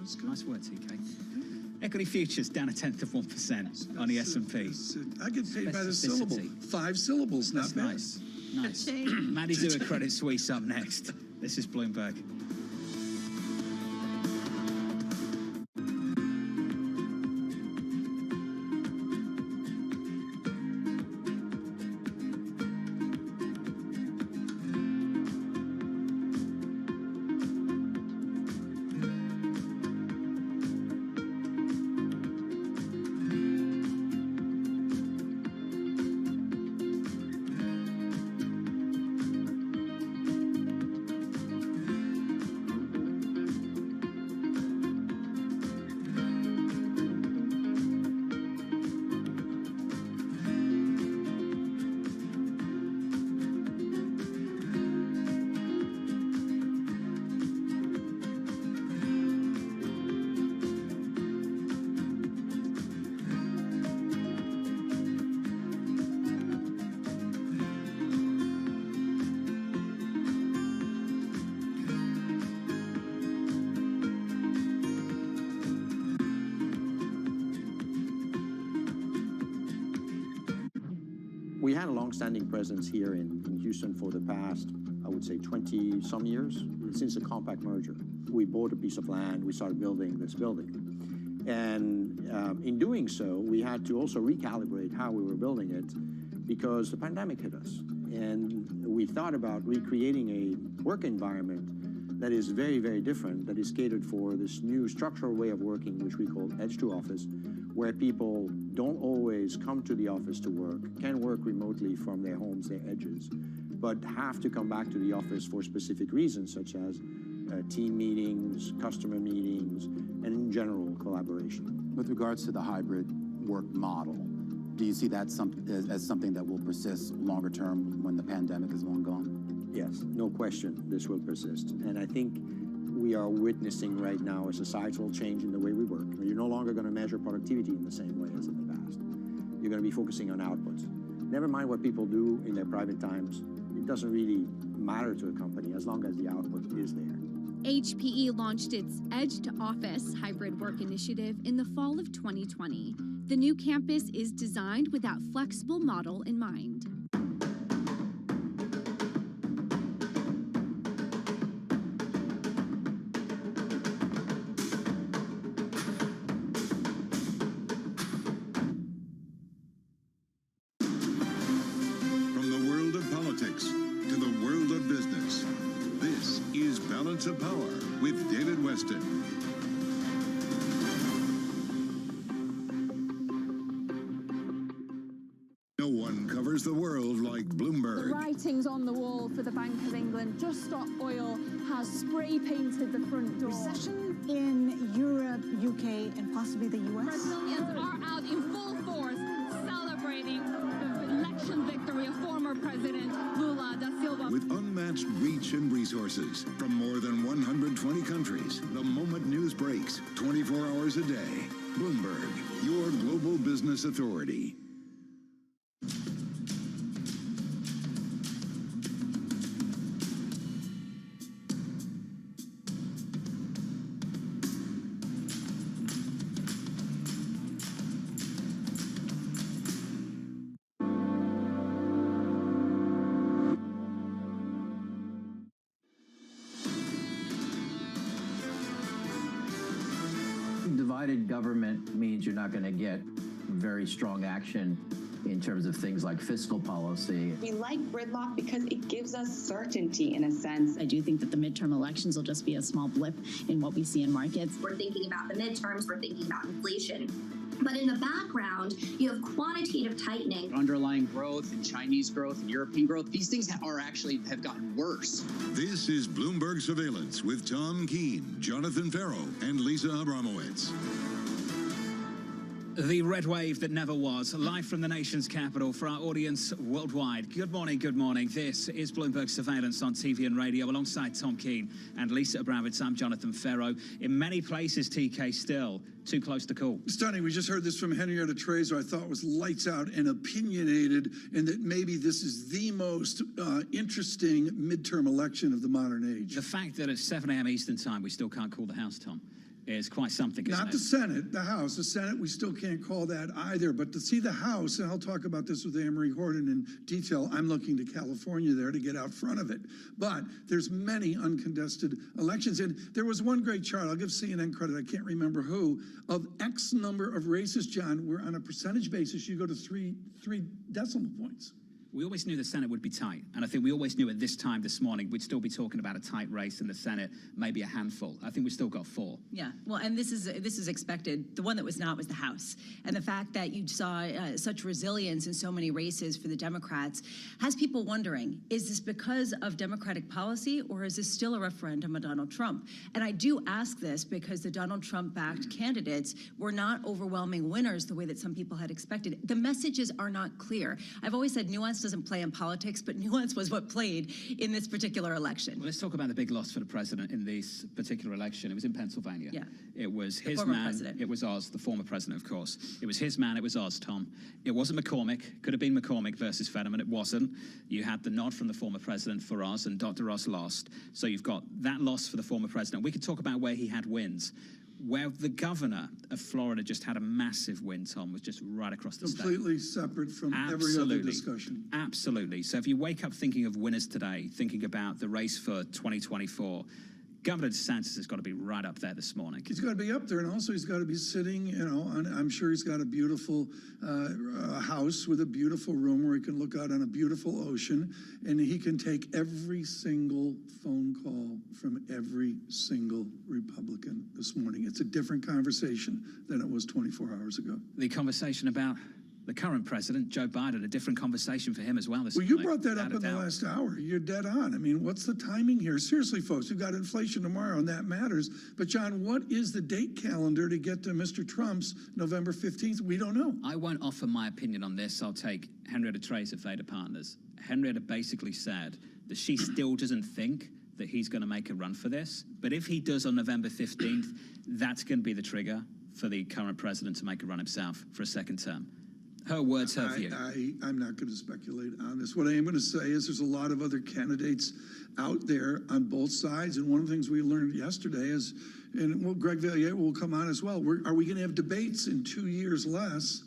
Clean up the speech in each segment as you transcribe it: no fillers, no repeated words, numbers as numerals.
That's good. Nice work, TK. Equity futures down 1/10% on the S&P. I get paid by the syllable. 5 syllables, not bad. Nice. Nice. Maddie do a Credit Suisse up next. This is Bloomberg. We had a long-standing presence here in Houston for the past, I would say, 20-some years, since the Compact merger. We bought a piece of land, we started building this building. And in doing so, we had to also recalibrate how we were building it because the pandemic hit us. And we thought about recreating a work environment that is very, very different, that is catered for this new structural way of working, which we call edge to office, where people don't always come to the office to work, can work remotely from their homes, their edges, but have to come back to the office for specific reasons, such as team meetings, customer meetings, and in general, collaboration. With regards to the hybrid work model, do you see that as something that will persist longer term when the pandemic is long gone? Yes, no question, this will persist. And I think we are witnessing right now a societal change in the way we work. You're no longer going to measure productivity in the same way as in the past. You're going to be focusing on outputs. Never mind what people do in their private times. It doesn't really matter to a company as long as the output is there. HPE launched its Edge to Office hybrid work initiative in the fall of 2020. The new campus is designed with that flexible model in mind. To the world of business. This is Balance of Power with David Weston. No one covers the world like Bloomberg. The writings on the wall for the Bank of England. Just Stop Oil has spray painted the front door. Recession in Europe, UK, and possibly the US. Brazilians are out in full force celebrating the election victory of former President Lula da Silva. With unmatched reach and resources from more than 120 countries, the moment news breaks 24 hours a day. Bloomberg, your global business authority. Divided government means you're not going to get very strong action in terms of things like fiscal policy. We like gridlock because it gives us certainty in a sense. I do think that the midterm elections will just be a small blip in what we see in markets. We're thinking about the midterms, we're thinking about inflation. But in the background, you have quantitative tightening. Underlying growth and Chinese growth and European growth, these things have gotten worse. This is Bloomberg Surveillance with Tom Keene, Jonathan Farrow, and Lisa Abramowitz. The red wave that never was, live from the nation's capital for our audience worldwide. Good morning, good morning. This is Bloomberg Surveillance on TV and radio alongside Tom Keene and Lisa Abramowitz. I'm Jonathan Farrow. In many places, TK, still too close to call. Stunning. We just heard this from Henrietta Treyz, who I thought was lights out and opinionated, and that maybe this is the most interesting midterm election of the modern age. The fact that at 7 a.m. Eastern time, we still can't call the House, Tom. is quite something, isn't Not it? the Senate, the House. The Senate, we still can't call that either. But to see the House, and I'll talk about this with Anne-Marie Horton in detail, I'm looking to California there to get out front of it. But there's many uncontested elections. And there was one great chart, I'll give CNN credit, I can't remember who, of X number of races, John, where on a percentage basis, you go to three decimal points. We always knew the Senate would be tight, and I think we always knew at this time this morning we'd still be talking about a tight race in the Senate, maybe a handful. I think we've still got 4. Yeah, well, and this is expected. The one that was not was the House, and the fact that you saw such resilience in so many races for the Democrats has people wondering: is this because of Democratic policy, or is this still a referendum on Donald Trump? And I do ask this because the Donald Trump-backed candidates were not overwhelming winners the way that some people had expected. The messages are not clear. I've always said nuance doesn't play in politics, but nuance was what played in this particular election. Well, let's talk about the big loss for the president in this particular election. It was in Pennsylvania. Yeah. It was his former man. president. It was Oz, the former president, of course. It was his man. It was Oz, Tom. It wasn't McCormick. Could have been McCormick versus Fetterman. It wasn't. You had the nod from the former president for Oz, and Dr. Oz lost. So you've got that loss for the former president. We could talk about where he had wins. Where the governor of Florida just had a massive win, Tom, was just right across the state. Completely separate from every other discussion. Absolutely. So if you wake up thinking of winners today, thinking about the race for 2024, Governor DeSantis has got to be right up there this morning. He's got to be up there, and also he's got to be sitting, you know, I'm sure he's got a beautiful house with a beautiful room where he can look out on a beautiful ocean, and he can take every single phone call from every single Republican this morning. It's a different conversation than it was 24 hours ago. The conversation about the current president, Joe Biden, a different conversation for him as well this morning. Well, you brought that up in the doubt. last hour. You're dead on. I mean, what's the timing here? Seriously, folks, we've got inflation tomorrow, and that matters. But, John, what is the date calendar to get to Mr. Trump's November 15th? We don't know. I won't offer my opinion on this. I'll take Henrietta Trace of Veda Partners. Henrietta basically said that she still doesn't think that he's going to make a run for this. But if he does on November 15th, that's going to be the trigger for the current president to make a run himself for a second term. Her words, her view. I'm not going to speculate on this. What I am going to say is there's a lot of other candidates out there on both sides. And one of the things we learned yesterday is, and well, Greg Valliere will come on as well, are we going to have debates in 2 years less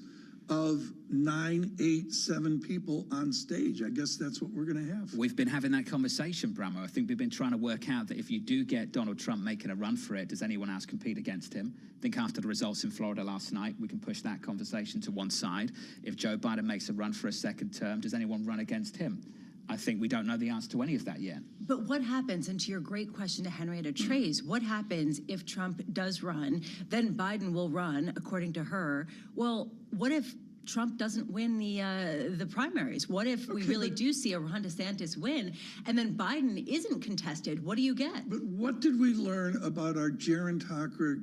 of 9, 8, 7 people on stage? I guess that's what we're going to have. We've been having that conversation, Bramo. I think we've been trying to work out that if you do get Donald Trump making a run for it, does anyone else compete against him? I think after the results in Florida last night, we can push that conversation to one side. If Joe Biden makes a run for a second term, does anyone run against him? I think we don't know the answer to any of that yet. But what happens, and to your great question to Henrietta Trace, what happens if Trump does run, then Biden will run, according to her? Well, what if Trump doesn't win the primaries? What if we really do see a Ron DeSantis win, and then Biden isn't contested? What do you get? But what did we learn about our geriatric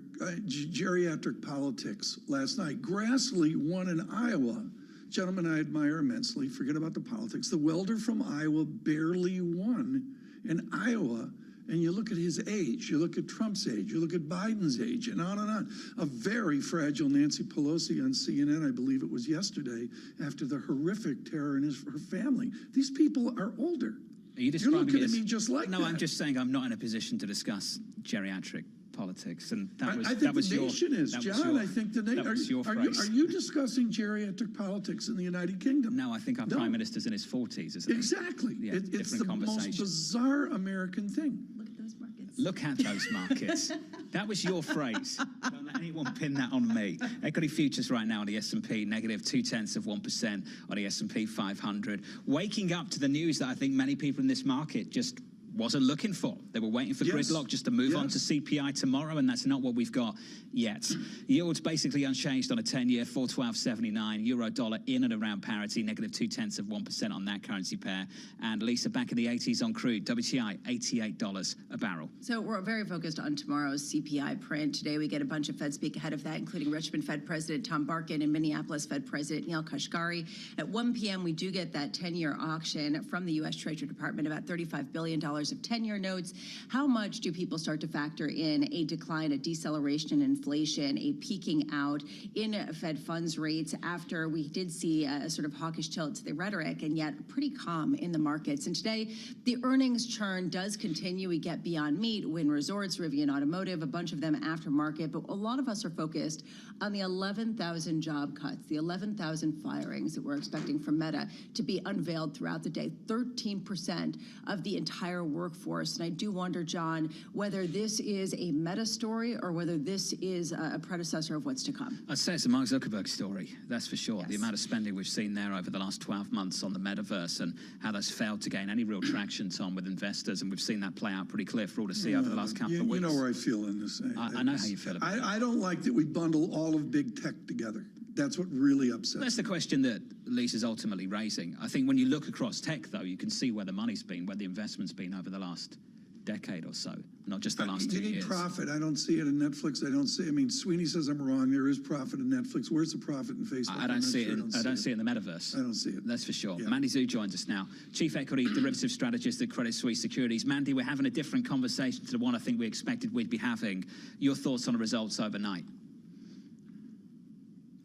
politics last night? Grassley won in Iowa. Gentleman I admire immensely. Forget about the politics. The welder from Iowa barely won in Iowa. And you look at his age, you look at Trump's age, you look at Biden's age, and on and on. A very fragile Nancy Pelosi on CNN, I believe it was yesterday, after the horrific terror in her family. These people are older. Are you describing You're looking at me just like that. No, I'm just saying I'm not in a position to discuss geriatric politics, and that was I think that was the nation is, John. I think the nation. That was your phrase. Are you discussing geriatric politics in the United Kingdom? No, I think our prime minister's in his 40s, isn't he? Exactly. Yeah, it's the most bizarre American thing. Look at those Look markets. at those markets. That was your phrase. Don't let anyone pin that on me. Equity futures right now on the S&P, negative 0.2% on the S&P 500. Waking up to the news that I think many people in this market just wasn't looking for. They were waiting for gridlock just to move on to CPI tomorrow, and that's not what we've got yet. Yields basically unchanged on a 10-year, 4.1279. Euro dollar in and around parity, negative 0.2% on that currency pair. And Lisa, back in the 80s on crude, WTI, $88 a barrel. So we're very focused on tomorrow's CPI print. Today we get a bunch of Fed speak ahead of that, including Richmond Fed President Tom Barkin and Minneapolis Fed President Neil Kashkari. At 1 p.m. we do get that 10-year auction from the U.S. Treasury Department, about $35 billion of 10-year notes. How much do people start to factor in a decline, a deceleration in inflation, a peaking out in Fed funds rates after we did see a sort of hawkish tilt to the rhetoric and yet pretty calm in the markets? And today, the earnings churn does continue. We get Beyond Meat, Wynn Resorts, Rivian Automotive, a bunch of them aftermarket, but a lot of us are focused on the 11,000 job cuts, the 11,000 firings that we're expecting from Meta to be unveiled throughout the day, 13% of the entire workforce. And I do wonder, John, whether this is a Meta story or whether this is a predecessor of what's to come. I'd say it's a Mark Zuckerberg story, that's for sure. Yes. The amount of spending we've seen there over the last 12 months on the metaverse and how that's failed to gain any real traction, Tom, with investors. And we've seen that play out pretty clear for all to see over the last couple of weeks. You know where I feel in this. I know how you feel about it. I don't like that we bundle all of big tech together. That's what really upsets me. That's the question that Lisa's ultimately raising. I think when you look across tech, though, you can see where the money's been, where the investment's been over the last decade or so, not just the last 2 years. You need profit. I don't see it in Netflix. I don't see. I mean, Sweeney says I'm wrong. There is profit in Netflix. Where's the profit in Facebook? I don't see it. I don't see it in the metaverse. I don't see it. That's for sure. Yeah. Mandy Zhu joins us now, Chief Equity Derivative Strategist at Credit Suisse Securities. Mandy, we're having a different conversation to the one I think we expected we'd be having. Your thoughts on the results overnight?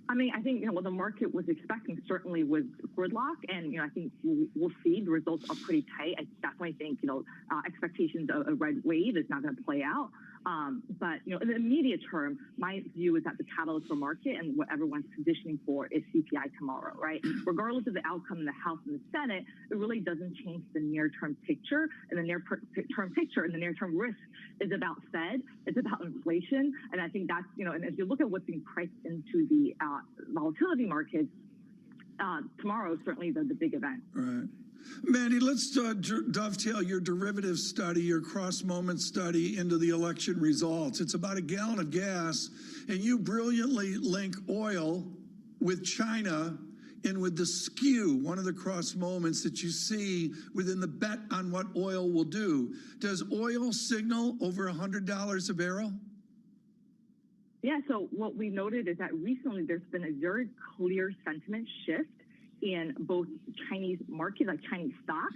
I mean, I think, what the market was expecting certainly was gridlock. And, I think we'll see the results are pretty tight. I definitely think, expectations of a red wave is not going to play out. But, in the immediate term, my view is that the catalyst for market and what everyone's positioning for is CPI tomorrow, right? Regardless of the outcome in the House and the Senate, it really doesn't change the near-term picture. And the near-term picture and the near-term risk is about Fed. It's about inflation. And I think that's, and if you look at what's being priced into the volatility markets, tomorrow is certainly the big event. Right. Mandy, let's dovetail your derivative study, your cross-moment study into the election results. It's about a gallon of gas, and you brilliantly link oil with China and with the skew, one of the cross moments that you see within the bet on what oil will do. Does oil signal over $100 a barrel? Yeah, so what we noted is that recently there's been a very clear sentiment shift in both Chinese markets, like Chinese stocks,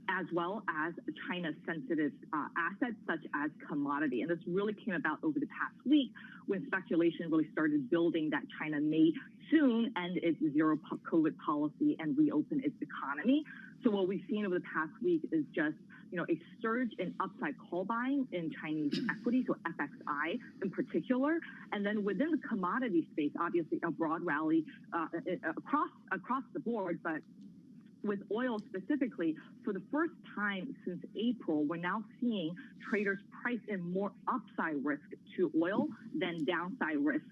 as well as China-sensitive assets such as commodity. And this really came about over the past week when speculation really started building that China may soon end its zero COVID policy and reopen its economy. So what we've seen over the past week is just, a surge in upside call buying in Chinese equity, so FXI in particular. And then within the commodity space, obviously a broad rally across the board, but with oil specifically, for the first time since April, we're now seeing traders price in more upside risk to oil than downside risk.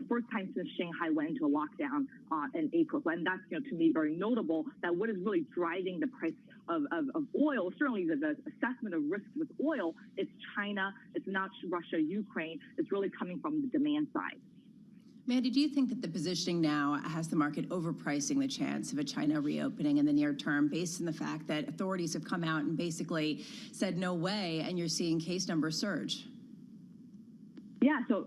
First time since Shanghai went into a lockdown in April. And that's, to me, very notable that what is really driving the price of oil, certainly the assessment of risk with oil, it's China, it's not Russia, Ukraine, it's really coming from the demand side. Mandy, do you think that the positioning now has the market overpricing the chance of a China reopening in the near term based on the fact that authorities have come out and basically said no way, and you're seeing case numbers surge? Yeah, so,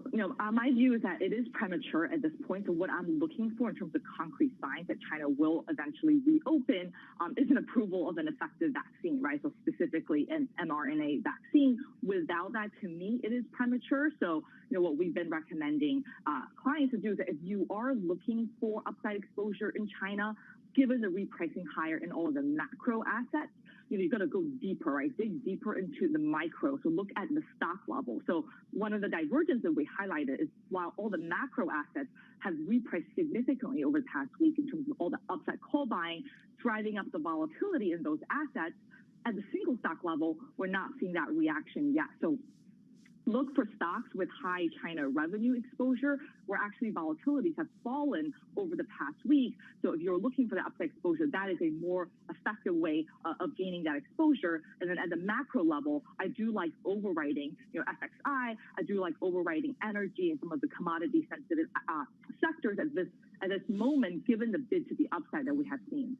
my view is that it is premature at this point. So what I'm looking for in terms of concrete signs that China will eventually reopen is an approval of an effective vaccine, right? So specifically an mRNA vaccine. Without that, to me, it is premature. So, what we've been recommending clients to do is that if you are looking for upside exposure in China, given the repricing higher in all of the macro assets, you've got to go deeper, right? Dig deeper into the micro. So look at the stock level. So one of the divergences that we highlighted is while all the macro assets have repriced significantly over the past week in terms of all the upside call buying, driving up the volatility in those assets, at the single stock level, we're not seeing that reaction yet. So look for stocks with high China revenue exposure, where actually volatilities have fallen over the past week. So if you're looking for the upside exposure, that is a more effective way of gaining that exposure. And then at the macro level, I do like overwriting, FXI. I do like overwriting energy and some of the commodity sensitive sectors at this moment, given the bid to the upside that we have seen.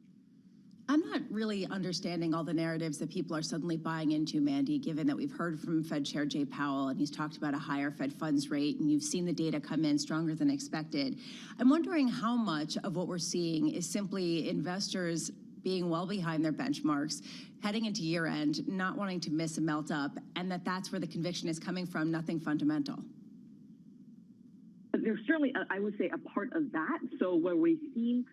I'm not really understanding all the narratives that people are suddenly buying into, Mandy, given that we've heard from Fed Chair Jay Powell, and he's talked about a higher Fed funds rate, and you've seen the data come in stronger than expected. I'm wondering how much of what we're seeing is simply investors being well behind their benchmarks, heading into year end, not wanting to miss a melt up, and that's where the conviction is coming from, nothing fundamental. There's certainly, I would say, a part of that. So where we've seen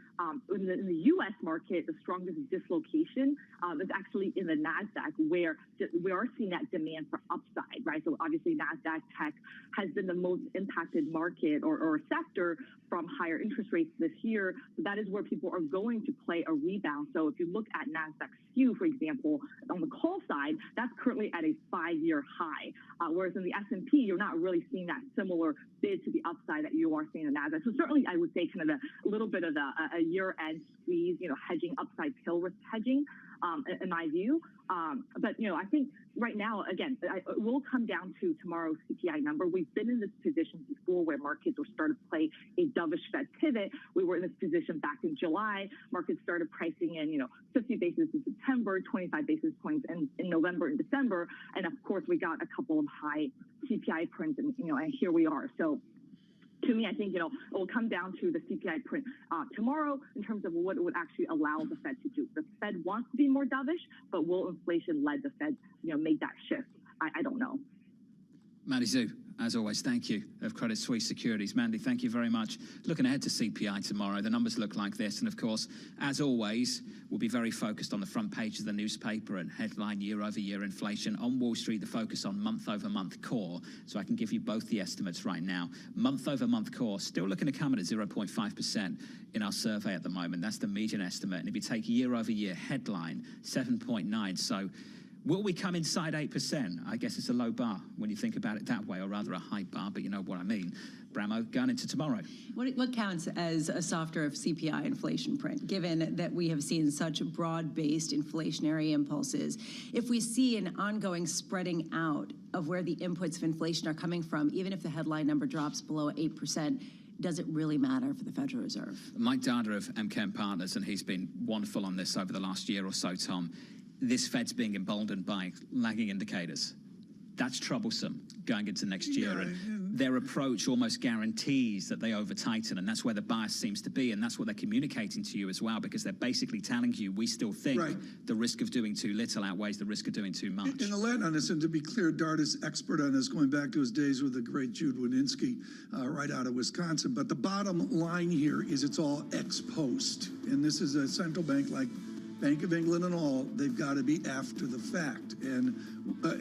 in the U.S. market, the strongest dislocation is actually in the NASDAQ, where we are seeing that demand for upside, right? So obviously NASDAQ tech has been the most impacted market or sector from higher interest rates this year. So that is where people are going to play a rebound. So if you look at NASDAQ skew, for example, on the call side, that's currently at a 5-year high. Whereas in the S&P, you're not really seeing that similar bid to the upside that you are seeing in NASDAQ. So certainly I would say kind of a little bit of a year-end squeeze, hedging, upside tail risk hedging, in my view. But, I think right now, again, it will come down to tomorrow's CPI number. We've been in this position before where markets were started to play a dovish Fed pivot. We were in this position back in July. Markets started pricing in, 50 basis in September, 25 basis points in November and December. And of course, we got a couple of high CPI prints and here we are. So to me, I think, it will come down to the CPI print tomorrow in terms of what it would actually allow the Fed to do. The Fed wants to be more dovish, but will inflation let the Fed, make that shift? I don't know. Mandy Zhu, as always, thank you, of Credit Suisse Securities. Mandy, thank you very much. Looking ahead to CPI tomorrow, the numbers look like this. And of course, as always, we'll be very focused on the front page of the newspaper and headline year-over-year inflation. On Wall Street, the focus on month-over-month core. So I can give you both the estimates right now. Month-over-month core still looking to come in at 0.5% in our survey at the moment. That's the median estimate. And if you take year-over-year headline, 7.9. So will we come inside 8%? I guess it's a low bar when you think about it that way, or rather a high bar, but you know what I mean. Bramo, going into tomorrow. What counts as a softer CPI inflation print, given that we have seen such broad-based inflationary impulses? If we see an ongoing spreading out of where the inputs of inflation are coming from, even if the headline number drops below 8%, does it really matter for the Federal Reserve? Mike Dada of MKM Partners, and he's been wonderful on this over the last year or so, Tom. This Fed's being emboldened by lagging indicators. That's troublesome going into next year. And their approach almost guarantees that they over-tighten, and that's where the bias seems to be, and that's what they're communicating to you as well, because they're basically telling you we still think the risk of doing too little outweighs the risk of doing too much. And the Latin on this, and to be clear, Darda's expert on this, going back to his days with the great Jude Wininsky, right out of Wisconsin. But the bottom line here is it's all ex post, and this is a central bank like Bank of England and all, they've got to be after the fact. And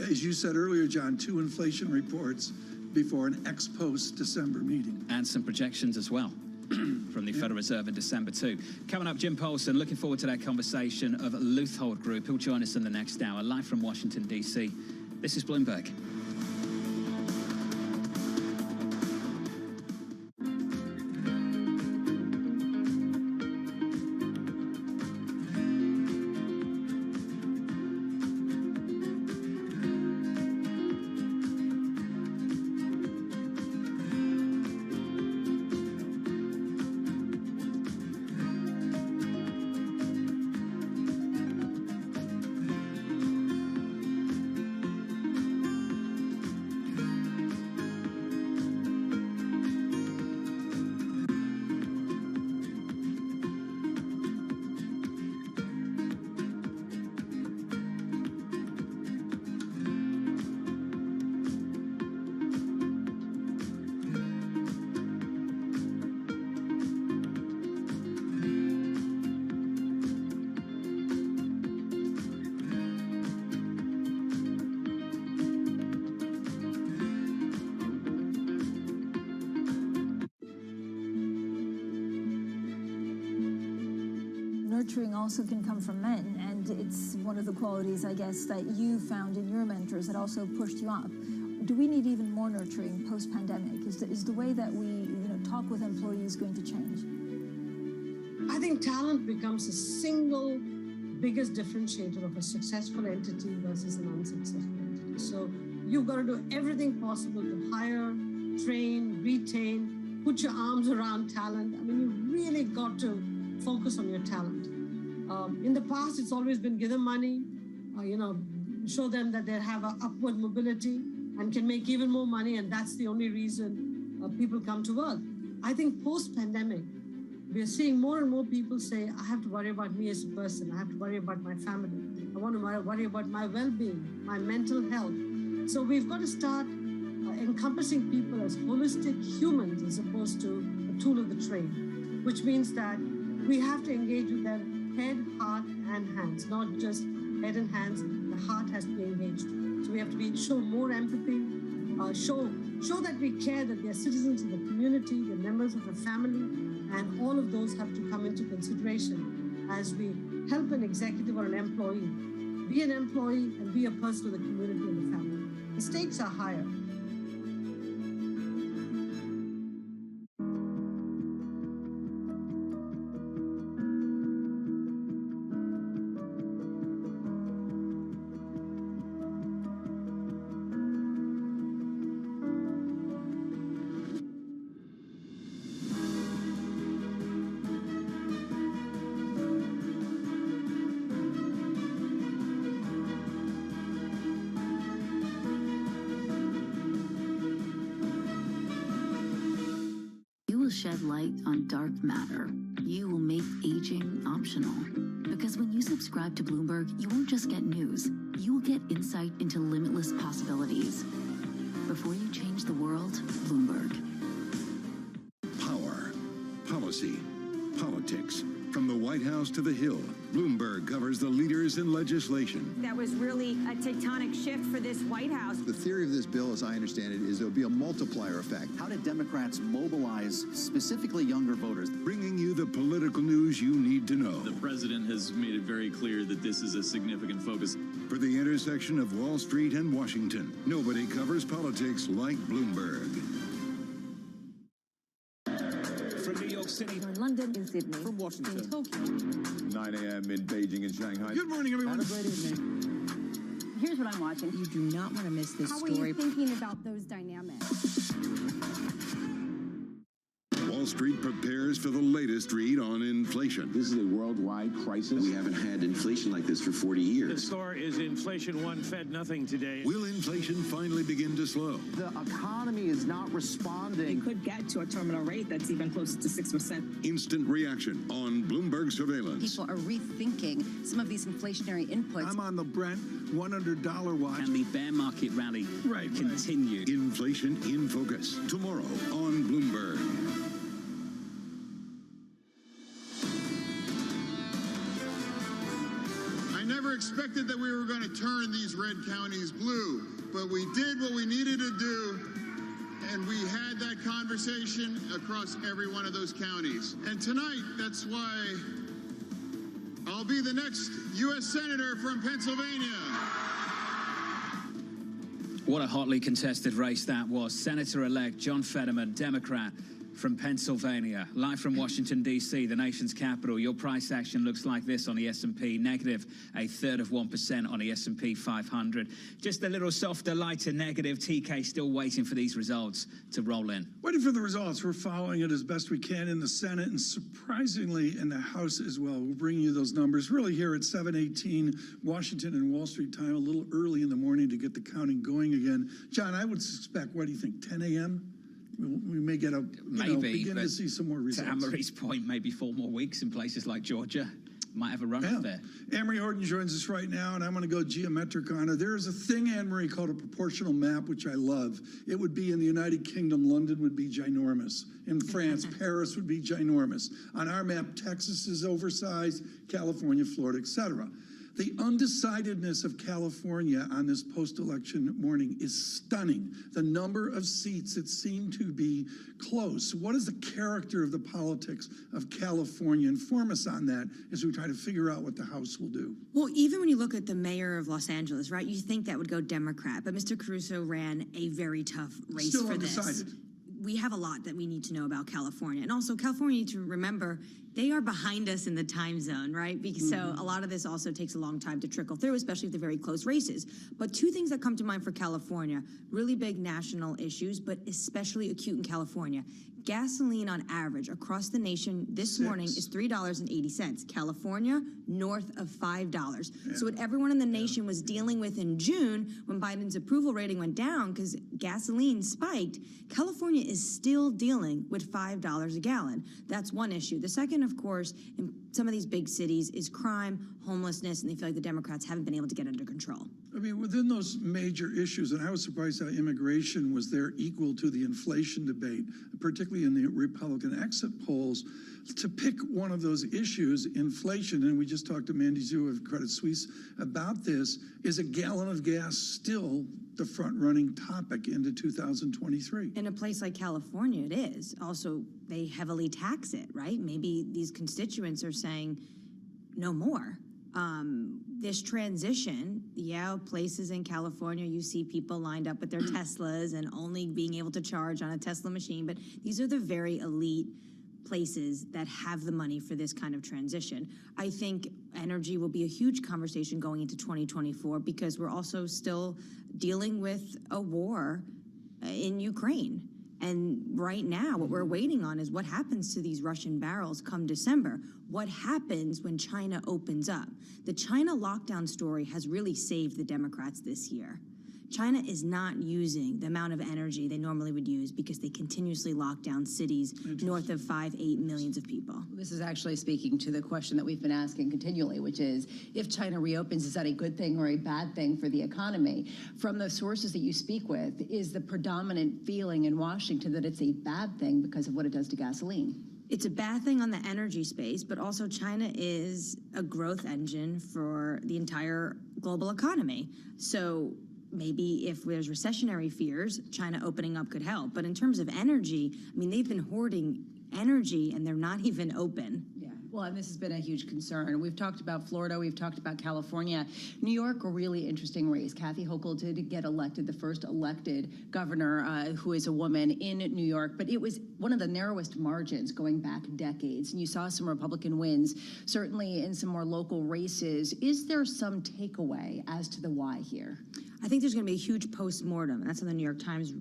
as you said earlier, John, 2 inflation reports before an ex-post December meeting. And some projections as well from the Federal Reserve in December too. Coming up, Jim Paulson, looking forward to that conversation of Leuthold Group, who'll join us in the next hour, live from Washington, D.C. This is Bloomberg. Nurturing also can come from men, and it's one of the qualities, I guess, that you found in your mentors that also pushed you up. Do we need even more nurturing post-pandemic? Is the way that we talk with employees going to change? I think talent becomes the single biggest differentiator of a successful entity versus an unsuccessful entity. So you've got to do everything possible to hire, train, retain, put your arms around talent. I mean, you've really got to focus on your talent. In the past, it's always been give them money, show them that they have an upward mobility and can make even more money, and that's the only reason people come to work. I think post-pandemic, We are seeing more and more people say, I have to worry about me as a person. I have to worry about my family. I want to worry about my well-being, my mental health. So we've got to start encompassing people as holistic humans as opposed to a tool of the trade, which means that we have to engage with them head, heart, and hands, not just head and hands. The heart has to be engaged. So we have to show more empathy, show that we care, that they're citizens of the community, they're members of the family, and all of those have to come into consideration as we help an executive or an employee be an employee and be a person of the community and the family. The stakes are higher. Shed light on dark matter. You will make aging optional. Because when you subscribe to Bloomberg, you won't just get news. You will get insight into limitless possibilities. Before you change the world, Bloomberg. Power, policy, politics. From the White House to the Hill, Bloomberg covers the leaders in legislation. That was really a tectonic shift for this White House. The theory of this bill, as I understand it, is there'll be a multiplier effect. How did Democrats mobilize specifically younger voters? Bringing you the political news you need to know. The president has made it very clear that this is a significant focus. For the intersection of Wall Street and Washington, nobody covers politics like Bloomberg. From New York City, From London, in Sydney, from Washington, in Tokyo, 9 a.m. in Beijing and Shanghai. Good morning, everyone. Have a great evening. Here's what I'm watching. You do not want to miss this How story. are you thinking about those dynamics? Wall Street prepares for the latest read on inflation. This is a worldwide crisis. We haven't had inflation like this for 40 years. The score is inflation won Fed nothing today. Will inflation finally begin to slow? The economy is not responding. We could get to a terminal rate that's even closer to 6%. Instant reaction on Bloomberg surveillance. People are rethinking some of these inflationary inputs. I'm on the Brent $100 watch. And the bear market rally continue. Inflation in focus. Tomorrow on Bloomberg. I never expected that we were going to turn these red counties blue, but we did what we needed to do, and we had that conversation across every one of those counties. And tonight, that's why I'll be the next U.S. Senator from Pennsylvania. What a hotly contested race that was. Senator-elect John Fetterman, Democrat from Pennsylvania. Live from Washington, D.C., the nation's capital. Your price action looks like this on the S&P. Negative 0.33% on the S&P 500. Just a little softer, lighter negative. TK still waiting for these results to roll in. Waiting for the results. We're following it as best we can in the Senate and surprisingly in the House as well. We'll bring you those numbers really here at 7:18 Washington and Wall Street time, a little early in the morning to get the counting going again. John, I would suspect, what do you think, 10 a.m.? We may get begin to see some more results. To Anne-Marie's point, maybe 4 more weeks in places like Georgia. Might have a run up there. Anne-Marie Horton joins us right now, and I'm going to go geometric on her. There is a thing, Anne-Marie, called a proportional map, which I love. It would be in the United Kingdom, London would be ginormous. In France, Paris would be ginormous. On our map, Texas is oversized, California, Florida, etc. The undecidedness of California on this post-election morning is stunning. The number of seats that seem to be close. What is the character of the politics of California? Inform us on that as we try to figure out what the House will do. Well, even when you look at the mayor of Los Angeles, right, you think that would go Democrat, but Mr. Caruso ran a very tough race Still for undecided. this. We have a lot that we need to know about California. And also, California, you need to remember, they are behind us in the time zone, right? Because so a lot of this also takes a long time to trickle through, especially if they're very close races. But two things that come to mind for California, really big national issues, but especially acute in California. Gasoline on average across the nation this morning is $3.80. California, north of $5. So what everyone in the nation was dealing with in June when Biden's approval rating went down because gasoline spiked, California is still dealing with $5 a gallon. That's one issue. The second, of course, in some of these big cities is crime, homelessness, and they feel like the Democrats haven't been able to get under control. I mean, within those major issues, and I was surprised how immigration was there equal to the inflation debate, particularly in the Republican exit polls. To pick one of those issues, inflation, and we just talked to Mandy Zhu of Credit Suisse about this, is a gallon of gas still the front-running topic into 2023? In a place like California, it is. Also, they heavily tax it, right? Maybe these constituents are saying no more. This transition, places in California, you see people lined up with their Teslas and only being able to charge on a Tesla machine, but these are the very elite places that have the money for this kind of transition. I think energy will be a huge conversation going into 2024 because we're also still dealing with a war in Ukraine. And right now, what we're waiting on is what happens to these Russian barrels come December. What happens when China opens up? The China lockdown story has really saved the Democrats this year. China is not using the amount of energy they normally would use because they continuously lock down cities north of 5-8 millions of people. This is actually speaking to the question that we've been asking continually, which is, if China reopens, is that a good thing or a bad thing for the economy? From the sources that you speak with, is the predominant feeling in Washington that it's a bad thing because of what it does to gasoline? It's a bad thing on the energy space, but also China is a growth engine for the entire global economy. So maybe if there's recessionary fears, China opening up could help. But in terms of energy, I mean, they've been hoarding energy and they're not even open. Yeah, well, and this has been a huge concern. We've talked about Florida, we've talked about California. New York, a really interesting race. Kathy Hochul did get elected, the first elected governor who is a woman in New York, but it was one of the narrowest margins going back decades. And you saw some Republican wins, certainly in some more local races. Is there some takeaway as to the why here? I think there's going to be a huge postmortem, and that's how the New York Times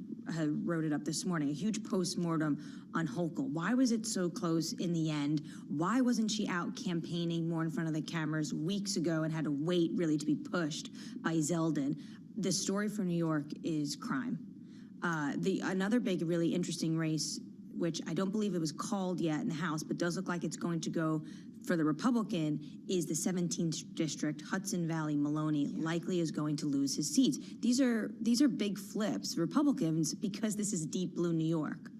wrote it up this morning, a huge postmortem on Hochul. Why was it so close in the end? Why wasn't she out campaigning more in front of the cameras weeks ago and had to wait really to be pushed by Zeldin? The story for New York is crime. Another big, really interesting race, which I don't believe it was called yet in the House, but does look like it's going to go for the Republican, is the 17th district. Hudson Valley Maloney likely is going to lose his seats. These are big flips, Republicans, because this is deep blue New York.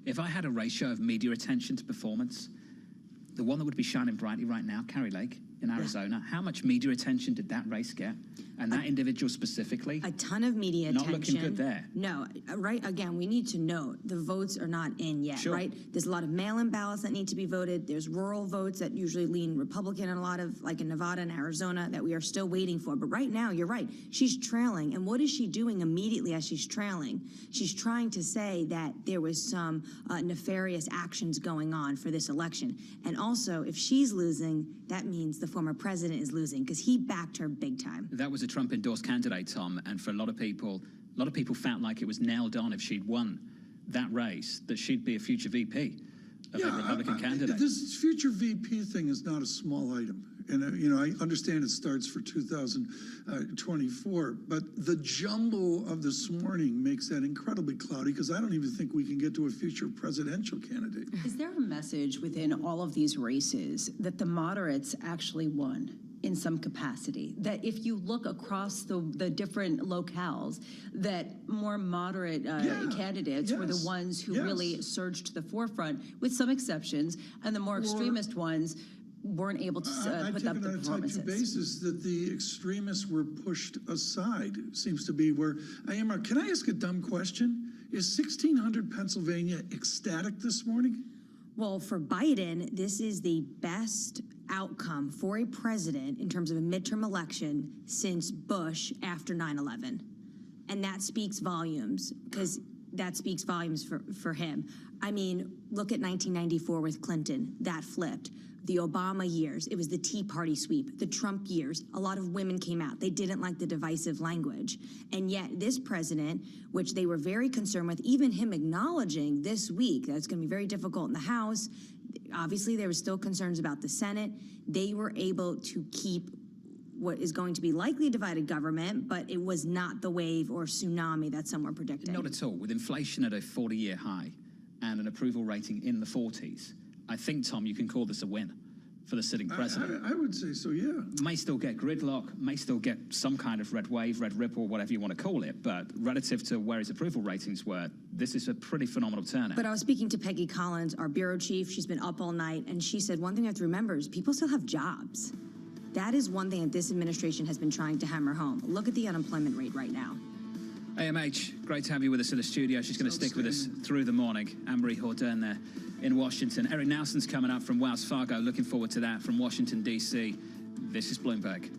If I had a ratio of media attention to performance, the one that would be shining brightly right now, Kari Lake in Arizona, how much media attention did that race get? And that individual specifically? A ton of media attention. Not looking good there. No, right, again, we need to note the votes are not in yet, right? There's a lot of mail-in ballots that need to be voted. There's rural votes that usually lean Republican, and a lot of, like in Nevada and Arizona, that we are still waiting for. But right now, you're right, she's trailing. And what is she doing immediately as she's trailing? She's trying to say that there was some nefarious actions going on for this election. And also, if she's losing, that means the former president is losing because he backed her big time. That was a Trump-endorsed candidate, Tom, and for a lot of people felt like it was nailed on if she'd won that race, that she'd be a future VP of a Republican candidate. This future VP thing is not a small item. And, I understand it starts for 2024, but the jumble of this morning makes that incredibly cloudy because I don't even think we can get to a future presidential candidate. Is there a message within all of these races that the moderates actually won in some capacity? That if you look across the different locales, that more moderate candidates were the ones who really surged to the forefront, with some exceptions, and the more extremist ones weren't able to put up the performances. I take it on a type 2 basis that the extremists were pushed aside. Seems to be where I am. Can I ask a dumb question? Is 1600 Pennsylvania ecstatic this morning? Well, for Biden, this is the best outcome for a president in terms of a midterm election since Bush after 9/11. And that speaks volumes, because that speaks volumes for him. I mean, look at 1994 with Clinton. That flipped. The Obama years, it was the Tea Party sweep. The Trump years, a lot of women came out. They didn't like the divisive language. And yet this president, which they were very concerned with, even him acknowledging this week that it's going to be very difficult in the House. Obviously, there were still concerns about the Senate. They were able to keep what is going to be likely a divided government, but it was not the wave or tsunami that some were predicting. Not at all. With inflation at a 40-year high and an approval rating in the 40s, I think, Tom, you can call this a win for the sitting president. I would say so, yeah. May still get gridlock, may still get some kind of red wave, red ripple, whatever you want to call it, but relative to where his approval ratings were, this is a pretty phenomenal turnout. But I was speaking to Peggy Collins, our bureau chief. She's been up all night, and she said one thing I have to remember is people still have jobs. That is one thing that this administration has been trying to hammer home. Look at the unemployment rate right now. AMH, great to have you with us in the studio. She's going to stick with us through the morning. Anne-Marie Hordern there in Washington. Eric Nelson's coming up from Wells Fargo. Looking forward to that from Washington, D.C. This is Bloomberg.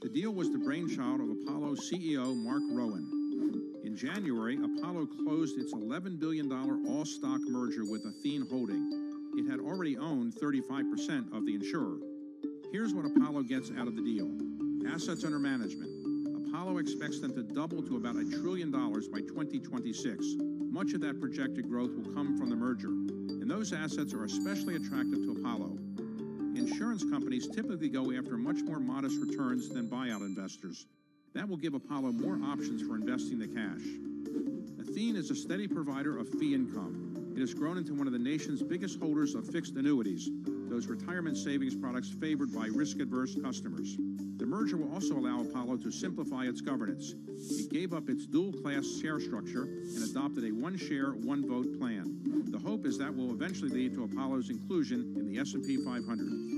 The deal was the brainchild of Apollo CEO Mark Rowan. In January, Apollo closed its $11 billion all-stock merger with Athene Holding. It had already owned 35% of the insurer. Here's what Apollo gets out of the deal. Assets under management. Apollo expects them to double to about $1 trillion by 2026. Much of that projected growth will come from the merger, and those assets are especially attractive to Apollo. Insurance companies typically go after much more modest returns than buyout investors. That will give Apollo more options for investing the cash. Athene is a steady provider of fee income. It has grown into one of the nation's biggest holders of fixed annuities, those retirement savings products favored by risk-averse customers. The merger will also allow Apollo to simplify its governance. It gave up its dual-class share structure and adopted a one-share, one-vote plan. The hope is that will eventually lead to Apollo's inclusion in the S&P 500.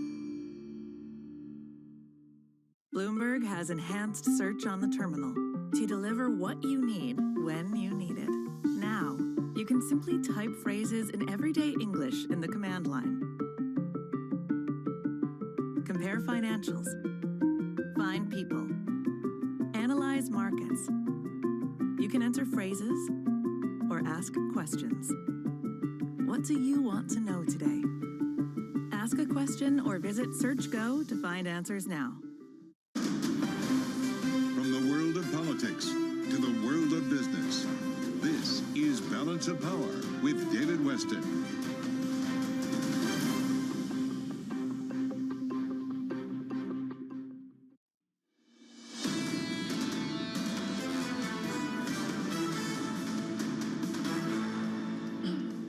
Bloomberg has enhanced search on the terminal to deliver what you need when you need it. Now, you can simply type phrases in everyday English in the command line. Compare financials. Find people. Analyze markets. You can enter phrases or ask questions. What do you want to know today? Ask a question or visit SearchGo to find answers now. From the world of politics to the world of business, this is Balance of Power with David Weston.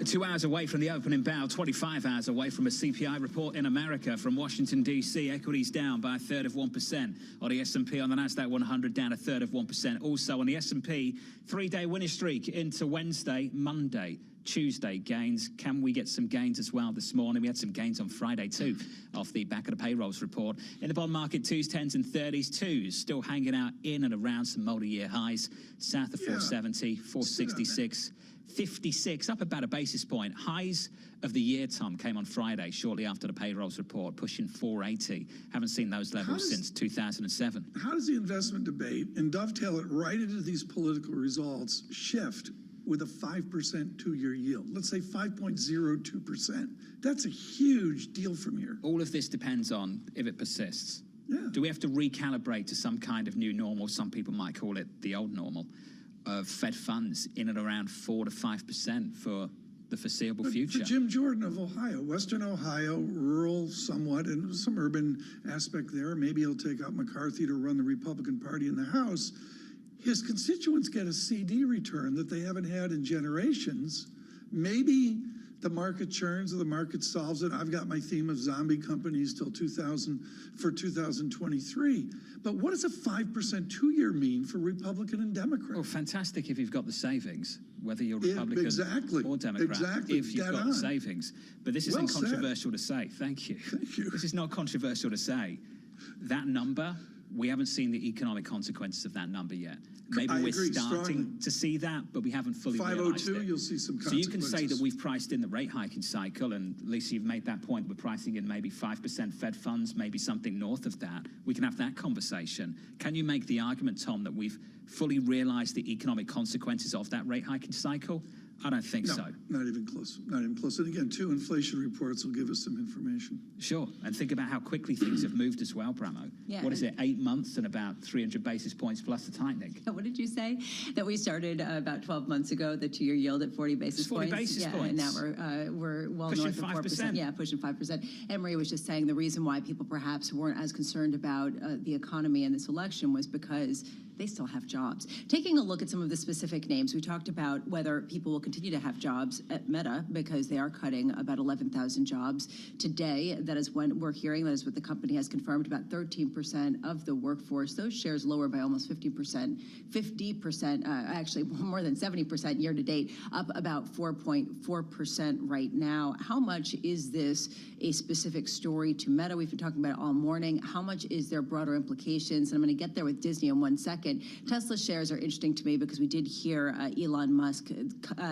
2 hours away from the opening bell, 25 hours away from a CPI report in America. From Washington, D.C., equities down by 1/3 of 1%. On the S&P, on the Nasdaq 100, down 1/3 of 1%. Also on the S&P, 3-day winning streak into Wednesday, Monday, Tuesday gains. Can we get some gains as well this morning? We had some gains on Friday too, off the back of the payrolls report. In the bond market, 2s, 10s and 30s. 2s still hanging out in and around some multi-year highs. South of 470, 466. 56, up about a basis point. Highs of the year, Tom, came on Friday, shortly after the payrolls report, pushing 480. Haven't seen those levels since 2007. How does the investment debate, and dovetail it right into these political results, shift with a 5% two-year yield? Let's say 5.02%. That's a huge deal from here. All of this depends on if it persists. Yeah. Do we have to recalibrate to some kind of new normal? Some people might call it the old normal, of Fed funds in and around 4 to 5% for the foreseeable future. For Jim Jordan of Ohio, Western Ohio, rural somewhat, and some urban aspect there. Maybe he'll take out McCarthy to run the Republican Party in the House. His constituents get a CD return that they haven't had in generations. Maybe the market churns or the market solves it. I've got my theme of zombie companies till 2023. But what does a 5% two-year mean for Republican and Democrat? Well, fantastic if you've got the savings, whether you're Republican or Democrat, if you've got the savings. But this isn't controversial to say. Thank you. Thank you. This is not controversial to say. That number, we haven't seen the economic consequences of that number yet. Maybe we're starting to see that, but we haven't fully realized 502, it. you'll see some consequences. So you can say that we've priced in the rate hiking cycle, and Lisa, you've made that point. We're pricing in maybe 5% Fed funds, maybe something north of that. We can have that conversation. Can you make the argument, Tom, that we've fully realized the economic consequences of that rate hiking cycle? I don't think so. Not even close. Not even close. And again, 2 inflation reports will give us some information. Sure. And think about how quickly things have moved as well, Bramo. Yeah, what is it, 8 months and about 300 basis points plus the tightening? What did you say? That we started about 12 months ago, the two-year yield at 40 basis points? 40 basis points. And now we're well pushing north of 4%. 5%. Yeah, pushing 5%. And Marie was just saying the reason why people perhaps weren't as concerned about the economy in this election was because they still have jobs. Taking a look at some of the specific names, we talked about whether people will continue to have jobs at Meta because they are cutting about 11,000 jobs today. That is when we're hearing, that is what the company has confirmed, about 13% of the workforce. Those shares lower by almost 50%, actually more than 70% year to date, up about 4.4% right now. How much is this a specific story to Meta? We've been talking about it all morning. How much is there broader implications? And I'm going to get there with Disney in 1 second. Tesla shares are interesting to me because we did hear Elon Musk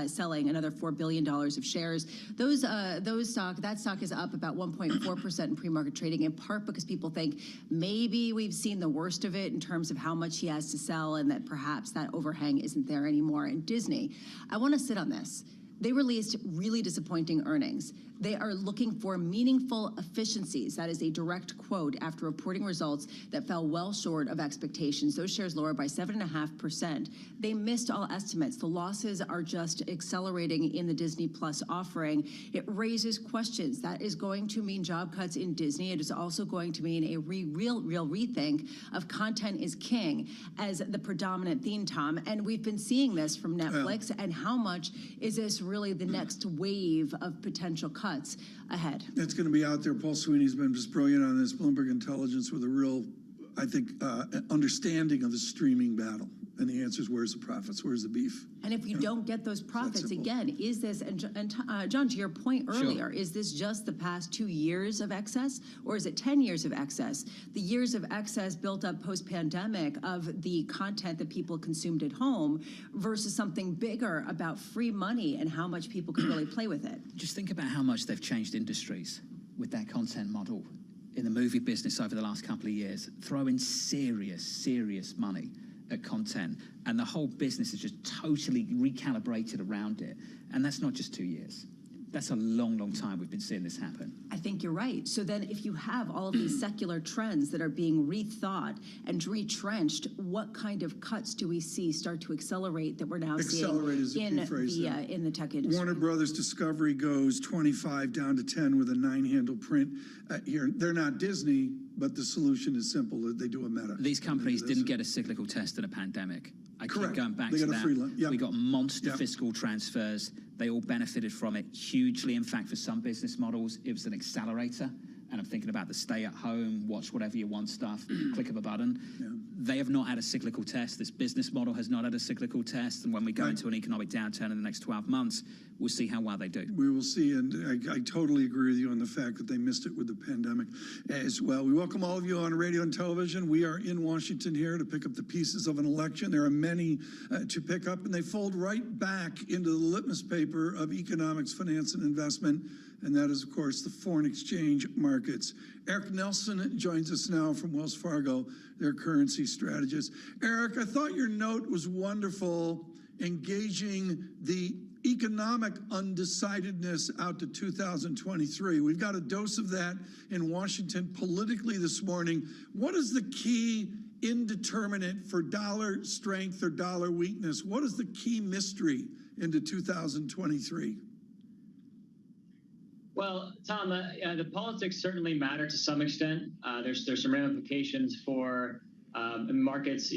selling another $4 billion of shares. That stock is up about 1.4% in pre-market trading, in part because people think maybe we've seen the worst of it in terms of how much he has to sell and that perhaps that overhang isn't there anymore. And Disney, I want to sit on this. They released really disappointing earnings. They are looking for meaningful efficiencies. That is a direct quote after reporting results that fell well short of expectations. Those shares lower by 7.5%. They missed all estimates. The losses are just accelerating in the Disney Plus offering. It raises questions. That is going to mean job cuts in Disney. It is also going to mean a real rethink of content is king as the predominant theme, Tom. And we've been seeing this from Netflix. And how much is this really the next wave of potential cuts ahead? It's going to be out there. Paul Sweeney's been just brilliant on this. Bloomberg Intelligence with a real, I think, understanding of the streaming battle. And the answer is, where's the profits? Where's the beef? And if you don't get those profits, again, is this, and John, to your point earlier, is this just the past 2 years of excess, or is it 10 years of excess? The years of excess built up post-pandemic of the content that people consumed at home versus something bigger about free money and how much people can really play with it. Just think about how much they've changed industries with that content model in the movie business over the last couple of years. Throw in serious money at content, and the whole business is just totally recalibrated around it. And that's not just 2 years. That's a long time we've been seeing this happen. I think you're right. So then if you have all of these secular trends that are being rethought and retrenched, what kind of cuts do we see start to accelerate that we're now seeing in the tech industry? Warner Brothers Discovery goes 25 down to 10 with a 9-handle print. Here, they're not Disney, but the solution is simple. They do a Meta. These companies didn't get a cyclical test in a pandemic. I keep Correct. going back They to got a that. free lunch. Yep. We got monster fiscal transfers. They all benefited from it hugely. In fact, for some business models, it was an accelerator. And I'm thinking about the stay-at-home, watch whatever you want stuff, click of a button. Yeah. They have not had a cyclical test. This business model has not had a cyclical test. And when we go into an economic downturn in the next 12 months, we'll see how well they do. We will see. And I totally agree with you on the fact that they missed it with the pandemic as well. We welcome all of you on radio and television. We are in Washington here to pick up the pieces of an election. There are many to pick up, and they fold right back into the litmus paper of economics, finance, and investment. And that is, of course, the foreign exchange markets. Eric Nelson joins us now from Wells Fargo, their currency strategist. Eric, I thought your note was wonderful, engaging the economic undecidedness out to 2023. We've got a dose of that in Washington politically this morning. What is the key indeterminate for dollar strength or dollar weakness? What is the key mystery into 2023? Well, Tom, the politics certainly matter to some extent. There's some ramifications for markets,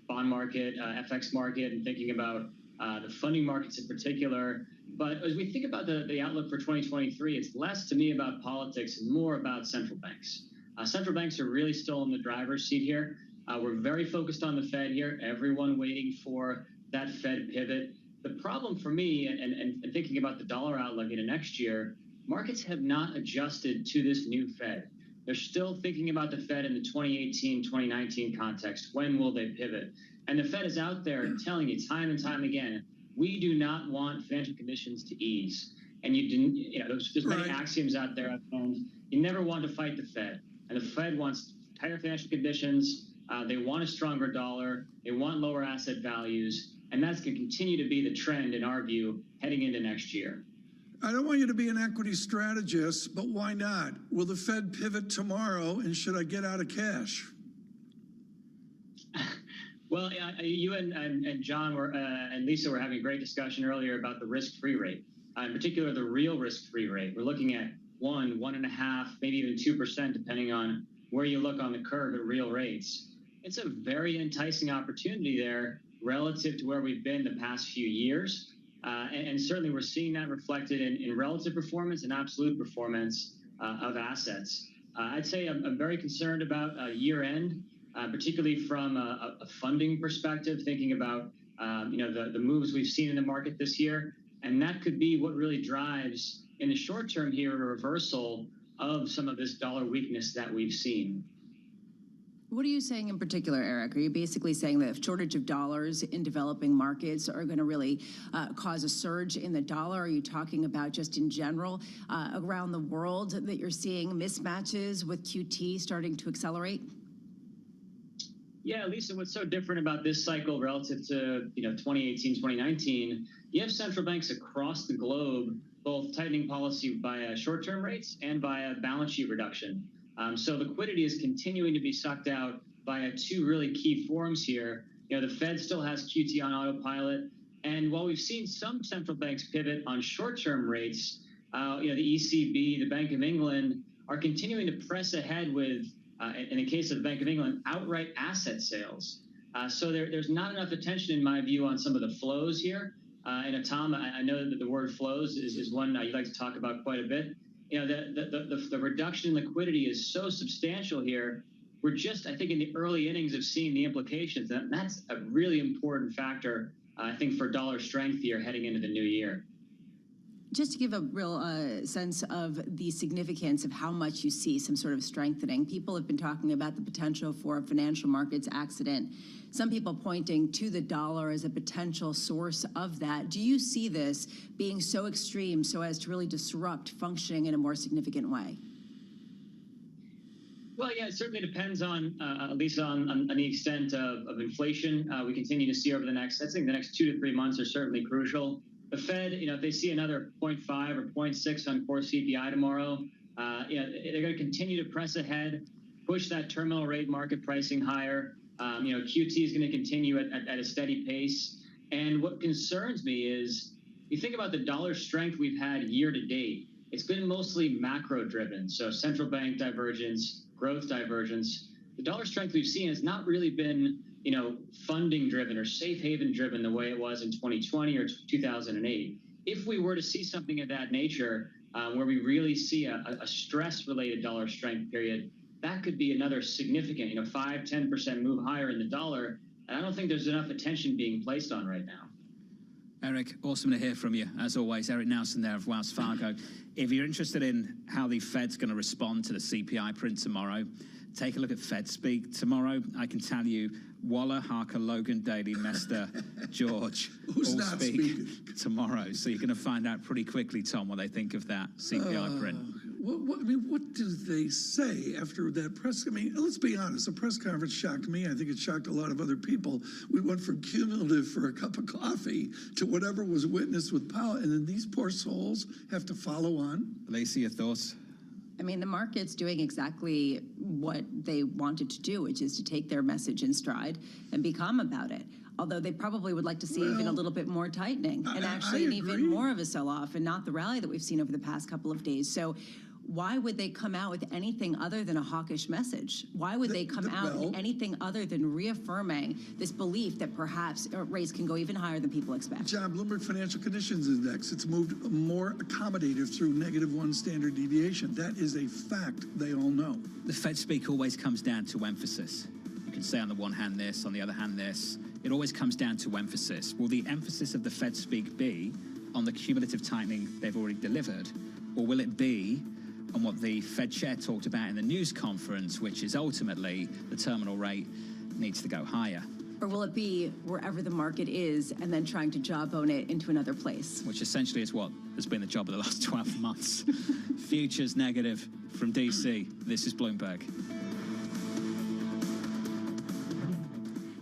bond market, FX market, and thinking about the funding markets in particular. But as we think about the outlook for 2023, it's less to me about politics and more about central banks. Central banks are really still in the driver's seat here. We're very focused on the Fed here, everyone waiting for that Fed pivot. The problem for me, and thinking about the dollar outlook into next year, markets have not adjusted to this new Fed. They're still thinking about the Fed in the 2018, 2019 context. When will they pivot? And the Fed is out there telling you time and time again, we do not want financial conditions to ease. And there's many axioms out there I've found. You never want to fight the Fed. And the Fed wants tighter financial conditions. They want a stronger dollar. They want lower asset values. And that's going to continue to be the trend, in our view, heading into next year. I don't want you to be an equity strategist, but why not? Will the Fed pivot tomorrow, and should I get out of cash? Well, you and John and Lisa were having a great discussion earlier about the risk-free rate, in particular the real risk-free rate. We're looking at 1.5%, maybe even 2%, depending on where you look on the curve at real rates. It's a very enticing opportunity there relative to where we've been the past few years. And certainly we're seeing that reflected in relative performance and absolute performance of assets. I'd say I'm very concerned about year end, particularly from a funding perspective, thinking about the moves we've seen in the market this year. And that could be what really drives, in the short term here, a reversal of some of this dollar weakness that we've seen. What are you saying in particular, Eric? Are you basically saying that a shortage of dollars in developing markets are going to really cause a surge in the dollar? Are you talking about just in general around the world that you're seeing mismatches with QT starting to accelerate? Yeah, Lisa, what's so different about this cycle relative to 2018, 2019, you have central banks across the globe both tightening policy via short-term rates and via balance sheet reduction. So liquidity is continuing to be sucked out via two really key forums here. The Fed still has QT on autopilot. And while we've seen some central banks pivot on short-term rates, the ECB, the Bank of England are continuing to press ahead with, in the case of the Bank of England, outright asset sales. So there's not enough attention, in my view, on some of the flows here. And Tom, I know that the word flows is one you'd like to talk about quite a bit. The reduction in liquidity is so substantial here. We're just, I think, in the early innings of seeing the implications. And that's a really important factor, I think, for dollar strength here heading into the new year. Just to give a real sense of the significance of how much you see some sort of strengthening, people have been talking about the potential for a financial markets accident. Some people pointing to the dollar as a potential source of that. Do you see this being so extreme so as to really disrupt functioning in a more significant way? Well, yeah, it certainly depends on, Lisa, on the extent of inflation we continue to see over the next, I think the next 2 to 3 months are certainly crucial. The Fed, if they see another 0.5 or 0.6 on core CPI tomorrow, they're going to continue to press ahead, push that terminal rate market pricing higher. QT is going to continue at a steady pace. And what concerns me is, you think about the dollar strength we've had year to date, it's been mostly macro driven. So central bank divergence, growth divergence. The dollar strength we've seen has not really been funding driven or safe haven driven the way it was in 2020 or 2008. if we were to see something of that nature, where we really see a stress-related dollar strength period, that could be another significant, 5-10% move higher in the dollar. And I don't think there's enough attention being placed on right now. Eric, awesome to hear from you. As always, Eric Nelson there of Wells Fargo. If you're interested in how the Fed's going to respond to the CPI print tomorrow, take a look at Fed Speak. Tomorrow, I can tell you, Waller, Harker, Logan, Daly, Mester, George Who's all not speak speaking? tomorrow. So you're going to find out pretty quickly, Tom, what they think of that CPI print. What do they say after that press? I mean, let's be honest. The press conference shocked me. I think it shocked a lot of other people. We went from cumulative for a cup of coffee to whatever was witnessed with Powell, and then these poor souls have to follow on. Lacey, your thoughts? I mean, the market's doing exactly what they wanted to do, which is to take their message in stride and be calm about it. Although they probably would like to see even a little bit more tightening and actually an even more of a sell-off and not the rally that we've seen over the past couple of days. So why would they come out with anything other than a hawkish message? Why would they come out with anything other than reaffirming this belief that perhaps rates can go even higher than people expect? John, Bloomberg Financial Conditions Index, it's moved more accommodative through -1 standard deviation. That is a fact they all know. The Fed speak always comes down to emphasis. You can say on the one hand this, on the other hand this. It always comes down to emphasis. Will the emphasis of the Fed speak be on the cumulative tightening they've already delivered, or will it be on what the Fed chair talked about in the news conference, which is ultimately the terminal rate needs to go higher? Or will it be wherever the market is and then trying to jawbone it into another place? Which essentially is what has been the job of the last 12 months. Futures negative from DC. This is Bloomberg.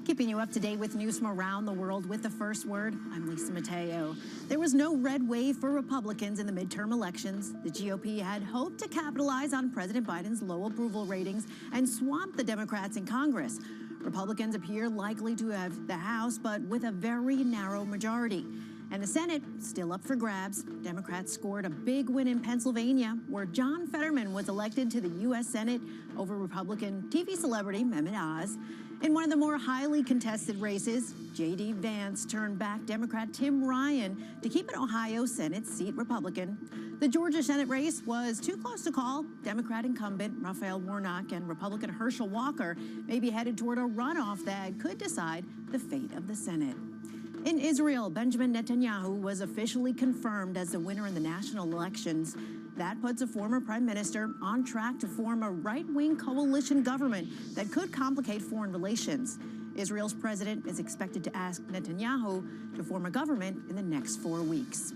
Keeping you up to date with news from around the world with the first word, I'm Lisa Mateo. There was no red wave for Republicans in the midterm elections. The GOP had hoped to capitalize on President Biden's low approval ratings and swamp the Democrats in Congress. Republicans appear likely to have the House, but with a very narrow majority. And the Senate, still up for grabs. Democrats scored a big win in Pennsylvania, where John Fetterman was elected to the U.S. Senate over Republican TV celebrity Mehmet Oz. In one of the more highly contested races, J.D. Vance turned back Democrat Tim Ryan to keep an Ohio Senate seat Republican. The Georgia Senate race was too close to call. Democrat incumbent Raphael Warnock and Republican Herschel Walker may be headed toward a runoff that could decide the fate of the Senate. In Israel, Benjamin Netanyahu was officially confirmed as the winner in the national elections. That puts a former prime minister on track to form a right-wing coalition government that could complicate foreign relations. Israel's president is expected to ask Netanyahu to form a government in the next 4 weeks.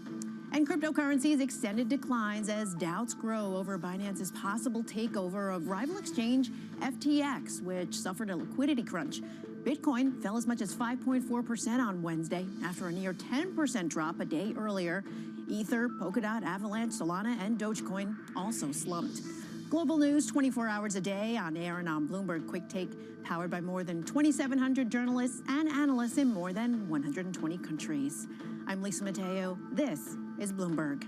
And cryptocurrencies extended declines as doubts grow over Binance's possible takeover of rival exchange FTX, which suffered a liquidity crunch. Bitcoin fell as much as 5.4% on Wednesday after a near 10% drop a day earlier. Ether, Polkadot, Avalanche, Solana, and Dogecoin also slumped. Global news 24 hours a day on air and on Bloomberg Quick Take, powered by more than 2,700 journalists and analysts in more than 120 countries. I'm Lisa Mateo. This is Bloomberg.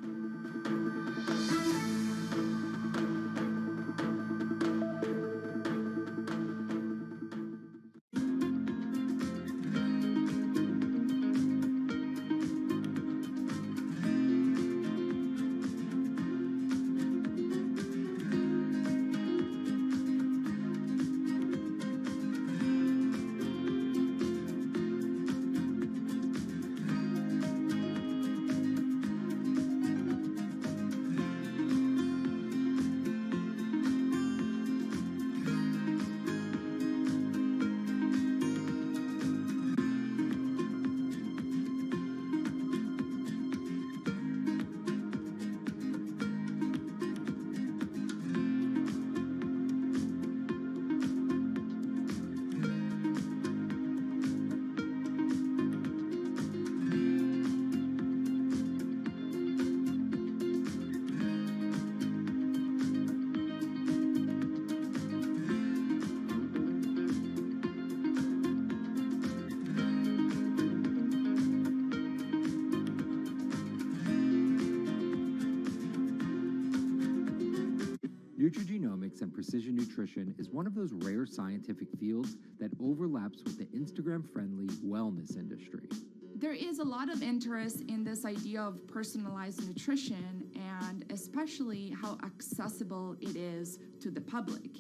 Nutrigenomics and precision nutrition is one of those rare scientific fields that overlaps with the Instagram-friendly wellness industry. There is a lot of interest in this idea of personalized nutrition, and especially how accessible it is to the public.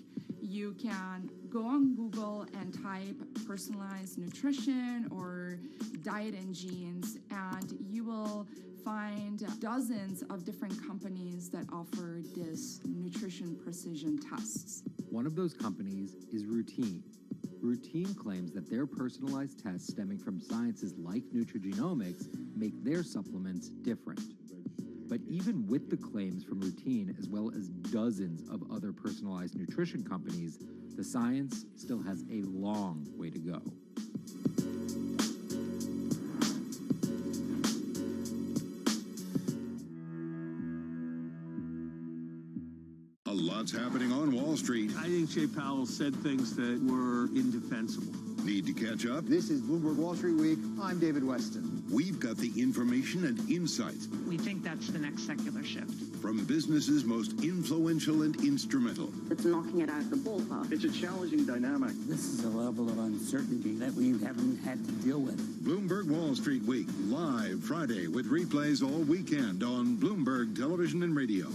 You can go on Google and type personalized nutrition or diet and genes, and you will find dozens of different companies that offer this nutrition precision tests. One of those companies is Routine. Routine claims that their personalized tests stemming from sciences like nutrigenomics make their supplements different. But even with the claims from Routine, as well as dozens of other personalized nutrition companies, the science still has a long way to go. A lot's happening on Wall Street. I think Jay Powell said things that were indefensible. Need to catch up? This is Bloomberg Wall Street Week. I'm David Weston. We've got the information and insights We think that's the next secular shift. from businesses most influential and instrumental. It's knocking it out of the ballpark. It's a challenging dynamic. This is a level of uncertainty that we haven't had to deal with. Bloomberg Wall Street Week, live Friday with replays all weekend on Bloomberg Television and Radio.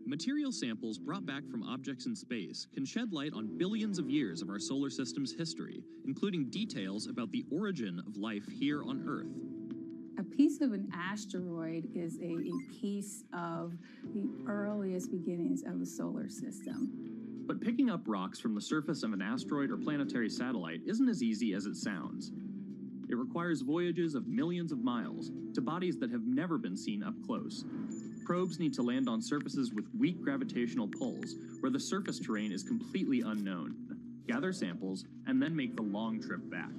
Material samples brought back from objects in space can shed light on billions of years of our solar system's history, including details about the origin of life here on Earth. A piece of an asteroid is a piece of the earliest beginnings of the solar system. But picking up rocks from the surface of an asteroid or planetary satellite isn't as easy as it sounds. It requires voyages of millions of miles to bodies that have never been seen up close. Probes need to land on surfaces with weak gravitational pulls, where the surface terrain is completely unknown, gather samples, and then make the long trip back.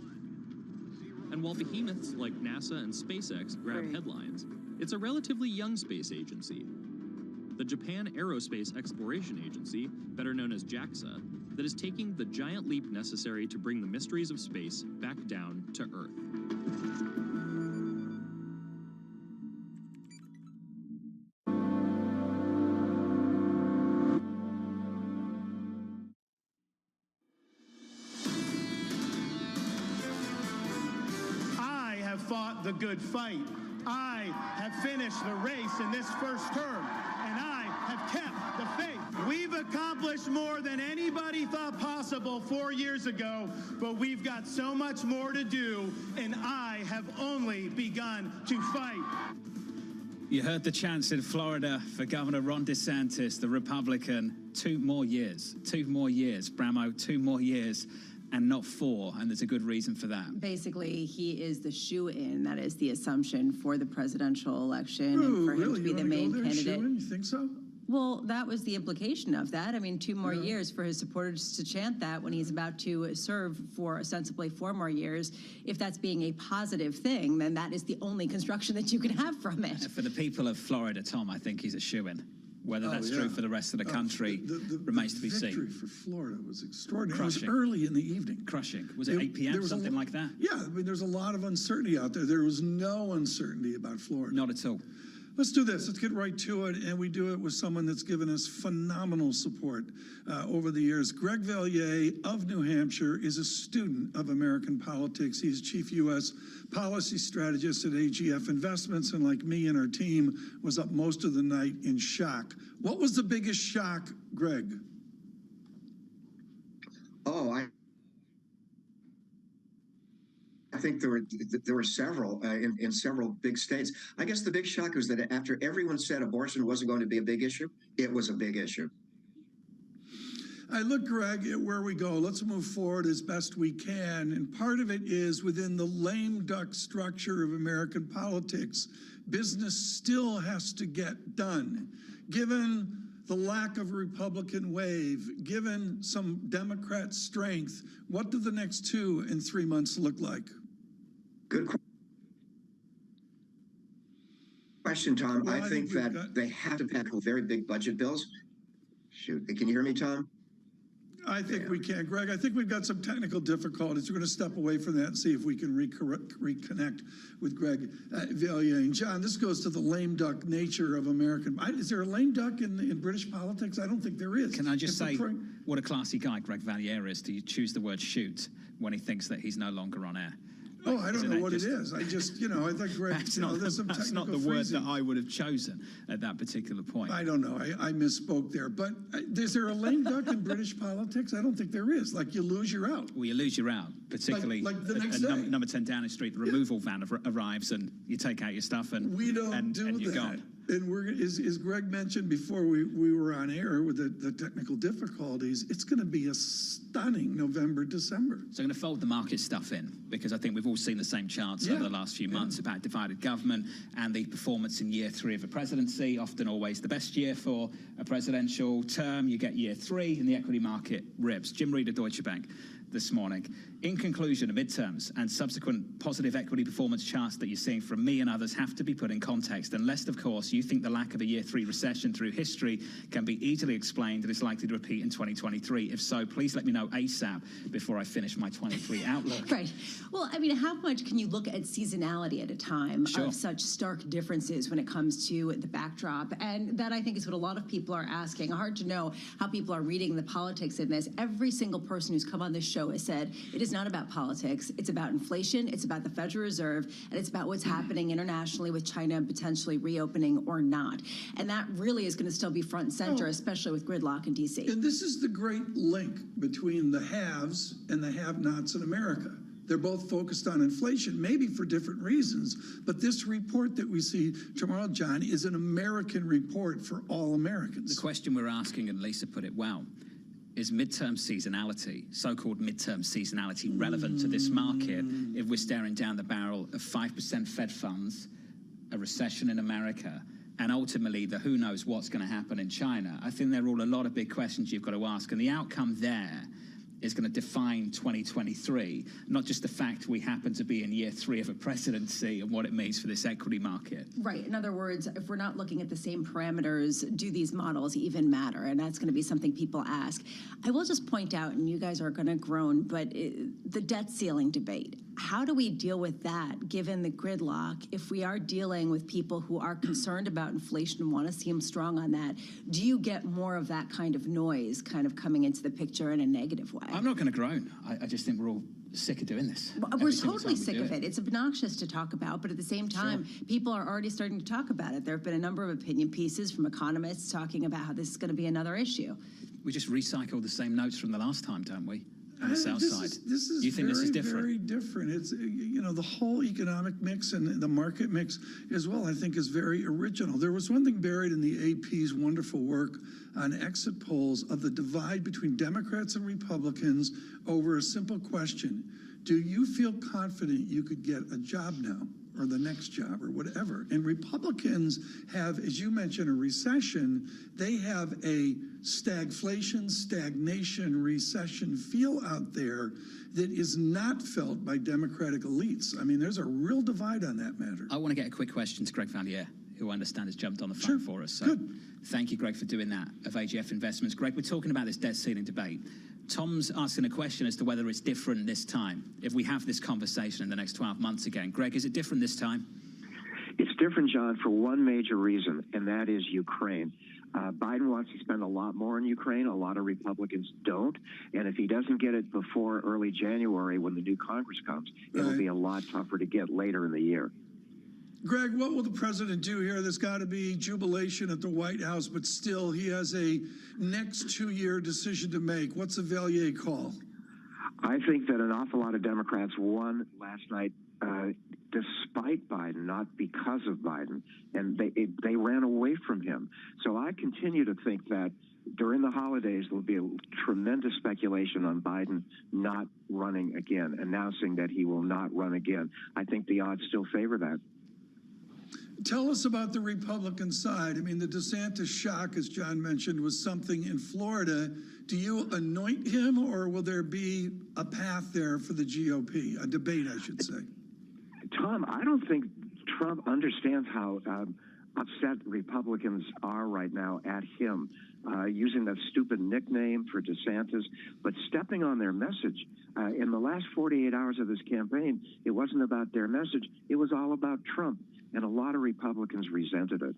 And while behemoths like NASA and SpaceX grab headlines, it's a relatively young space agency. The Japan Aerospace Exploration Agency, better known as JAXA, that is taking the giant leap necessary to bring the mysteries of space back down to Earth. Fought the good fight. I have finished the race in this first term, and I have kept the faith. We've accomplished more than anybody thought possible 4 years ago, but we've got so much more to do, and I have only begun to fight. You heard the chants in Florida for Governor Ron DeSantis, the Republican. 2 more years, Bramo, 2 more years. And not 4, and there's a good reason for that. Basically, he is the shoe-in. That is the assumption for the presidential election and for him to be the main candidate. You think so? Well, that was the implication of that. I mean, 2 more years for his supporters to chant that when he's about to serve for ostensibly 4 more years. If that's being a positive thing, then that is the only construction that you can have from it. For the people of Florida, Tom, I think he's a shoo-in. Whether that's true for the rest of the country remains to be seen. The victory for Florida was extraordinary. Crushing. It was early in the evening. Crushing. Was it 8 p.m., something like that? Yeah, I mean, there's a lot of uncertainty out there. There was no uncertainty about Florida. Not at all. Let's do this. Let's get right to it, and we do it with someone that's given us phenomenal support over the years. Greg Valliere of New Hampshire is a student of American politics. He's chief U.S. policy strategist at AGF Investments, and like me and our team, was up most of the night in shock. What was the biggest shock, Greg? Oh, I think there were several in several big states. I guess the big shock was that after everyone said abortion wasn't going to be a big issue, it was a big issue. I look, Greg, at where we go. Let's move forward as best we can. And part of it is within the lame duck structure of American politics. Business still has to get done. Given the lack of Republican wave, given some Democrat strength, what do the next 2 and 3 months look like? Good question, Tom. Well, I think that they have to tackle very big budget bills. Shoot, can you hear me, Tom? I think we can, Greg. I think we've got some technical difficulties. We're going to step away from that and see if we can reconnect with Greg Valliere. And John, this goes to the lame duck nature of American. Is there a lame duck in British politics? I don't think there is. Can I just say what a classy guy Greg Valliere is to choose the word shoot when he thinks that he's no longer on air? Oh, I don't know what it is. I just, I think Greg, that's not the word that I would have chosen at that particular point. I don't know. I misspoke there. But is there a lame duck in British politics? I don't think there is. Like, you lose, you're out. Well, you lose, you're out. Particularly like the next day. Number 10 Downing Street, the removal van arrives and you take out your stuff and we don't do you're that. Gone. And as Greg mentioned before we were on air with the technical difficulties, it's going to be a stunning November, December. So I'm going to fold the market stuff in because I think we've all seen the same charts over the last few months about divided government and the performance in year 3 of a presidency, often always the best year for a presidential term. You get year 3 and the equity market rips. Jim Reeder, Deutsche Bank, this morning. In conclusion, the midterms and subsequent positive equity performance charts that you're seeing from me and others have to be put in context, unless, of course, you think the lack of a year 3 recession through history can be easily explained and is likely to repeat in 2023. If so, please let me know ASAP before I finish my 23 outlook. Right. Well, I mean, how much can you look at seasonality at a time of such stark differences when it comes to the backdrop? And that, I think, is what a lot of people are asking. Hard to know how people are reading the politics in this. Every single person who's come on this show has said it is not about politics. It's about inflation. It's about the Federal Reserve. And it's about what's happening internationally with China potentially reopening or not. And that really is going to still be front and center, especially with gridlock in D.C. And this is the great link between the haves and the have-nots in America. They're both focused on inflation, maybe for different reasons. But this report that we see tomorrow, John, is an American report for all Americans. The question we're asking, and Lisa put it well, is midterm seasonality, so-called midterm seasonality, relevant to this market if we're staring down the barrel of 5% Fed funds, a recession in America, and ultimately the who knows what's going to happen in China? I think there are all a lot of big questions you've got to ask, and the outcome there is going to define 2023, not just the fact we happen to be in year 3 of a presidency and what it means for this equity market. Right. In other words, if we're not looking at the same parameters, do these models even matter? And that's going to be something people ask. I will just point out, and you guys are going to groan, but the debt ceiling debate. How do we deal with that, given the gridlock? If we are dealing with people who are concerned about inflation and want to seem strong on that, do you get more of that kind of noise kind of coming into the picture in a negative way? I'm not going to groan. I just think we're all sick of doing this. We're totally sick of it. It's obnoxious to talk about, but at the same time, people are already starting to talk about it. There have been a number of opinion pieces from economists talking about how this is going to be another issue. We just recycle the same notes from the last time, don't we? On the south side. This is you think very, this is different? very different. It's, the whole economic mix and the market mix as well, I think, is very original. There was one thing buried in the AP's wonderful work on exit polls of the divide between Democrats and Republicans over a simple question. Do you feel confident you could get a job now or the next job or whatever? And Republicans have, as you mentioned, a recession. They have a stagflation, stagnation, recession feel out there that is not felt by Democratic elites. I mean, there's a real divide on that matter. I want to get a quick question to Greg Valliere, who I understand has jumped on the phone for us. So good. Thank you, Greg, for doing that of AGF Investments. Greg, we're talking about this debt ceiling debate. Tom's asking a question as to whether it's different this time, if we have this conversation in the next 12 months again. Greg, is it different this time? It's different, John, for one major reason, and that is Ukraine. Biden wants to spend a lot more on Ukraine. A lot of Republicans don't. And if he doesn't get it before early January when the new Congress comes, it'll be a lot tougher to get later in the year. Greg, what will the president do here? There's got to be jubilation at the White House, but still he has a next 2-year decision to make. What's the Valliere call? I think that an awful lot of Democrats won last night despite Biden, not because of Biden, and they ran away from him. So I continue to think that during the holidays, there'll be a tremendous speculation on Biden not running again, announcing that he will not run again. I think the odds still favor that. Tell us about the Republican side. I mean, the DeSantis shock, as John mentioned, was something in Florida. Do you anoint him, or will there be a path there for the GOP, a debate, I should say? Tom, I don't think Trump understands how upset Republicans are right now at him, using that stupid nickname for DeSantis, but stepping on their message. In the last 48 hours of this campaign, it wasn't about their message. It was all about Trump, and a lot of Republicans resented it.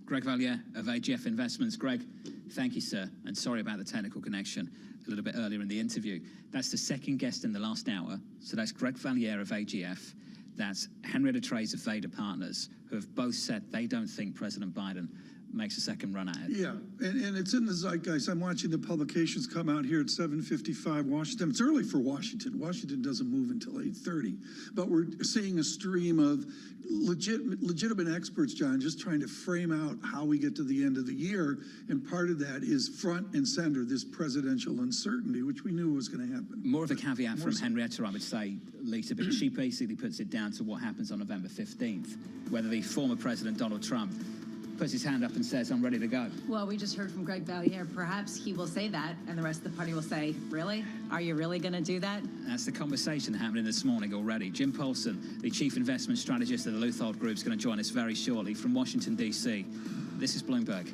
Greg Valliere of AGF Investments. Greg, thank you, sir, and sorry about the technical connection a little bit earlier in the interview. That's the second guest in the last hour. So that's Greg Valliere of AGF. That's Henrietta Trays of Vader Partners, who have both said they don't think President Biden makes a second run at it. Yeah, and it's in the zeitgeist. I'm watching the publications come out here at 7:55 Washington. It's early for Washington. Washington doesn't move until 8:30. But we're seeing a stream of legitimate experts, John, just trying to frame out how we get to the end of the year. And part of that is front and center, this presidential uncertainty, which we knew was going to happen. More of a caveat from Henrietta, I would say, Lisa, because she basically puts it down to what happens on November 15th, whether the former President Donald Trump puts his hand up and says, I'm ready to go. Well, we just heard from Greg Valliere. Perhaps he will say that, and the rest of the party will say, really? Are you really going to do that? That's the conversation happening this morning already. Jim Paulson, the chief investment strategist of the Luthold Group, is going to join us very shortly from Washington, D.C. This is Bloomberg.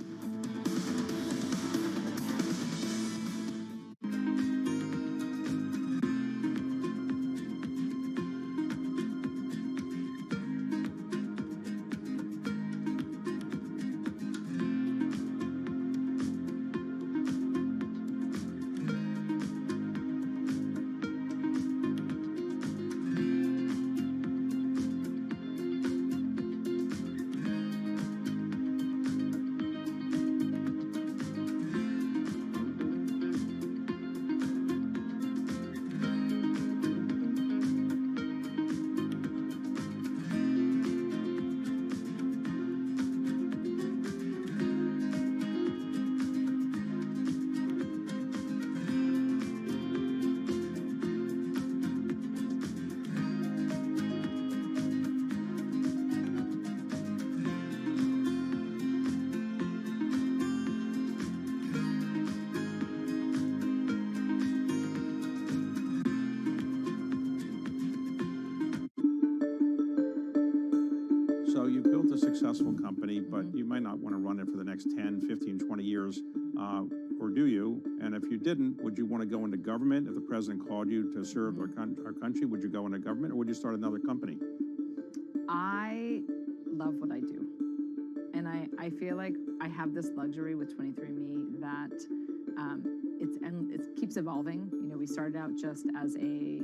Successful company, but you might not want to run it for the next 10, 15, 20 years, or do you? And if you didn't, would you want to go into government? If the president called you to serve our country, would you go into government, or would you start another company? I love what I do. And I feel like I have this luxury with 23andMe that it keeps evolving. You know, we started out just as a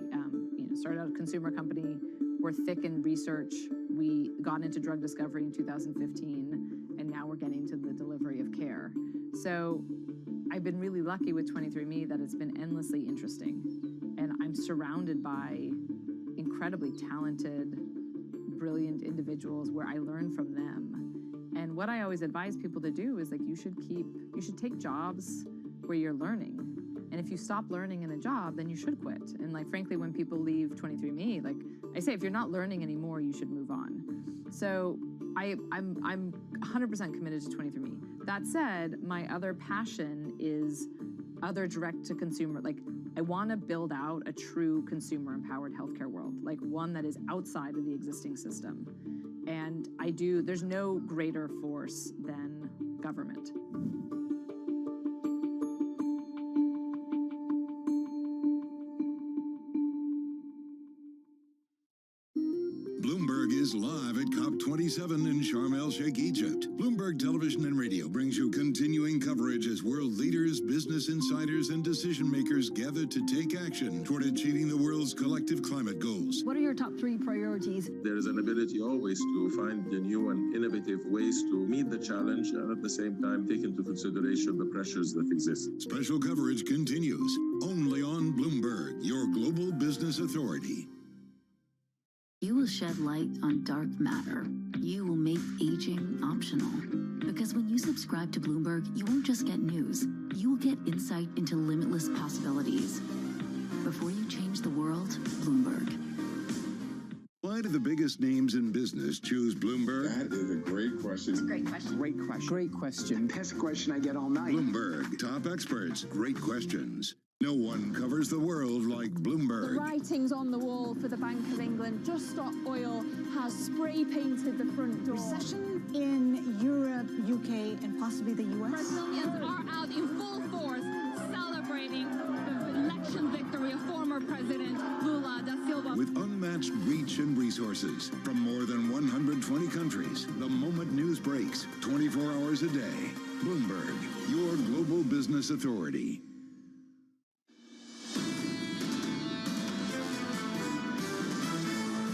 consumer company. We're thick in research. We got into drug discovery in 2015, and now we're getting to the delivery of care. So I've been really lucky with 23andMe that it's been endlessly interesting. And I'm surrounded by incredibly talented, brilliant individuals where I learn from them. And what I always advise people to do is, like, you should take jobs where you're learning. And if you stop learning in a job, then you should quit. And, like, frankly, when people leave 23andMe, like I say, if you're not learning anymore, you should move on. So I'm 100% committed to 23andMe. That said, my other passion is other direct-to-consumer. Like, I want to build out a true consumer-empowered healthcare world, like one that is outside of the existing system. And there's no greater force than government. Bloomberg is live at COP27 in Sharm el-Sheikh, Egypt. Bloomberg Television and Radio brings you continuing coverage as world leaders, business insiders, and decision makers gather to take action toward achieving the world's collective climate goals. What are your top 3 priorities? There is an ability always to find the new and innovative ways to meet the challenge and at the same time take into consideration the pressures that exist. Special coverage continues only on Bloomberg, your global business authority. You will shed light on dark matter. You will make aging optional. Because when you subscribe to Bloomberg, you won't just get news. You will get insight into limitless possibilities. Before you change the world, Bloomberg. Why do the biggest names in business choose Bloomberg? That is a great question. It's a great question. Great question. Great question. Best question I get all night. Bloomberg, top experts, great questions. No one covers the world like Bloomberg. The writings on the wall for the Bank of England. Just Stop Oil has spray painted the front door. Recession in Europe, UK, and possibly the US. Brazilians are out in full force celebrating the election victory of former President Lula da Silva. With unmatched reach and resources from more than 120 countries, the moment news breaks 24 hours a day. Bloomberg, your global business authority.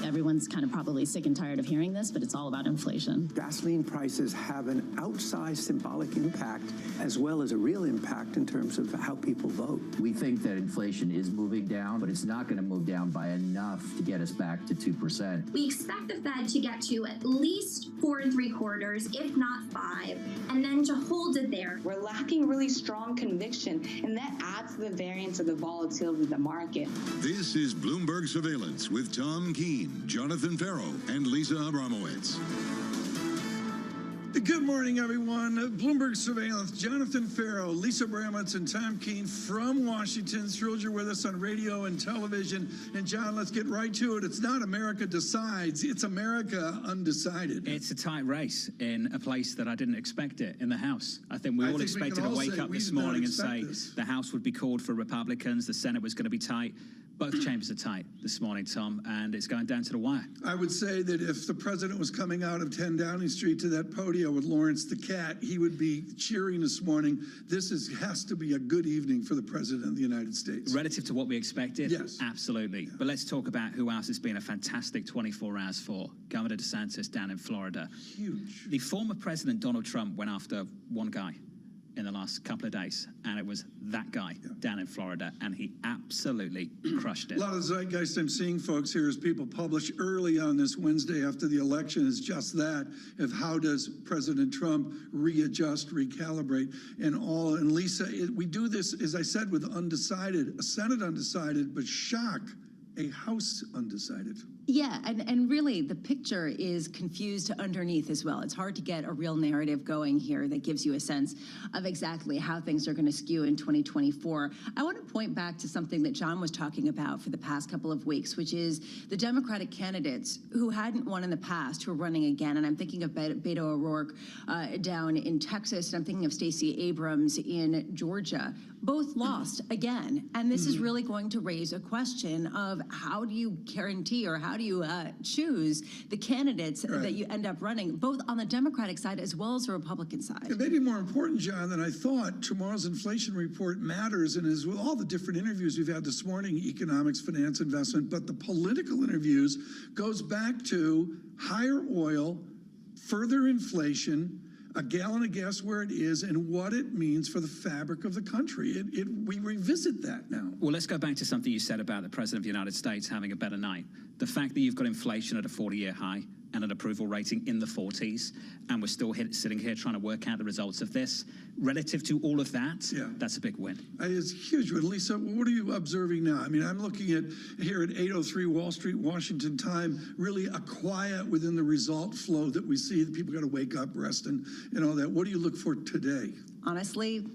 Everyone's kind of probably sick and tired of hearing this, but it's all about inflation. Gasoline prices have an outsized symbolic impact as well as a real impact in terms of how people vote. We think that inflation is moving down, but it's not going to move down by enough to get us back to 2%. We expect the Fed to get to at least 4 3/4, if not 5, and then to hold it there. We're lacking really strong conviction, and that adds to the variance of the volatility of the market. This is Bloomberg Surveillance with Tom Keene, Jonathan Farrow, and Lisa Abramowitz. Good morning, everyone. Bloomberg Surveillance, Jonathan Farrow, Lisa Abramowitz, and Tom Keene from Washington. Thrilled you're with us on radio and television. And John, let's get right to it. It's not America decides, it's America undecided. It's a tight race in a place that I didn't expect it, in the House. I think we all expected to wake up this morning and say the House would be called for Republicans, the Senate was going to be tight. Both chambers are tight this morning, Tom, and it's going down to the wire. I would say that if the president was coming out of 10 Downing Street to that podium with Lawrence the Cat, he would be cheering this morning. This has to be a good evening for the president of the United States. Relative to what we expected? Yes. Absolutely. Yeah. But let's talk about who else has been a fantastic 24 hours for. Governor DeSantis down in Florida. Huge. The former president, Donald Trump, went after one guy in the last couple of days, and it was that guy down in Florida, and he absolutely crushed it. A lot of zeitgeist I'm seeing, folks, here as people publish early on this Wednesday after the election is just that, of how does President Trump readjust, recalibrate, and all. And Lisa, we do this, as I said, with undecided, a Senate undecided, but shock, a House undecided. Yeah, and really the picture is confused underneath as well. It's hard to get a real narrative going here that gives you a sense of exactly how things are going to skew in 2024. I want to point back to something that John was talking about for the past couple of weeks, which is the Democratic candidates who hadn't won in the past who are running again. And I'm thinking of Beto O'Rourke down in Texas, and I'm thinking of Stacey Abrams in Georgia. Both lost again. And this is really going to raise a question of how do you guarantee or how do you choose the candidates that you end up running, both on the Democratic side as well as the Republican side? It may be more important, John, than I thought. Tomorrow's inflation report matters, and as with all the different interviews we've had this morning, economics, finance, investment, but the political interviews goes back to higher oil, further inflation, a gallon of gas where it is, and what it means for the fabric of the country. We revisit that now. Well, let's go back to something you said about the President of the United States having a better night. The fact that you've got inflation at a 40-year high and an approval rating in the 40s, and we're still sitting here trying to work out the results of this, relative to all of that, that's a big win. It's a huge win. Lisa, what are you observing now? I mean, I'm looking at here at 8:03 Wall Street, Washington time, really a quiet within the result flow that we see. That people got to wake up, rest, and all that. What do you look for today? Honestly,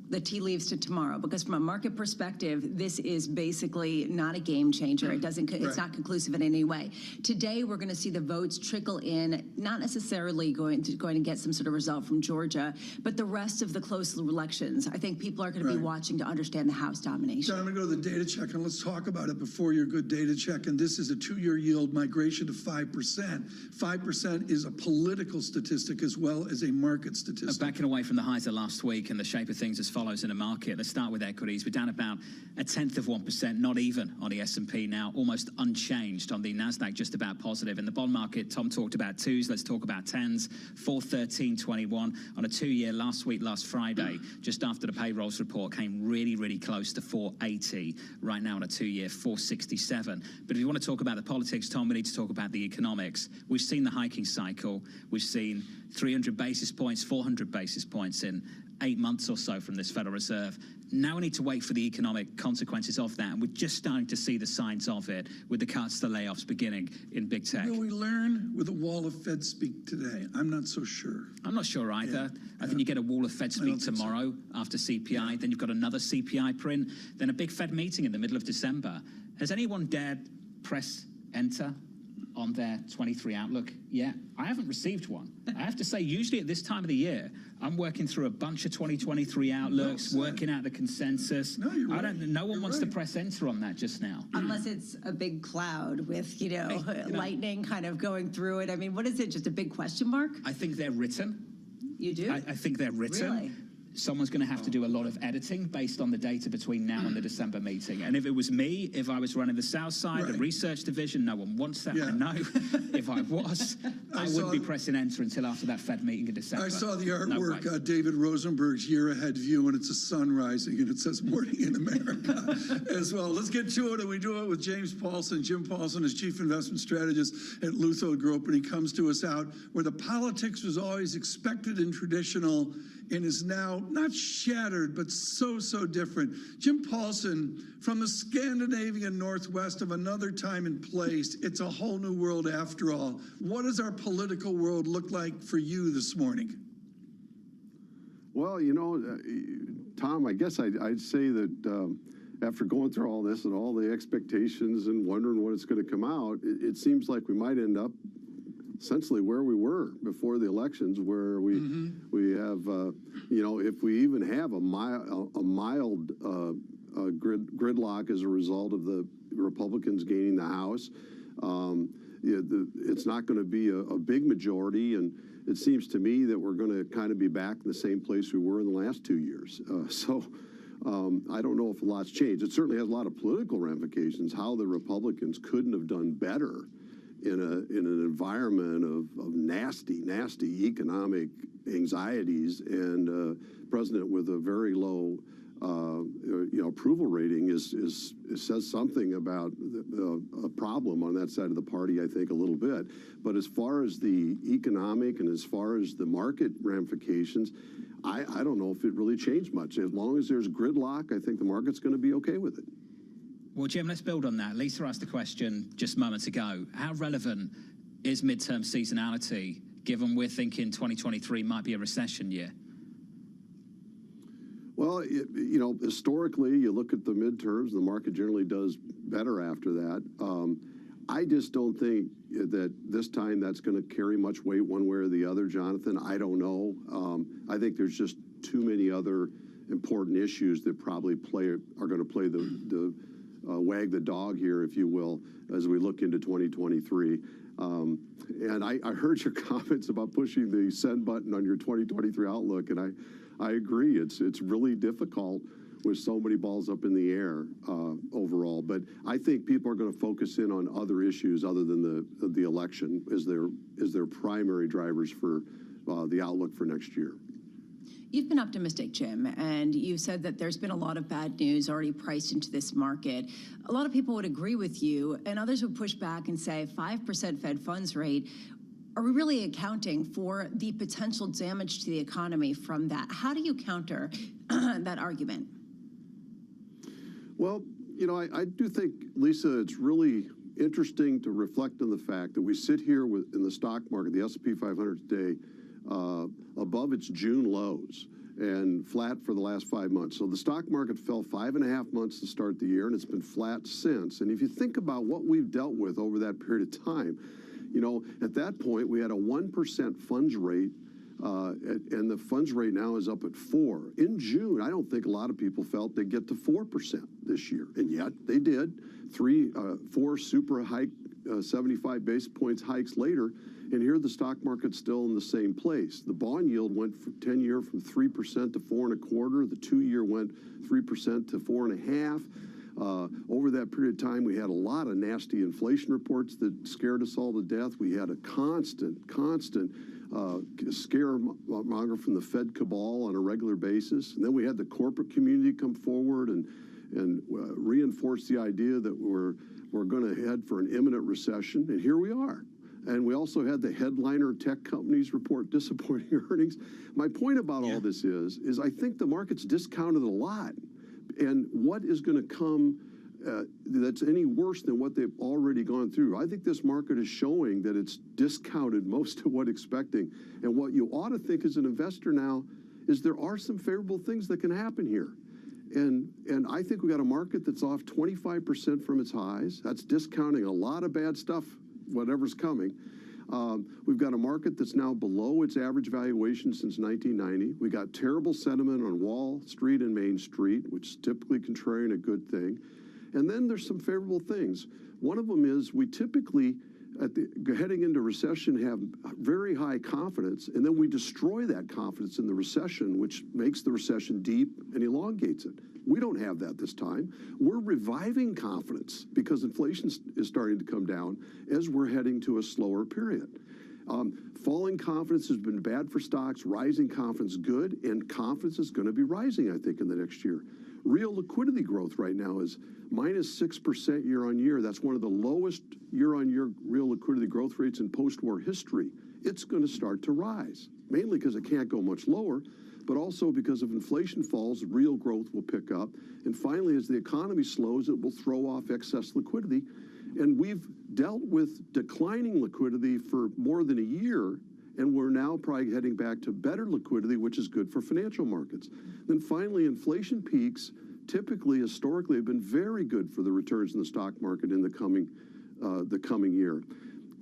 the tea leaves to tomorrow, because from a market perspective, this is basically not a game changer. It doesn't, it's not conclusive in any way. Today, we're going to see the votes trickle in, not necessarily going to get some sort of result from Georgia, but the rest of the close elections. I think people are going to be watching to understand the House domination. John, I'm going to go to the data check, and let's talk about it before your good data check. And this is a 2-year yield migration to 5%. 5% is a political statistic as well as a market statistic. Backing away from the highs of last week and the shape of things as follows in the market. Let's start with equities. We're down about 1/10%, not even on the S&P now, almost unchanged on the Nasdaq, just about positive. In the bond market, Tom talked about 2s. Let's talk about 10s. 413.21 on a 2-year last Friday, just after the payrolls report came really close to 480. Right now on a 2-year, 467. But if you want to talk about the politics, Tom, we need to talk about the economics. We've seen the hiking cycle. We've seen 300 basis points, 400 basis points in 8 months or so from this Federal Reserve. Now we need to wait for the economic consequences of that, and we're just starting to see the signs of it with the cuts, the layoffs beginning in big tech. Will we learn with a wall of Fed speak today? I'm not so sure. I'm not sure either. I think you get a wall of Fed speak tomorrow after CPI, then you've got another CPI print, then a big Fed meeting in the middle of December. Has anyone dared press enter on their 23 outlook yet? I haven't received one. I have to say, usually at this time of the year, I'm working through a bunch of 2023 outlooks, working out the consensus. No, you're right. No one wants to press enter on that just now. Unless it's a big cloud with, lightning kind of going through it. I mean, what is it? Just a big question mark? I think they're written. You do? I think they're written. Really? Someone's going to have to do a lot of editing based on the data between now and the December meeting. And if it was me, if I was running the South Side, the research division, no one wants that. I know. If I was, I wouldn't be pressing enter until after that Fed meeting in December. I saw the artwork, David Rosenberg's year ahead view, and it's a sun rising, and it says Morning in America as well. Let's get to it, and we do it with James Paulson. Jim Paulson is Chief Investment Strategist at Lutho Group, and he comes to us out where the politics was always expected and traditional and is now not shattered, but so different. Jim Paulson, from the Scandinavian Northwest of another time and place, it's a whole new world after all. What does our political world look like for you this morning? Well, Tom, I guess I'd say that after going through all this and all the expectations and wondering what it's going to come out, it seems like we might end up essentially where we were before the elections, where we have, if we even have a mild gridlock as a result of the Republicans gaining the House, it's not going to be a big majority, and it seems to me that we're going to kind of be back in the same place we were in the last 2 years. I don't know if a lot's changed. It certainly has a lot of political ramifications, how the Republicans couldn't have done better in an environment of nasty economic anxieties, and a president with a very low approval rating says something about a problem on that side of the party, I think, a little bit. But as far as the economic and as far as the market ramifications, I don't know if it really changed much. As long as there's gridlock, I think the market's going to be okay with it. Well, Jim, let's build on that. Lisa asked the question just moments ago. How relevant is midterm seasonality, given we're thinking 2023 might be a recession year? Well, historically, you look at the midterms, the market generally does better after that. I just don't think that this time that's going to carry much weight one way or the other, Jonathan. I don't know. I think there's just too many other important issues that probably are going to play the wag the dog here, if you will, as we look into 2023. And I heard your comments about pushing the send button on your 2023 outlook, and I agree. It's really difficult with so many balls up in the air overall. But I think people are going to focus in on other issues other than the election as their primary drivers for the outlook for next year. You've been optimistic, Jim, and you've said that there's been a lot of bad news already priced into this market. A lot of people would agree with you, and others would push back and say 5% Fed funds rate. Are we really accounting for the potential damage to the economy from that? How do you counter that argument? Well, I do think, Lisa, it's really interesting to reflect on the fact that we sit here in the stock market, the S&P 500 today, above its June lows and flat for the last 5 months. So the stock market fell 5.5 months to start the year, and it's been flat since. And if you think about what we've dealt with over that period of time, at that point, we had a 1% funds rate, and the funds rate now is up at 4%. In June, I don't think a lot of people felt they'd get to 4% this year, and yet they did. 4 super hike, 75 basis points hikes later, and here the stock market's still in the same place. The bond yield went for 10-year from 3% to 4.25%. The 2-year went 3% to 4.5%. Over that period of time, we had a lot of nasty inflation reports that scared us all to death. We had a constant scaremonger from the Fed cabal on a regular basis. And then we had the corporate community come forward and reinforce the idea that we're going to head for an imminent recession. And here we are. And we also had the headliner tech companies report disappointing earnings. My point about all this is I think the market's discounted a lot. And what is going to come that's any worse than what they've already gone through? I think this market is showing that it's discounted most of what expecting. And what you ought to think as an investor now is there are some favorable things that can happen here. And I think we got a market that's off 25% from its highs. That's discounting a lot of bad stuff whatever's coming. We've got a market that's now below its average valuation since 1990. We got terrible sentiment on Wall Street and Main Street, which is typically contrarian a good thing. And then there's some favorable things. One of them is we typically, heading into recession, have very high confidence, and then we destroy that confidence in the recession, which makes the recession deep and elongates it. We don't have that this time. We're reviving confidence because inflation is starting to come down as we're heading to a slower period. Falling confidence has been bad for stocks, rising confidence good, and confidence is going to be rising, I think, in the next year. Real liquidity growth right now is -6% year on year. That's one of the lowest year-on-year real liquidity growth rates in post-war history. It's going to start to rise, mainly because it can't go much lower, but also because if inflation falls, real growth will pick up. And finally, as the economy slows, it will throw off excess liquidity. And we've dealt with declining liquidity for more than a year, and we're now probably heading back to better liquidity, which is good for financial markets. Then finally, inflation peaks typically, historically, have been very good for the returns in the stock market in the coming year.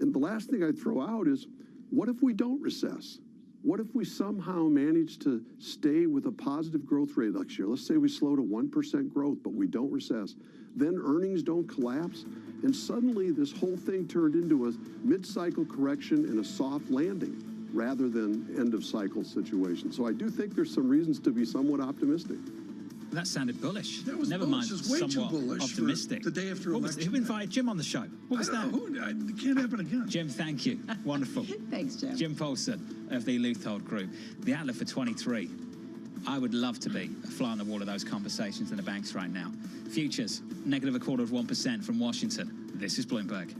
And the last thing I'd throw out is, what if we don't recess? What if we somehow manage to stay with a positive growth rate next year? Let's say we slow to 1% growth, but we don't recess. Then earnings don't collapse, and suddenly this whole thing turned into a mid-cycle correction and a soft landing rather than end-of-cycle situation. So I do think there's some reasons to be somewhat optimistic. That sounded bullish. That was Never bullish. mind, It's way too somewhat bullish for optimistic. the day after election. Who invited Jim on the show? What was that? It can't happen again. Jim, thank you. Wonderful. Thanks, Jim. Jim Paulson of the Leuthold Group. The outlook for 23. I would love to be a fly on the wall of those conversations in the banks right now. Futures, negative 0.25% from Washington. This is Bloomberg.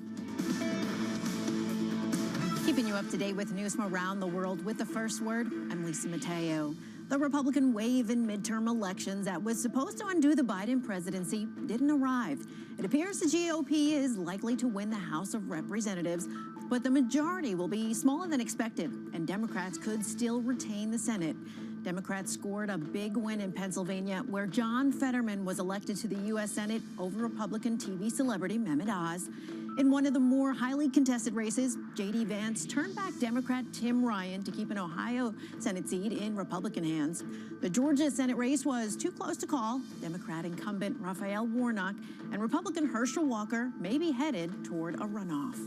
Keeping you up to date with news from around the world with the first word, I'm Lisa Mateo. The Republican wave in midterm elections that was supposed to undo the Biden presidency didn't arrive. It appears the GOP is likely to win the House of Representatives, but the majority will be smaller than expected, and Democrats could still retain the Senate. Democrats scored a big win in Pennsylvania, where John Fetterman was elected to the U.S. Senate over Republican TV celebrity Mehmet Oz. In one of the more highly contested races, J.D. Vance turned back Democrat Tim Ryan to keep an Ohio Senate seat in Republican hands. The Georgia Senate race was too close to call. Democrat incumbent Raphael Warnock and Republican Herschel Walker may be headed toward a runoff.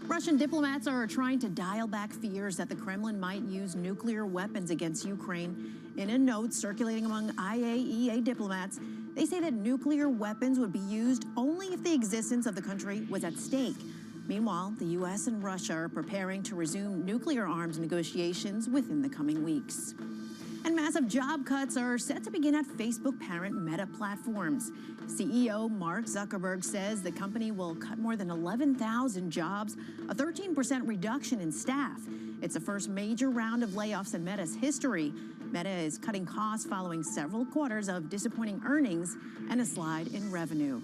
Russian diplomats are trying to dial back fears that the Kremlin might use nuclear weapons against Ukraine. In a note circulating among IAEA diplomats, they say that nuclear weapons would be used only if the existence of the country was at stake. Meanwhile, the U.S. and Russia are preparing to resume nuclear arms negotiations within the coming weeks. And massive job cuts are set to begin at Facebook parent Meta Platforms. CEO Mark Zuckerberg says the company will cut more than 11,000 jobs, a 13% reduction in staff. It's the first major round of layoffs in Meta's history. Meta is cutting costs following several quarters of disappointing earnings and a slide in revenue.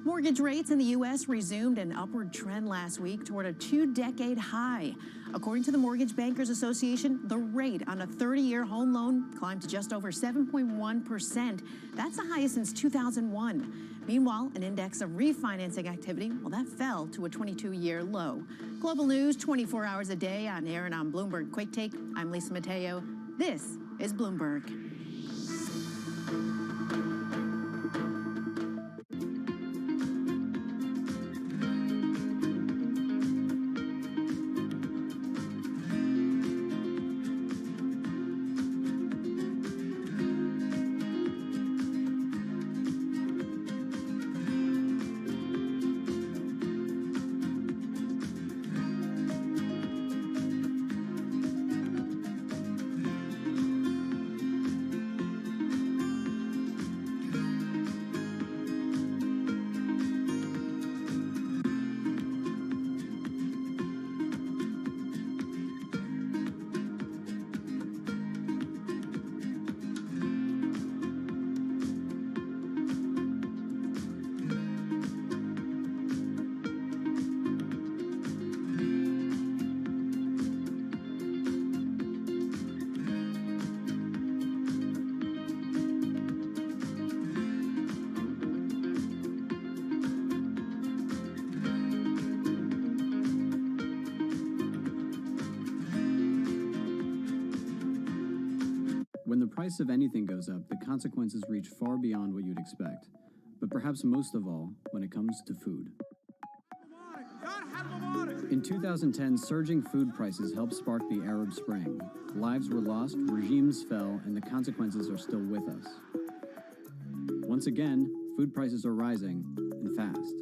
Mortgage rates in the U.S. resumed an upward trend last week toward a 2-decade high. According to the Mortgage Bankers Association, the rate on a 30-year home loan climbed to just over 7.1%. That's the highest since 2001. Meanwhile, an index of refinancing activity, well, that fell to a 22-year low. Global news 24 hours a day on air and on Bloomberg Quick Take. I'm Lisa Mateo. This is Bloomberg. When the price of anything goes up, the consequences reach far beyond what you'd expect. But perhaps most of all, when it comes to food. In 2010, surging food prices helped spark the Arab Spring. Lives were lost, regimes fell, and the consequences are still with us. Once again, food prices are rising, and fast.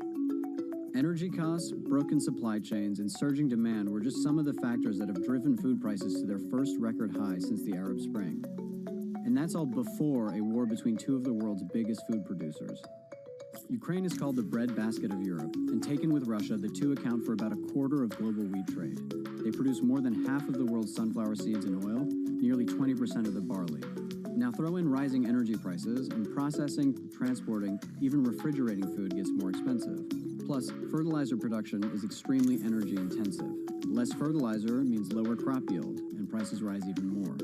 Energy costs, broken supply chains, and surging demand were just some of the factors that have driven food prices to their first record high since the Arab Spring. And that's all before a war between two of the world's biggest food producers. Ukraine is called the breadbasket of Europe, and taken with Russia, the two account for about a quarter of global wheat trade. They produce more than half of the world's sunflower seeds and oil, nearly 20% of the barley. Now throw in rising energy prices, and processing, transporting, even refrigerating food gets more expensive. Plus, fertilizer production is extremely energy intensive. Less fertilizer means lower crop yield, and prices rise even more.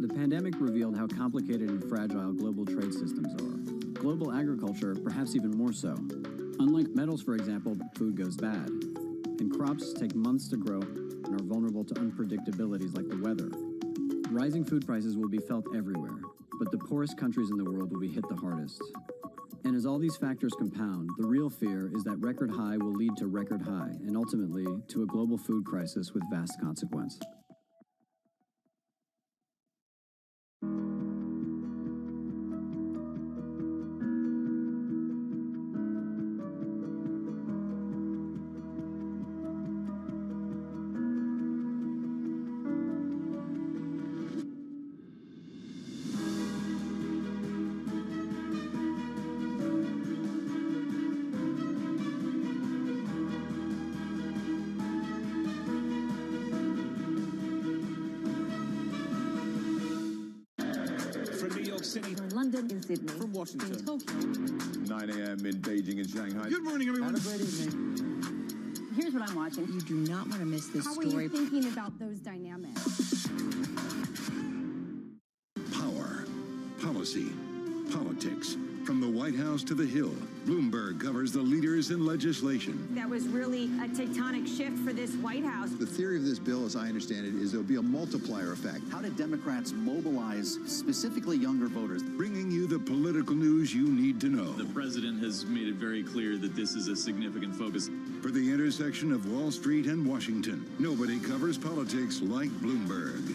The pandemic revealed how complicated and fragile global trade systems are. Global agriculture, perhaps even more so. Unlike metals, for example, food goes bad. And crops take months to grow and are vulnerable to unpredictabilities like the weather. Rising food prices will be felt everywhere, but the poorest countries in the world will be hit the hardest. And as all these factors compound, the real fear is that record high will lead to record high, and ultimately to a global food crisis with vast consequence. London and Sydney. From Washington. In Tokyo. 9 a.m. in Beijing and Shanghai. Good morning, everyone. Have a great evening. Here's what I'm watching. You do not want to miss this How story. are you thinking about those dynamics? Power, policy, politics. From the White House to the Hill, Bloomberg covers the leaders in legislation. That was really a tectonic shift for this White House. The theory of this bill, as I understand it, is there'll be a multiplier effect. How did Democrats mobilize specifically younger voters? Bringing you the political news you need to know. The president has made it very clear that this is a significant focus. For the intersection of Wall Street and Washington, nobody covers politics like Bloomberg.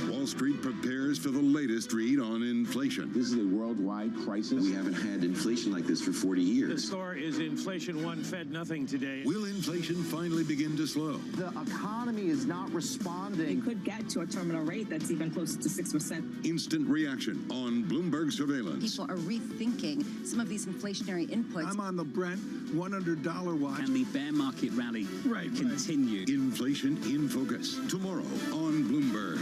Wall Street prepares for the latest read on inflation. This is a worldwide crisis. We haven't had inflation like this for 40 years. The score is inflation one fed nothing today. Will inflation finally begin to slow? The economy is not responding. We could get to a terminal rate that's even closer to 6%. Instant reaction on Bloomberg surveillance. People are rethinking some of these inflationary inputs. I'm on the Brent $100 watch. Can the bear market rally continue? Inflation in focus. Tomorrow on Bloomberg.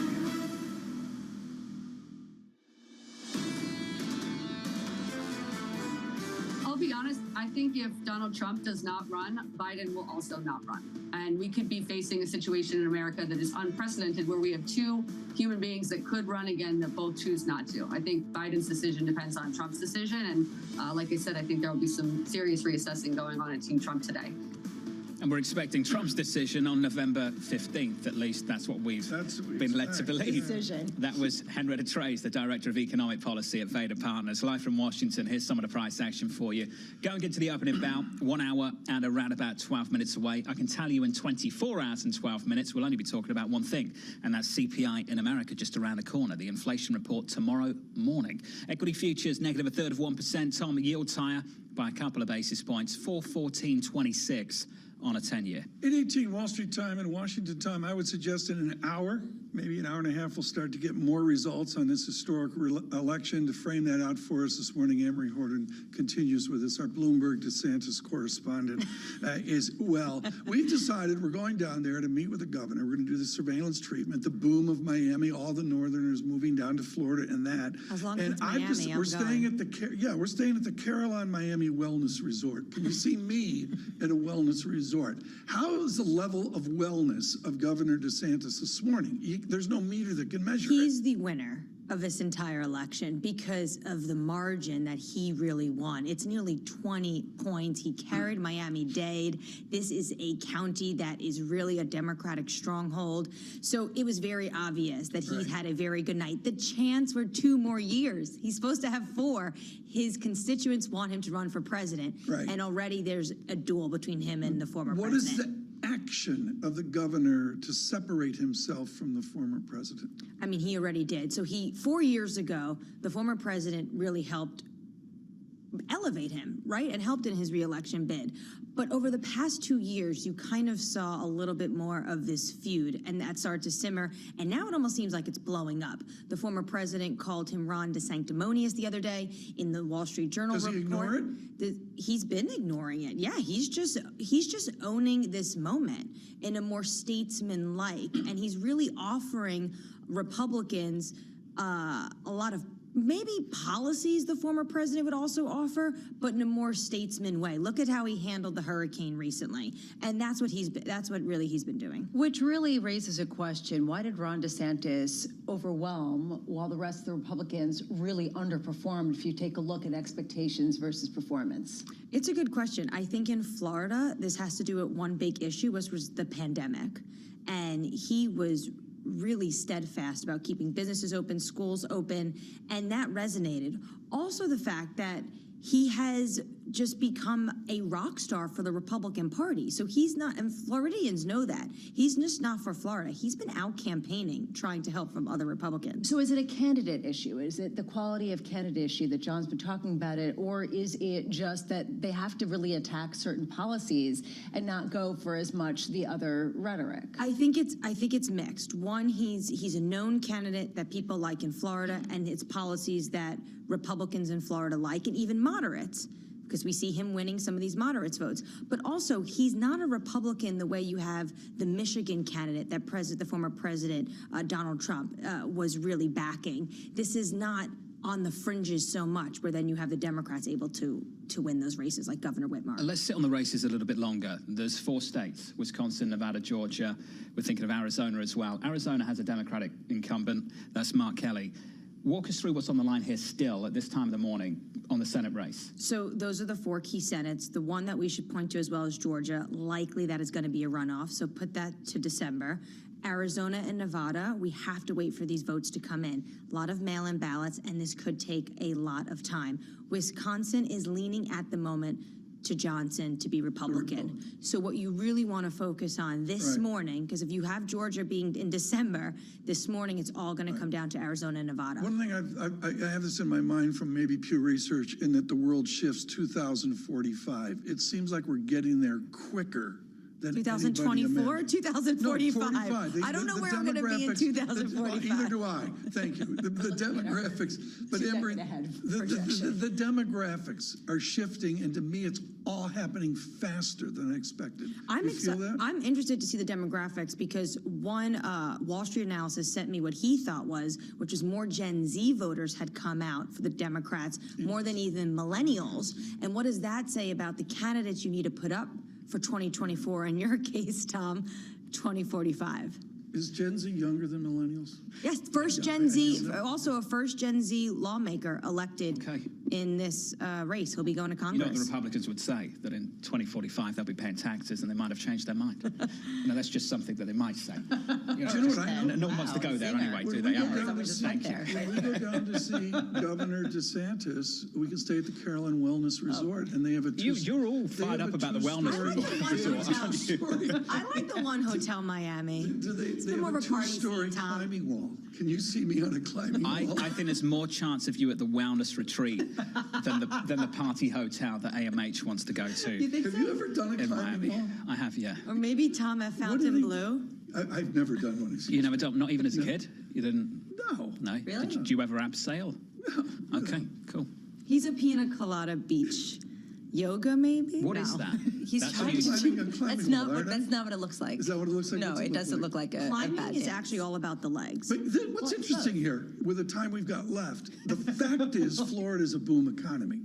I'll be honest, I think if Donald Trump does not run, Biden will also not run. And we could be facing a situation in America that is unprecedented, where we have two human beings that could run again that both choose not to. I think Biden's decision depends on Trump's decision. And like I said, I think there will be some serious reassessing going on at Team Trump today. And we're expecting Trump's decision on November 15th. At least that's what we've been led to believe. That was Henrietta Trace, the Director of Economic Policy at Vader Partners. Live from Washington, here's some of the price action for you. Going into the opening bout, 1 hour and around about 12 minutes away. I can tell you in 24 hours and 12 minutes, we'll only be talking about one thing, and that's CPI in America just around the corner. The inflation report tomorrow morning. Equity futures negative a third of 1%. Tom, yields higher by a couple of basis points, 414.26. on a 10-year. 8:18 Wall Street time and Washington time. I would suggest in an hour, maybe an hour and a half, we'll start to get more results on this historic election. To frame that out for us this morning, Amory Horton continues with us. Our Bloomberg DeSantis correspondent is, well, we've decided we're going down there to meet with the governor. We're going to do the surveillance treatment, the boom of Miami, all the Northerners moving down to Florida and that. As long as it's Miami, we're staying at the Carolina Miami Wellness Resort. Can you see me at a wellness resort? How is the level of wellness of Governor DeSantis this morning? There's no meter that can measure it. He's the winner. of this entire election because of the margin that he really won. It's nearly 20 points. He carried Miami-Dade. This is a county that is really a Democratic stronghold. So it was very obvious that he had a very good night. The chance for 2 more years. He's supposed to have 4. His constituents want him to run for president. And already there's a duel between him and the former president. What is the action of the governor to separate himself from the former president? I mean, he already did. So 4 years ago, the former president really helped elevate him, right? And helped in his reelection bid. But over the past 2 years, you kind of saw a little bit more of this feud, and that started to simmer. And now it almost seems like it's blowing up. The former president called him Ron DeSanctimonious the other day in the Wall Street Journal report. Does he ignore it? He's been ignoring it. Yeah, he's just owning this moment in a more statesman-like, and he's really offering Republicans a lot of maybe policies the former president would also offer, but in a more statesman way. Look at how he handled the hurricane recently, and that's what he's been doing. Which really raises a question: why did Ron DeSantis overwhelm while the rest of the Republicans really underperformed? If you take a look at expectations versus performance, it's a good question. I think in Florida, this has to do with one big issue, which was the pandemic, and he was really steadfast about keeping businesses open, schools open, and that resonated. Also the fact that he has just become a rock star for the Republican Party. So he's not, and Floridians know that. He's just not for Florida. He's been out campaigning, trying to help from other Republicans. So is it a candidate issue? Is it the quality of candidate issue that John's been talking about it? Or is it just that they have to really attack certain policies and not go for as much the other rhetoric? I think it's mixed. One, he's a known candidate that people like in Florida, and it's policies that Republicans in Florida like, and even moderates, because we see him winning some of these moderates votes. But also, he's not a Republican the way you have the Michigan candidate that the former president, Donald Trump, was really backing. This is not on the fringes so much, where then you have the Democrats able to win those races, like Governor Whitmer. Let's sit on the races a little bit longer. There's 4 states: Wisconsin, Nevada, Georgia. We're thinking of Arizona as well. Arizona has a Democratic incumbent. That's Mark Kelly. Walk us through what's on the line here still at this time of the morning on the Senate race. So those are the 4 key Senates. The one that we should point to as well is Georgia. Likely that is going to be a runoff, so put that to December. Arizona and Nevada, we have to wait for these votes to come in. A lot of mail-in ballots, and this could take a lot of time. Wisconsin is leaning at the moment to Johnson to be Republican. So what you really want to focus on this morning, because if you have Georgia being in December, this morning it's all going to come down to Arizona and Nevada. One thing I have this in my mind from maybe Pew Research, in that the world shifts 2045. It seems like we're getting there quicker than 2024, 2045. No, I don't know where I'm going to be in 2045. Either do I. Thank you. The demographics, but Amber, the demographics are shifting, and to me, it's all happening faster than I expected. I'm interested to see the demographics, because one Wall Street analysis sent me what he thought was, which is more Gen Z voters had come out for the Democrats, more than even millennials. And what does that say about the candidates you need to put up for 2024, in your case, Tom, 2045? Is Gen Z younger than millennials? Yes, first Gen Z, also a first Gen Z lawmaker elected in this race. He'll be going to Congress. You know what the Republicans would say? That in 2045 they'll be paying taxes, and they might have changed their mind. That's just something that they might say. Do you know what I know? No one wants to go there anyway, do they? Thank you. When we go down to see Governor DeSantis, we can stay at the Carolyn Wellness Resort, and they have a You're all fired up about the wellness resort. I like the One Hotel Miami. They have a 2-story climbing wall. Can you see me on a climbing wall? I think there's more chance of you at the wellness retreat than the party hotel that AMH wants to go to. You think have you ever done a climbing wall? I have, yeah. Or maybe Tom at Fontainebleau? I've never done one. You never done, not even as a kid? You didn't? No. No? Really? Did you ever abseil? No. Okay, cool. He's a pina colada beach. Yoga, maybe? What is that? He's trying to That's not what it looks like. Is that what it looks like? No, it doesn't look like a climbing is actually all about the legs. But what's interesting here, with the time we've got left, the fact is Florida's a boom economy.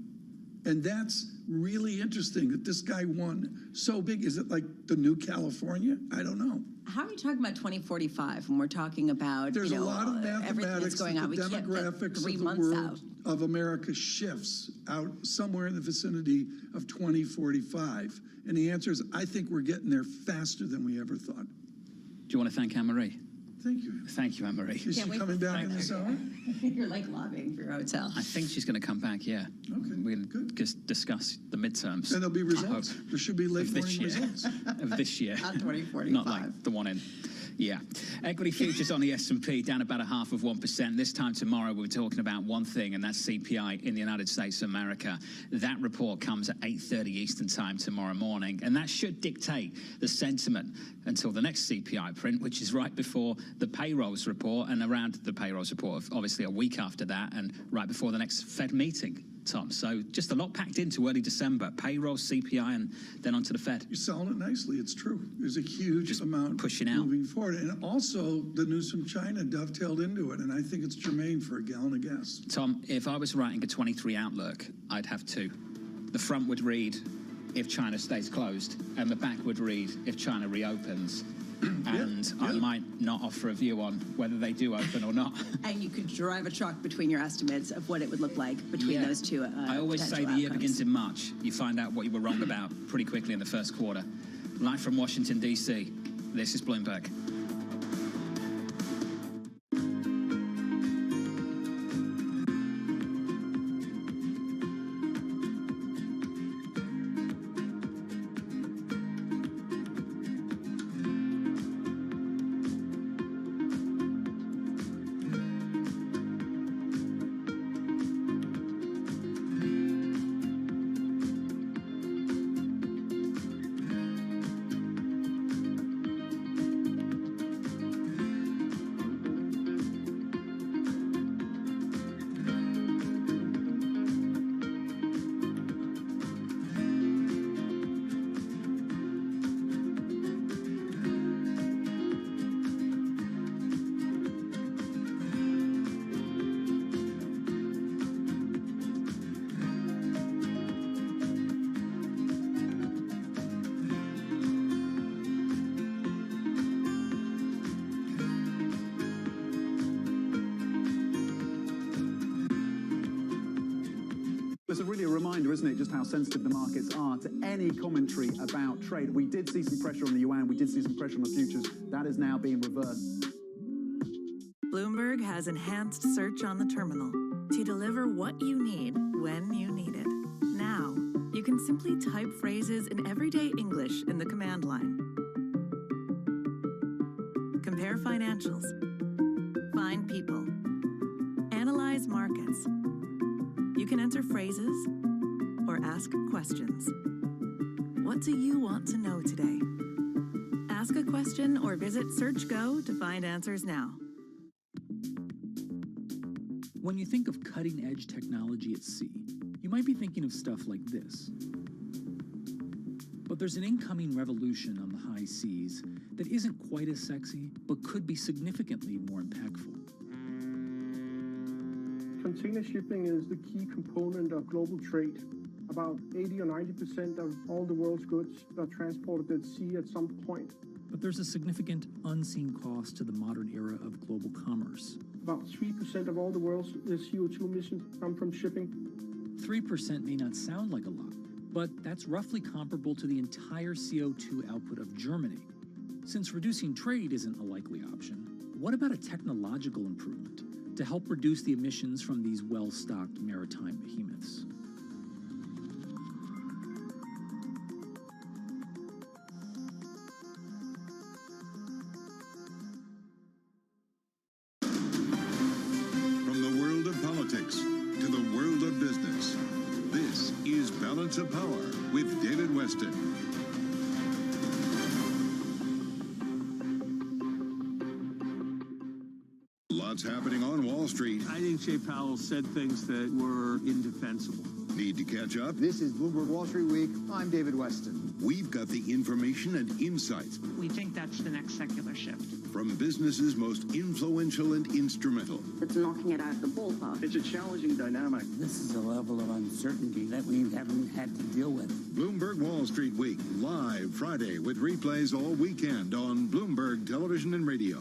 And that's really interesting that this guy won so big. Is it like the new California? I don't know. How are you talking about 2045 when we're talking about There's a lot of everything that's mathematics going on? that We the can't get demographics 3 of the months world out. of America shifts out somewhere in the vicinity of 2045. And the answer is, I think we're getting there faster than we ever thought. Do you want to thank Anne-Marie? Thank you. Thank you, Anne-Marie. Is she coming down in this hour? You're like lobbying for your hotel. I think she's going to come back, yeah. Okay, We're going to just discuss the midterms. And there'll be results. I hope. There should be late Of this morning year. results. Of this year. Not 2045. Not like the one in. Yeah. Equity futures on the S&P down about 0.5%. This time tomorrow, we're talking about one thing, and that's CPI in the United States of America. That report comes at 8:30 Eastern time tomorrow morning, and that should dictate the sentiment until the next CPI print, which is right before the payrolls report and around the payrolls report, obviously a week after that, and right before the next Fed meeting. Tom, so just a lot packed into early December. Payroll, CPI, and then on to the Fed. You're selling it nicely. It's true. There's a huge amount pushing out moving forward. And also, the news from China dovetailed into it, and I think it's germane for a gallon of gas. Tom, if I was writing a 23 outlook, I'd have two. The front would read, if China stays closed, and the back would read, if China reopens. And I might not offer a view on whether they do open or not. And you could drive a truck between your estimates of what it would look like between those two I always say the year outcomes. begins in March. You find out what you were wrong about pretty quickly in the first quarter. Live from Washington, D.C., this is Bloomberg. It's really a reminder, isn't it, just how sensitive the markets are to any commentary about trade. We did see some pressure on the yuan, we did see some pressure on the futures. That is now being reversed. Bloomberg has enhanced search on the terminal to deliver what you need when you need it. Now, you can simply type phrases in everyday English in the command line. Compare financials. Find people. Analyze markets. You can enter phrases or ask questions. What do you want to know today? Ask a question or visit SearchGo to find answers now. When you think of cutting-edge technology at sea, you might be thinking of stuff like this. But there's an incoming revolution on the high seas that isn't quite as sexy, but could be significantly more impactful. Container shipping is the key component of global trade. About 80 or 90% of all the world's goods are transported at sea at some point. But there's a significant unseen cost to the modern era of global commerce. About 3% of all the world's CO2 emissions come from shipping. 3% may not sound like a lot, but that's roughly comparable to the entire CO2 output of Germany. Since reducing trade isn't a likely option, what about a technological improvement to help reduce the emissions from these well-stocked maritime behemoths? From the world of politics to the world of business, this is Balance of Power with David Weston. Lots happening on Wall Street. I think Jay Powell said things that were indefensible. Need to catch up? This is Bloomberg Wall Street Week. I'm David Weston. We've got the information and insights We think that's the next secular shift. from businesses most influential and instrumental. It's knocking it out of the ballpark. It's a challenging dynamic. This is a level of uncertainty that we haven't had to deal with. Bloomberg Wall Street Week, live Friday with replays all weekend on Bloomberg Television and Radio.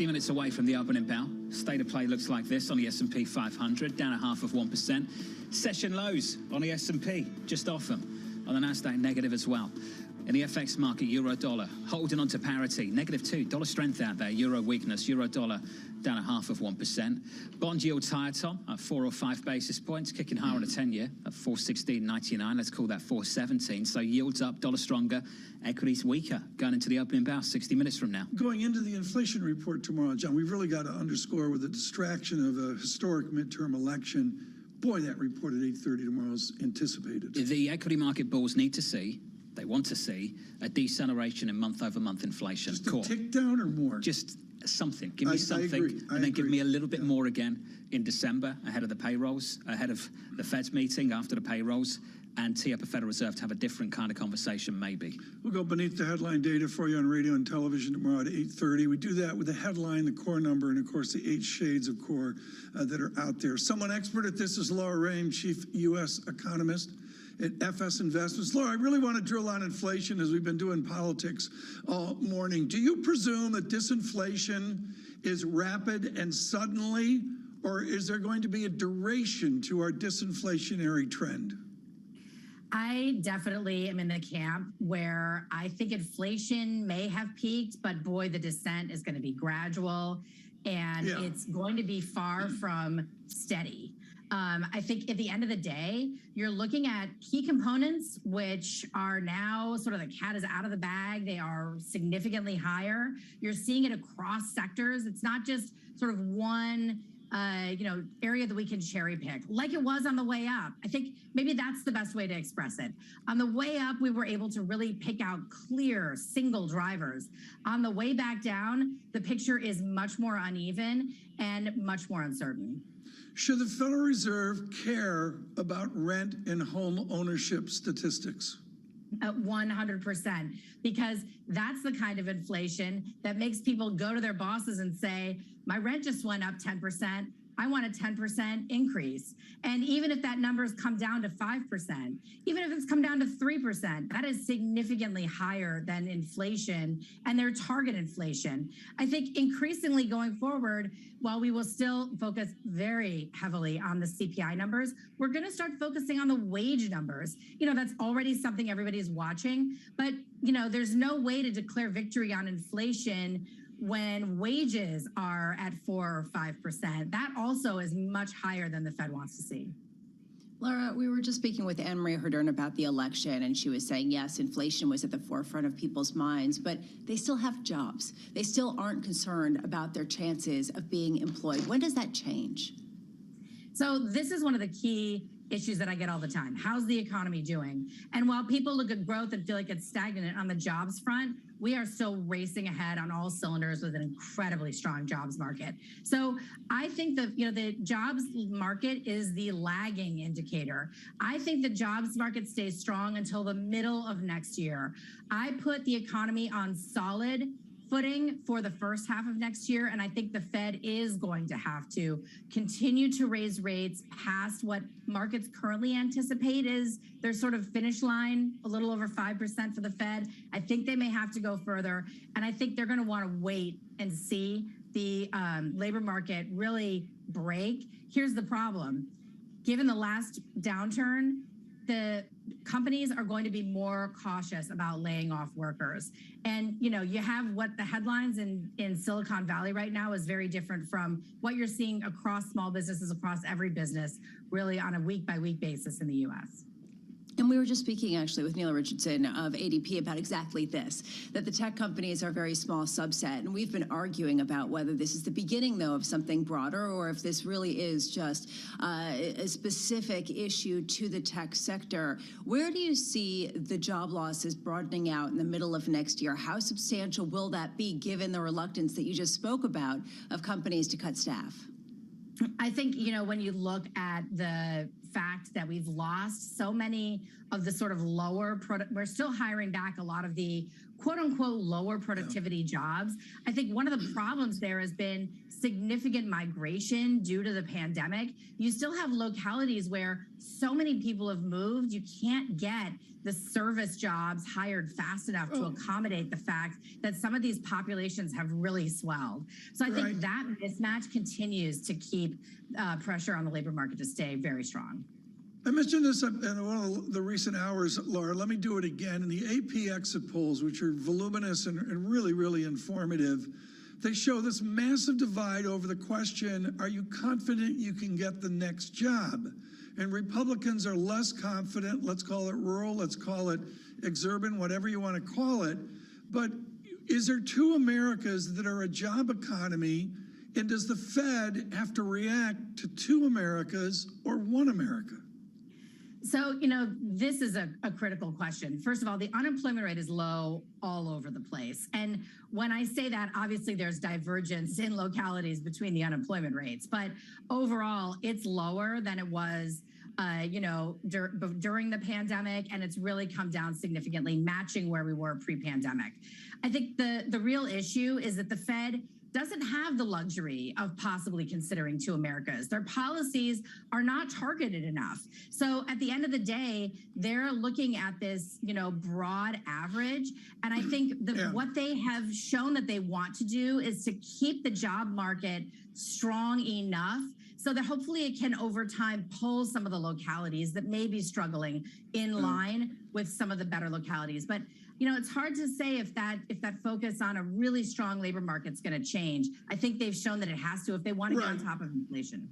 Minutes away from the opening bell. State of play looks like this on the S&P 500, down 0.5%. Session lows on the S&P, just off them. On the Nasdaq, negative as well. In the FX market, euro dollar holding on to parity, -2. Dollar strength out there, euro weakness, euro dollar down 0.5%. Bond yields higher, Tom, at 4 or 5 basis points, kicking higher on a 10-year at 4.1699. Let's call that 4.17. So yields up, dollar stronger, equities weaker going into the opening bell 60 minutes from now. Going into the inflation report tomorrow, John, we've really got to underscore with the distraction of a historic midterm election. Boy, that report at 8:30 tomorrow is anticipated. The equity market bulls need to see, they want to see, a deceleration in month-over-month inflation. Just a tick down or more? Just something. Give me something. I agree. And then give me a little bit more again in December, ahead of the payrolls, ahead of the Fed's meeting, after the payrolls, and tee up a Federal Reserve to have a different kind of conversation, maybe. We'll go beneath the headline data for you on radio and television tomorrow at 8:30. We do that with the headline, the core number, and, of course, the 8 shades of core that are out there. Someone expert at this is Laura Raim, chief U.S. economist at FS Investments. Laura, I really want to drill on inflation as we've been doing politics all morning. Do you presume that disinflation is rapid and suddenly, or is there going to be a duration to our disinflationary trend? I definitely am in the camp where I think inflation may have peaked, but boy, the descent is going to be gradual and it's going to be far from steady. I think at the end of the day, you're looking at key components, which are now sort of the cat is out of the bag. They are significantly higher. You're seeing it across sectors. It's not just sort of one area that we can cherry pick like it was on the way up. I think maybe that's the best way to express it. On the way up, we were able to really pick out clear single drivers. On the way back down, the picture is much more uneven and much more uncertain. Should the Federal Reserve care about rent and home ownership statistics? 100%, because that's the kind of inflation that makes people go to their bosses and say, my rent just went up 10%. I want a 10% increase. And even if that number's come down to 5%, even if it's come down to 3%, that is significantly higher than inflation and their target inflation. I think increasingly going forward, while we will still focus very heavily on the CPI numbers, we're going to start focusing on the wage numbers. That's already something everybody's watching, but there's no way to declare victory on inflation when wages are at 4 or 5%. That also is much higher than the Fed wants to see. Laura, we were just speaking with Anne Marie Herdern about the election, and she was saying, yes, inflation was at the forefront of people's minds, but they still have jobs. They still aren't concerned about their chances of being employed. When does that change? So this is one of the key issues that I get all the time. How's the economy doing? And while people look at growth and feel like it's stagnant on the jobs front, we are still racing ahead on all cylinders with an incredibly strong jobs market. So I think that, the jobs market is the lagging indicator. I think the jobs market stays strong until the middle of next year. I put the economy on solid footing for the first half of next year, and I think the Fed is going to have to continue to raise rates past what markets currently anticipate is their sort of finish line, a little over 5% for the Fed. I think they may have to go further, and I think they're going to want to wait and see the labor market really break. Here's the problem. Given the last downturn, the companies are going to be more cautious about laying off workers. And, you have what the headlines in Silicon Valley right now is very different from what you're seeing across small businesses, across every business, really on a week-by-week basis in the U.S. And we were just speaking actually with Neil Richardson of ADP about exactly this, that the tech companies are a very small subset. And we've been arguing about whether this is the beginning, though, of something broader or if this really is just a specific issue to the tech sector. Where do you see the job losses broadening out in the middle of next year? How substantial will that be, given the reluctance that you just spoke about of companies to cut staff? I think, when you look at the fact that we've lost so many of the sort of we're still hiring back a lot of the quote unquote lower productivity jobs. I think one of the problems there has been significant migration due to the pandemic. You still have localities where so many people have moved, you can't get the service jobs hired fast enough to accommodate the fact that some of these populations have really swelled. So I think that mismatch continues to keep pressure on the labor market to stay very strong. I mentioned this in one of the recent hours, Laura. Let me do it again. In the AP exit polls, which are voluminous and really, really informative, they show this massive divide over the question, are you confident you can get the next job? And Republicans are less confident, let's call it rural, let's call it exurban, whatever you want to call it. But is there two Americas that are a job economy? And does the Fed have to react to two Americas or one America? So, this is a critical question. First of all, the unemployment rate is low all over the place. And when I say that, obviously there's divergence in localities between the unemployment rates. But overall, it's lower than it was during the pandemic, and it's really come down significantly, matching where we were pre-pandemic. I think the real issue is that the Fed doesn't have the luxury of possibly considering two Americas. Their policies are not targeted enough. So at the end of the day, they're looking at this, broad average. And I think what they have shown that they want to do is to keep the job market strong enough so that hopefully it can over time pull some of the localities that may be struggling in line with some of the better localities. But it's hard to say if that focus on a really strong labor market's going to change. I think they've shown that it has to if they want to get on top of inflation.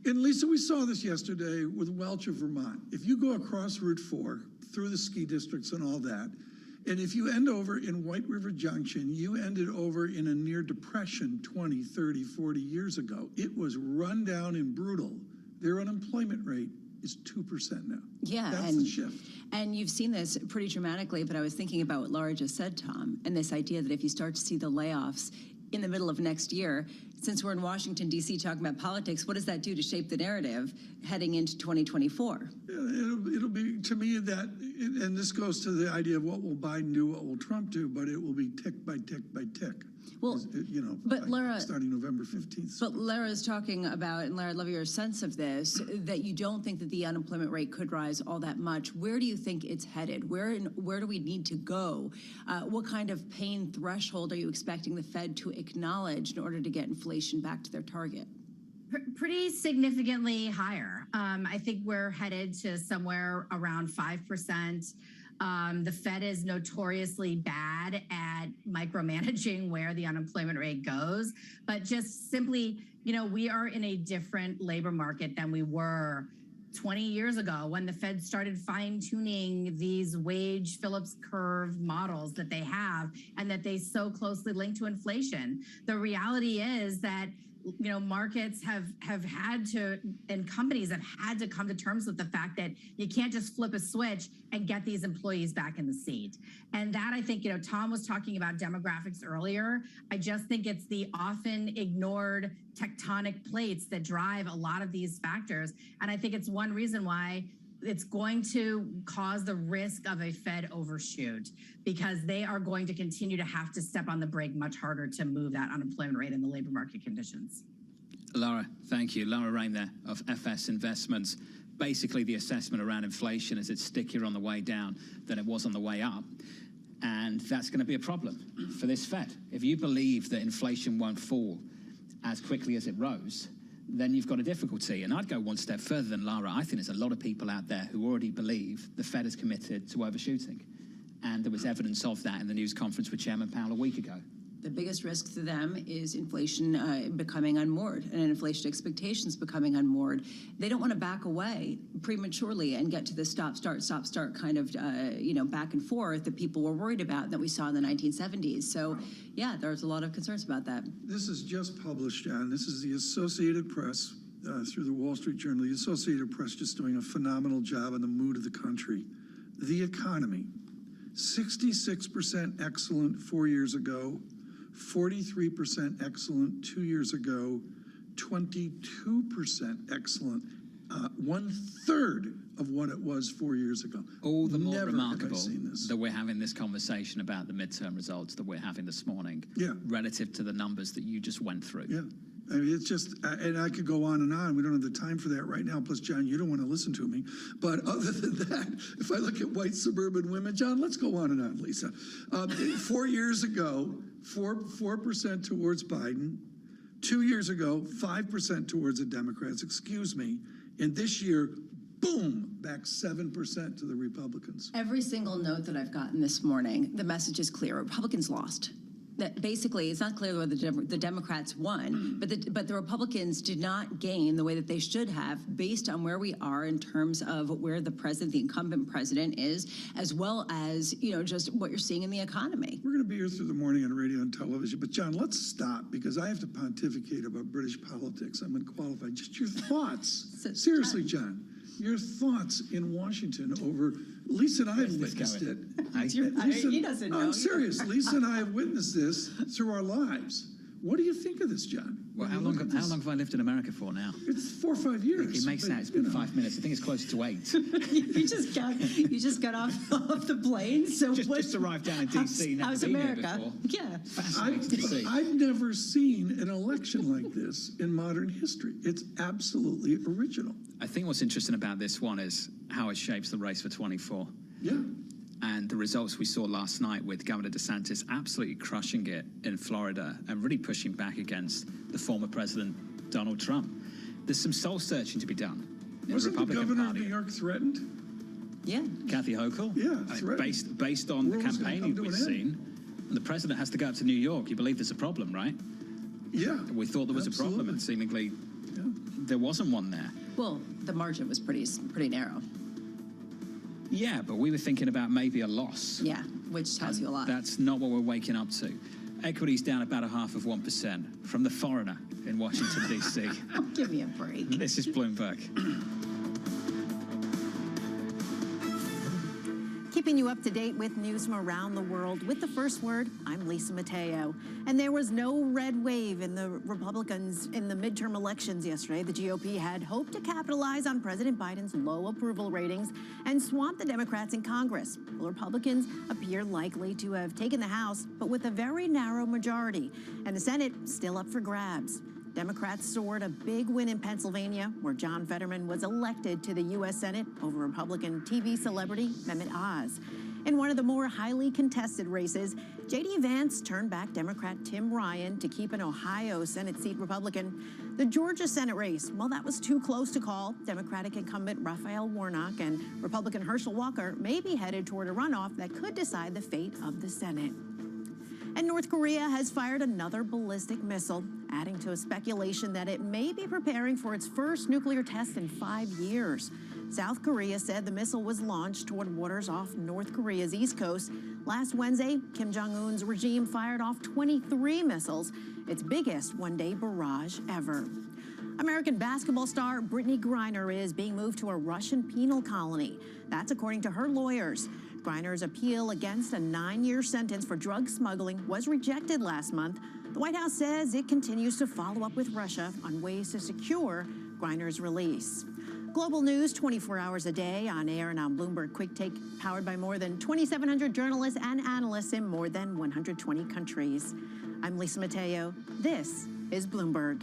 And Lisa, we saw this yesterday with Welch of Vermont. If you go across Route 4 through the ski districts and all that, and if you end over in White River Junction, you ended over in a near depression 20, 30, 40 years ago. It was run down and brutal. Their unemployment rate is 2% now. Yeah, that's the shift. And you've seen this pretty dramatically, but I was thinking about what Laura just said, Tom, and this idea that if you start to see the layoffs in the middle of next year, since we're in Washington, D.C. talking about politics, what does that do to shape the narrative heading into 2024? It'll be, to me, that, and this goes to the idea of what will Biden do, what will Trump do, but it will be tick by tick by tick. Well, but Laura, starting November 15th. But Laura is talking about, and Laura, I'd love your sense of this, that you don't think that the unemployment rate could rise all that much. Where do you think it's headed? Where do we need to go? What kind of pain threshold are you expecting the Fed to acknowledge in order to get inflation back to their target? Pretty significantly higher. I think we're headed to somewhere around 5%. The Fed is notoriously bad at micromanaging where the unemployment rate goes, but just simply, we are in a different labor market than we were 20 years ago when the Fed started fine-tuning these wage Phillips curve models that they have and that they so closely link to inflation. The reality is that markets have had to, and companies have had to come to terms with the fact that you can't just flip a switch and get these employees back in the seat. And that, I think, Tom was talking about demographics earlier. I just think it's the often ignored tectonic plates that drive a lot of these factors. And I think it's one reason why it's going to cause the risk of a Fed overshoot, because they are going to continue to have to step on the brake much harder to move that unemployment rate and the labor market conditions. Laura, thank you. Laura Rain there of FS Investments. Basically, the assessment around inflation is it's stickier on the way down than it was on the way up. And that's going to be a problem for this Fed. If you believe that inflation won't fall as quickly as it rose, then you've got a difficulty. And I'd go one step further than Laura. I think there's a lot of people out there who already believe the Fed is committed to overshooting. And there was evidence of that in the news conference with Chairman Powell a week ago. The biggest risk to them is inflation becoming unmoored and inflation expectations becoming unmoored. They don't want to back away prematurely and get to the stop, start kind of, back and forth that people were worried about that we saw in the 1970s. So, yeah, there's a lot of concerns about that. This is just published, John. This is the Associated Press through the Wall Street Journal. The Associated Press just doing a phenomenal job on the mood of the country. The economy, 66% excellent 4 years ago. 43% excellent 2 years ago, 22% excellent, 1/3 of what it was 4 years ago. All the more Never remarkable have I seen this. that we're having this conversation about the midterm results that we're having this morning, relative to the numbers that you just went through. Yeah. I mean, it's just, and I could go on and on. We don't have the time for that right now. Plus, John, you don't want to listen to me. But other than that, if I look at white suburban women, John, let's go on and on, Lisa. 4 years ago, 4% towards Biden. 2 years ago, 5% towards the Democrats, excuse me. And this year, boom, back 7% to the Republicans. Every single note that I've gotten this morning, the message is clear. Republicans lost. That basically, it's not clear whether the Democrats won, but the Republicans did not gain the way that they should have, based on where we are in terms of where the incumbent president is, as well as just what you're seeing in the economy. We're going to be here through the morning on radio and television, but John, let's stop because I have to pontificate about British politics. I'm unqualified. Just your thoughts, seriously, John. Your thoughts in Washington over. Lisa and I have witnessed it. He doesn't know. I'm serious. Lisa and I have witnessed this through our lives. What do you think of this, John? Well, how long have I lived in America for now? It's 4 or 5 years. It makes sense. It's been 5 minutes. I think it's closer to 8. you just got off the plane. So just arrived down in DC. How's America? Yeah. I've never seen an election like this in modern history. It's absolutely original. I think what's interesting about this one is how it shapes the race for 24. Yeah. And the results we saw last night with Governor DeSantis absolutely crushing it in Florida and really pushing back against the former president, Donald Trump. There's some soul searching to be done in Wasn't the Republican the governor Party. of New York threatened? Yeah. Kathy Hochul? Yeah, threatened. Based on the campaigning we've seen, the president has to go up to New York. You believe there's a problem, right? Yeah. We thought there was a problem, and seemingly there wasn't one there. Well, the margin was pretty narrow. Yeah, but we were thinking about maybe a loss. Yeah, which tells you a lot. That's not what we're waking up to. Equity's down about 0.5% from the foreigner in Washington, D.C. Oh, give me a break. This is Bloomberg. Keeping you up to date with news from around the world. With the first word, I'm Lisa Mateo. And there was no red wave in the Republicans in the midterm elections yesterday. The GOP had hoped to capitalize on President Biden's low approval ratings and swamp the Democrats in Congress. The Republicans appear likely to have taken the House, but with a very narrow majority. And the Senate still up for grabs. Democrats soared a big win in Pennsylvania, where John Fetterman was elected to the U.S. Senate over Republican TV celebrity Mehmet Oz. In one of the more highly contested races, J.D. Vance turned back Democrat Tim Ryan to keep an Ohio Senate seat Republican. The Georgia Senate race, well, that was too close to call. Democratic incumbent Raphael Warnock and Republican Herschel Walker may be headed toward a runoff that could decide the fate of the Senate. And North Korea has fired another ballistic missile, adding to a speculation that it may be preparing for its first nuclear test in 5 years. South Korea said the missile was launched toward waters off North Korea's east coast. Last Wednesday, Kim Jong-un's regime fired off 23 missiles, its biggest one-day barrage ever. American basketball star Brittany Griner is being moved to a Russian penal colony. That's according to her lawyers. Griner's appeal against a 9-year sentence for drug smuggling was rejected last month. The White House says it continues to follow up with Russia on ways to secure Griner's release. Global news 24 hours a day on air and on Bloomberg Quick Take, powered by more than 2,700 journalists and analysts in more than 120 countries. I'm Lisa Mateo. This is Bloomberg.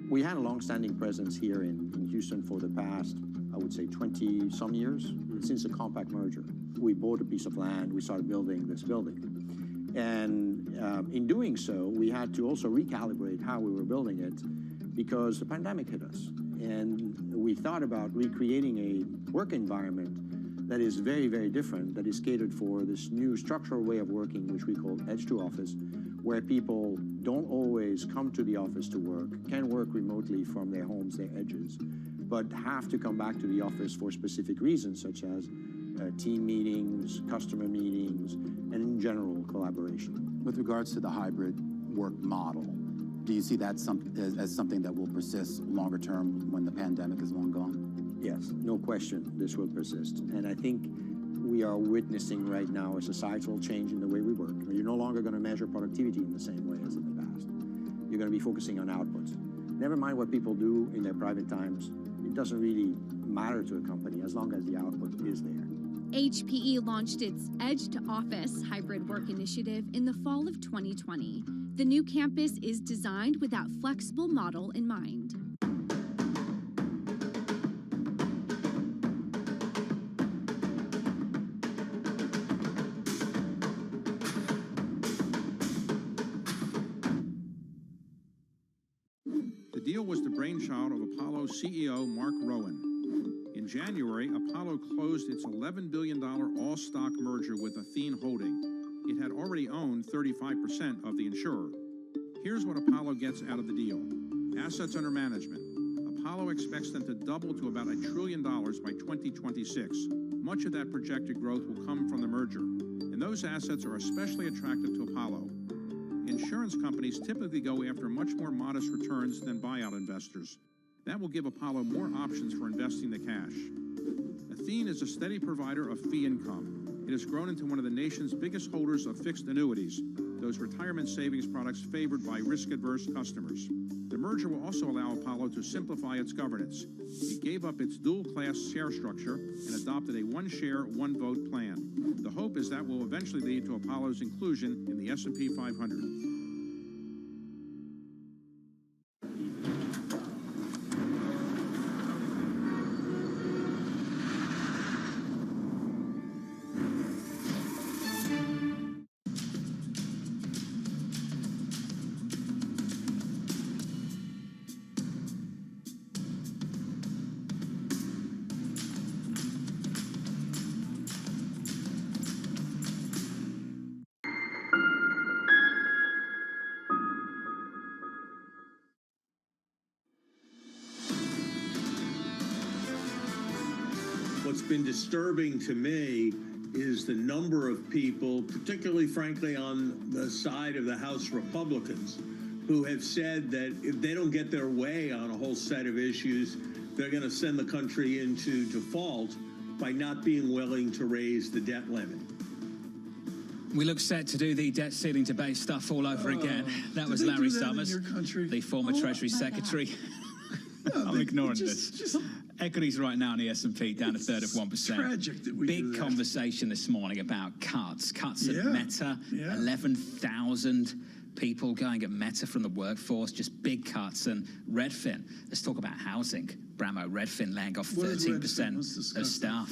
We had a long-standing presence here in Houston for the past, I would say, 20-some years, since the compact merger. We bought a piece of land, we started building this building. And in doing so, we had to also recalibrate how we were building it because the pandemic hit us. And we thought about recreating a work environment that is very, very different, that is catered for this new structural way of working, which we call edge to office, where people don't always come to the office to work, can work remotely from their homes, their edges, but have to come back to the office for specific reasons, such as team meetings, customer meetings, and in general collaboration. With regards to the hybrid work model, do you see that as something that will persist longer term when the pandemic is long gone? Yes, no question, this will persist. And I think we are witnessing right now a societal change in the way we work. You're no longer going to measure productivity in the same way as in the past. You're going to be focusing on outputs. Never mind what people do in their private times. It doesn't really matter to a company as long as the output is there. HPE launched its Edge to Office hybrid work initiative in the fall of 2020. The new campus is designed with that flexible model in mind. The deal was the brainchild of Apollo CEO Mark Rowan. In January, Apollo closed its $11 billion all-stock merger with Athene Holding. It had already owned 35% of the insurer. Here's what Apollo gets out of the deal. Assets under management. Apollo expects them to double to about $1 trillion by 2026. Much of that projected growth will come from the merger, and those assets are especially attractive to Apollo. Insurance companies typically go after much more modest returns than buyout investors. That will give Apollo more options for investing the cash. Athene is a steady provider of fee income. It has grown into one of the nation's biggest holders of fixed annuities, those retirement savings products favored by risk-averse customers. The merger will also allow Apollo to simplify its governance. It gave up its dual-class share structure and adopted a one-share, one-vote plan. The hope is that will eventually lead to Apollo's inclusion in the S&P 500. What's been disturbing to me is the number of people, particularly, frankly, on the side of the House Republicans, who have said that if they don't get their way on a whole set of issues, they're going to send the country into default by not being willing to raise the debt limit. We look set to do the debt ceiling debate stuff all over again. That was Larry Summers, the former Treasury Secretary. I'm ignoring this. Equities right now in the S&P down a third of 1%. Tragic that we Big do that. conversation this morning about cuts at Meta. 11,000 people going at Meta from the workforce, just big cuts. And Redfin, let's talk about housing. Bramo, Redfin laying off 13% of staff.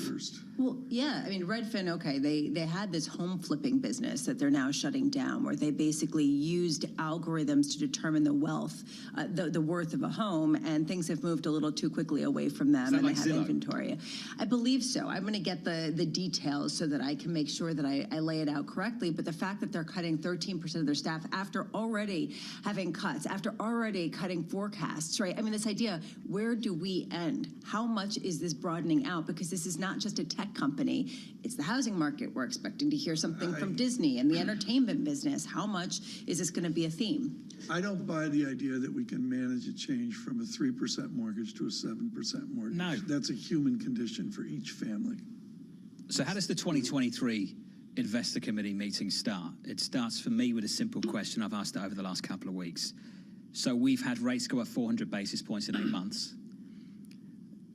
Well, yeah, I mean, Redfin, okay, they had this home flipping business that they're now shutting down, where they basically used algorithms to determine the wealth, the worth of a home, and things have moved a little too quickly away from them, and they have inventory. I believe so. I'm going to get the details so that I can make sure that I lay it out correctly, but the fact that they're cutting 13% of their staff after already having cuts, after already cutting forecasts, right? I mean, this idea, where do we end? How much is this broadening out? Because this is not just a tech company, it's the housing market. We're expecting to hear something from Disney and the entertainment business. How much is this going to be a theme? I don't buy the idea that we can manage a change from a 3% mortgage to a 7% mortgage. No. That's a human condition for each family. So how does the 2023 Investor Committee meeting start? It starts for me with a simple question I've asked over the last couple of weeks. So we've had rates go up 400 basis points in 8 months.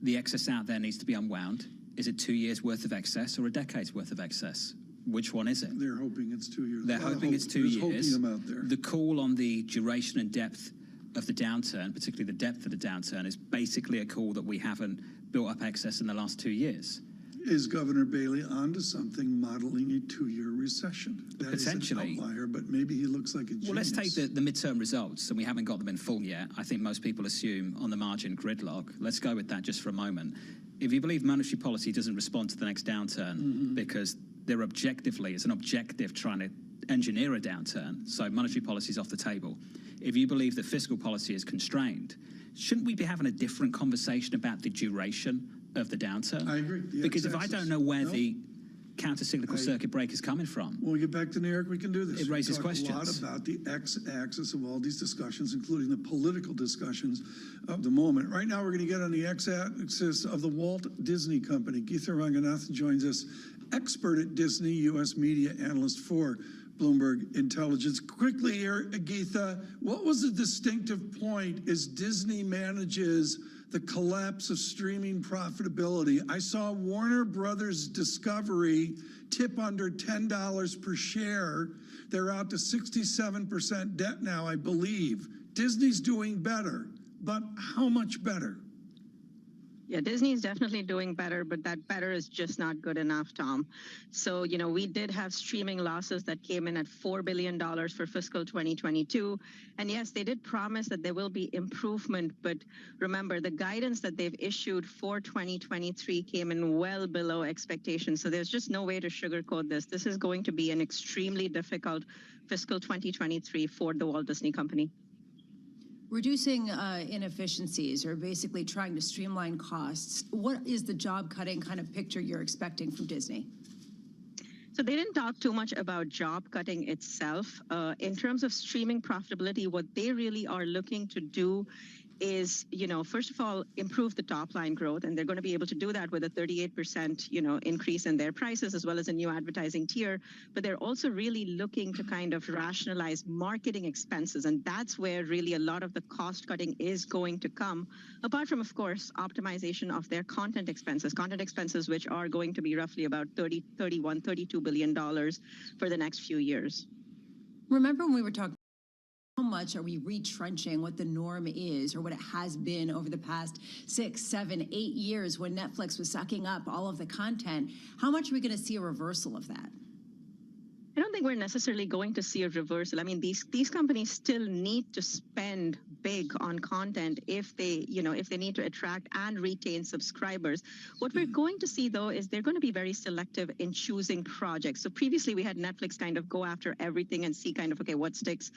The excess out there needs to be unwound. Is it 2 years worth of excess or a decade's worth of excess? Which one is it? They're hoping it's 2 years. They're hoping it's 2 years. There's hopium out there. The call on the duration and depth of the downturn, particularly the depth of the downturn, is basically a call that we haven't built up excess in the last 2 years. Is Governor Bailey onto something, modeling a 2-year recession? That Potentially. is an outlier, but maybe he looks like a genius. Well, let's take the midterm results, and we haven't got them in full yet. I think most people assume on the margin gridlock. Let's go with that just for a moment. If you believe monetary policy doesn't respond to the next downturn because they're objectively, it's an objective trying to engineer a downturn, so monetary policy is off the table. If you believe that fiscal policy is constrained, shouldn't we be having a different conversation about the duration of the downturn? I agree. Because if I don't know where the counter-cyclical circuit break is coming from, when we get back to New York, we can do this. It raises we questions. A lot about the x-axis of all these discussions, including the political discussions of the moment. Right now, we're going to get on the x-axis of the Walt Disney Company. Geetha Ranganathan joins us, expert at Disney, U.S. media analyst for Bloomberg Intelligence. Quickly here, Geetha, what was the distinctive point as Disney manages the collapse of streaming profitability? I saw Warner Brothers Discovery tip under $10 per share. They're out to 67% debt now, I believe. Disney's doing better, but how much better? Yeah, Disney is definitely doing better, but that better is just not good enough, Tom. So, you know, we did have streaming losses that came in at $4 billion for fiscal 2022. And yes, they did promise that there will be improvement, but remember, the guidance that they've issued for 2023 came in well below expectations. So there's just no way to sugarcoat this. This is going to be an extremely difficult fiscal 2023 for the Walt Disney Company. Reducing inefficiencies or basically trying to streamline costs. What is the job cutting kind of picture you're expecting from Disney? So they didn't talk too much about job cutting itself. In terms of streaming profitability, what they really are looking to do is, you know, first of all, improve the top line growth. And they're going to be able to do that with a 38%, you know, increase in their prices, as well as a new advertising tier. But they're also really looking to kind of rationalize marketing expenses. And that's where really a lot of the cost cutting is going to come, apart from, of course, optimization of their content expenses, which are going to be roughly about $32 billion for the next few years. Remember when we were talking, how much are we retrenching what the norm is or what it has been over the past 6, 7, 8 years when Netflix was sucking up all of the content? How much are we going to see a reversal of that? I don't think we're necessarily going to see a reversal. I mean, these companies still need to spend big on content if they, you know, if they need to attract and retain subscribers. What we're going to see, though, is they're going to be very selective in choosing projects. So previously we had Netflix kind of go after everything and see kind of, okay, what sticks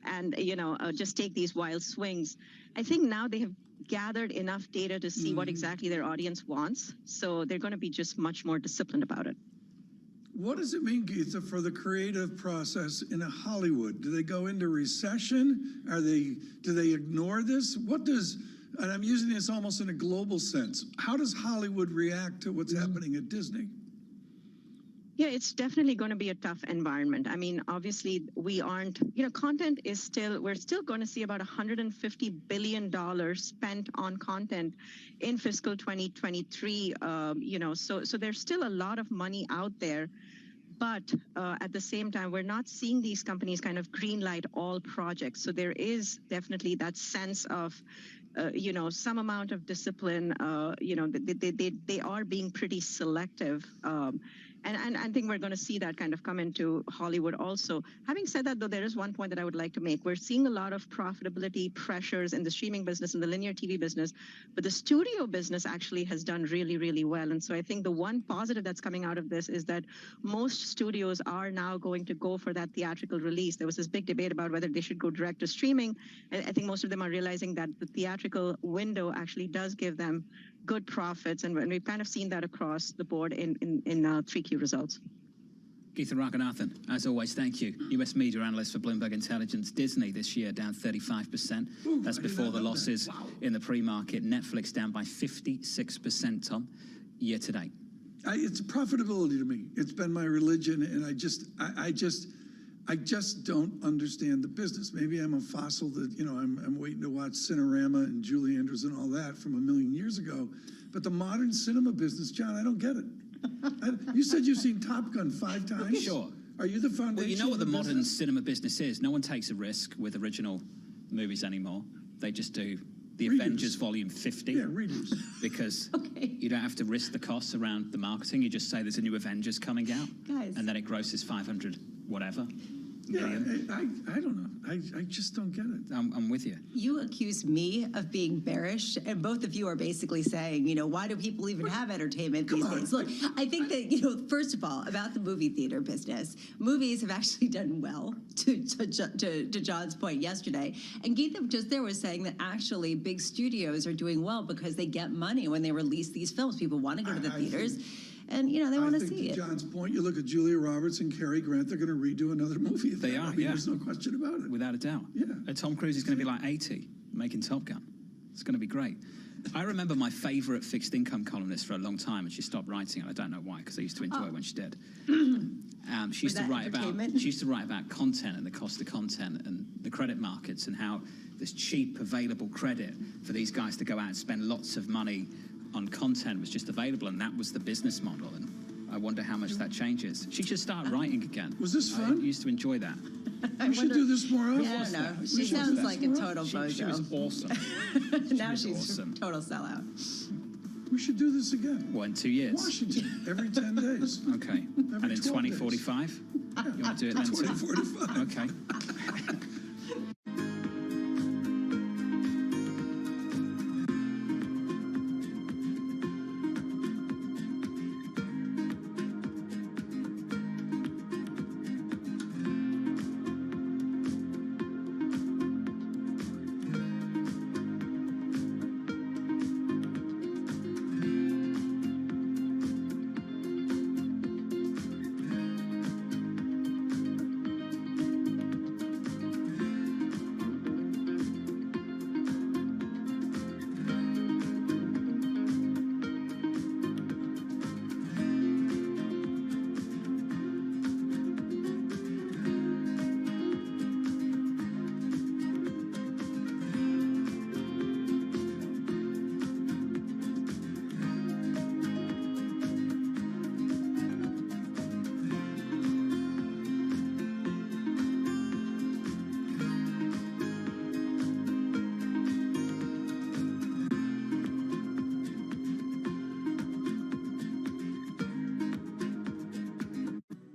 and, you know, just take these wild swings. I think now they have gathered enough data to see what exactly their audience wants. So they're going to be just much more disciplined about it. What does it mean, Geetha, for the creative process in Hollywood? Do they go into recession? Do they ignore this? What does, and I'm using this almost in a global sense, how does Hollywood react to what's happening at Disney? Yeah, it's definitely going to be a tough environment. I mean, obviously, we aren't, you know, content is still, we're still going to see about $150 billion spent on content in fiscal 2023, you know, so there's still a lot of money out there. But at the same time, we're not seeing these companies kind of greenlight all projects. So there is definitely that sense of, you know, some amount of discipline. You know, they are being pretty selective. And I think we're going to see that kind of come into Hollywood also. Having said that, though, there is one point that I would like to make. We're seeing a lot of profitability pressures in the streaming business and the linear TV business, but the studio business actually has done really, really well. And so I think the one positive that's coming out of this is that most studios are now going to go for that theatrical release. There was this big debate about whether they should go direct to streaming. I think most of them are realizing that the theatrical window actually does give them good profits, and we've kind of seen that across the board in 3Q results. Geetha Ranganathan, as always, thank you. US media analyst for Bloomberg Intelligence. Disney this year down 35%. Ooh, that's before the losses in the pre-market. Netflix down by 56%, Tom, year to date. It's profitability to me. It's been my religion, and I just don't understand the business. Maybe I'm a fossil that, you know, I'm waiting to watch Cinerama and Julie Andrews and all that from a million years ago. But the modern cinema business, John, I don't get it. You said you've seen Top Gun 5 times? Sure. Are you the foundation? Well, you know what the modern business? cinema business is. No one takes a risk with original movies anymore. They just do the Reduce. Avengers Volume 50. Yeah, reduce. Because you don't have to risk the costs around the marketing. You just say there's a new Avengers coming out. Guys. And then it grosses 500 whatever million. Yeah, I don't know. I just don't get it. I'm with you. You accuse me of being bearish, and both of you are basically saying, why do people even have entertainment these days? Look, I think that, first of all, about the movie theater business, movies have actually done well, to John's point yesterday. And Geetha just there was saying that actually big studios are doing well because they get money when they release these films. People want to go to the theaters. And, they want to see it. To John's point, you look at Julia Roberts and Cary Grant, they're going to redo another movie. They are, There's no question about it. Without a doubt. Yeah. And Tom Cruise is going to be like 80 making Top Gun. It's going to be great. I remember my favourite fixed income columnist for a long time, and she stopped writing, and I don't know why, because I used to enjoy it when she did. She used to write about content and the cost of content and the credit markets and how there's cheap available credit for these guys to go out and spend lots of money on content was just available, and that was the business model. And I wonder how much that changes. She should start writing again. Was this fun? I used to enjoy that. We should do this more often. Yeah, no, she sounds like a total bozo. She was awesome. Now she's a total sellout. We should do this again. What, in 2 years? Washington, every 10 days. Okay. And in 2045? You want to do it then too? 2045. Okay.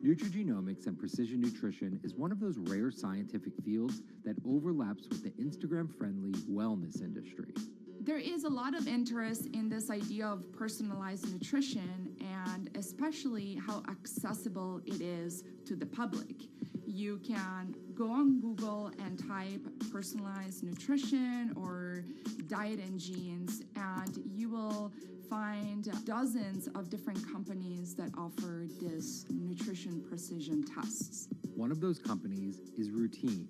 Nutrigenomics and precision nutrition is one of those rare scientific fields that overlaps with the Instagram-friendly wellness industry. There is a lot of interest in this idea of personalized nutrition and especially how accessible it is to the public. You can go on Google and type personalized nutrition or diet and genes, and you will find dozens of different companies that offer this nutrition precision tests. One of those companies is Routine.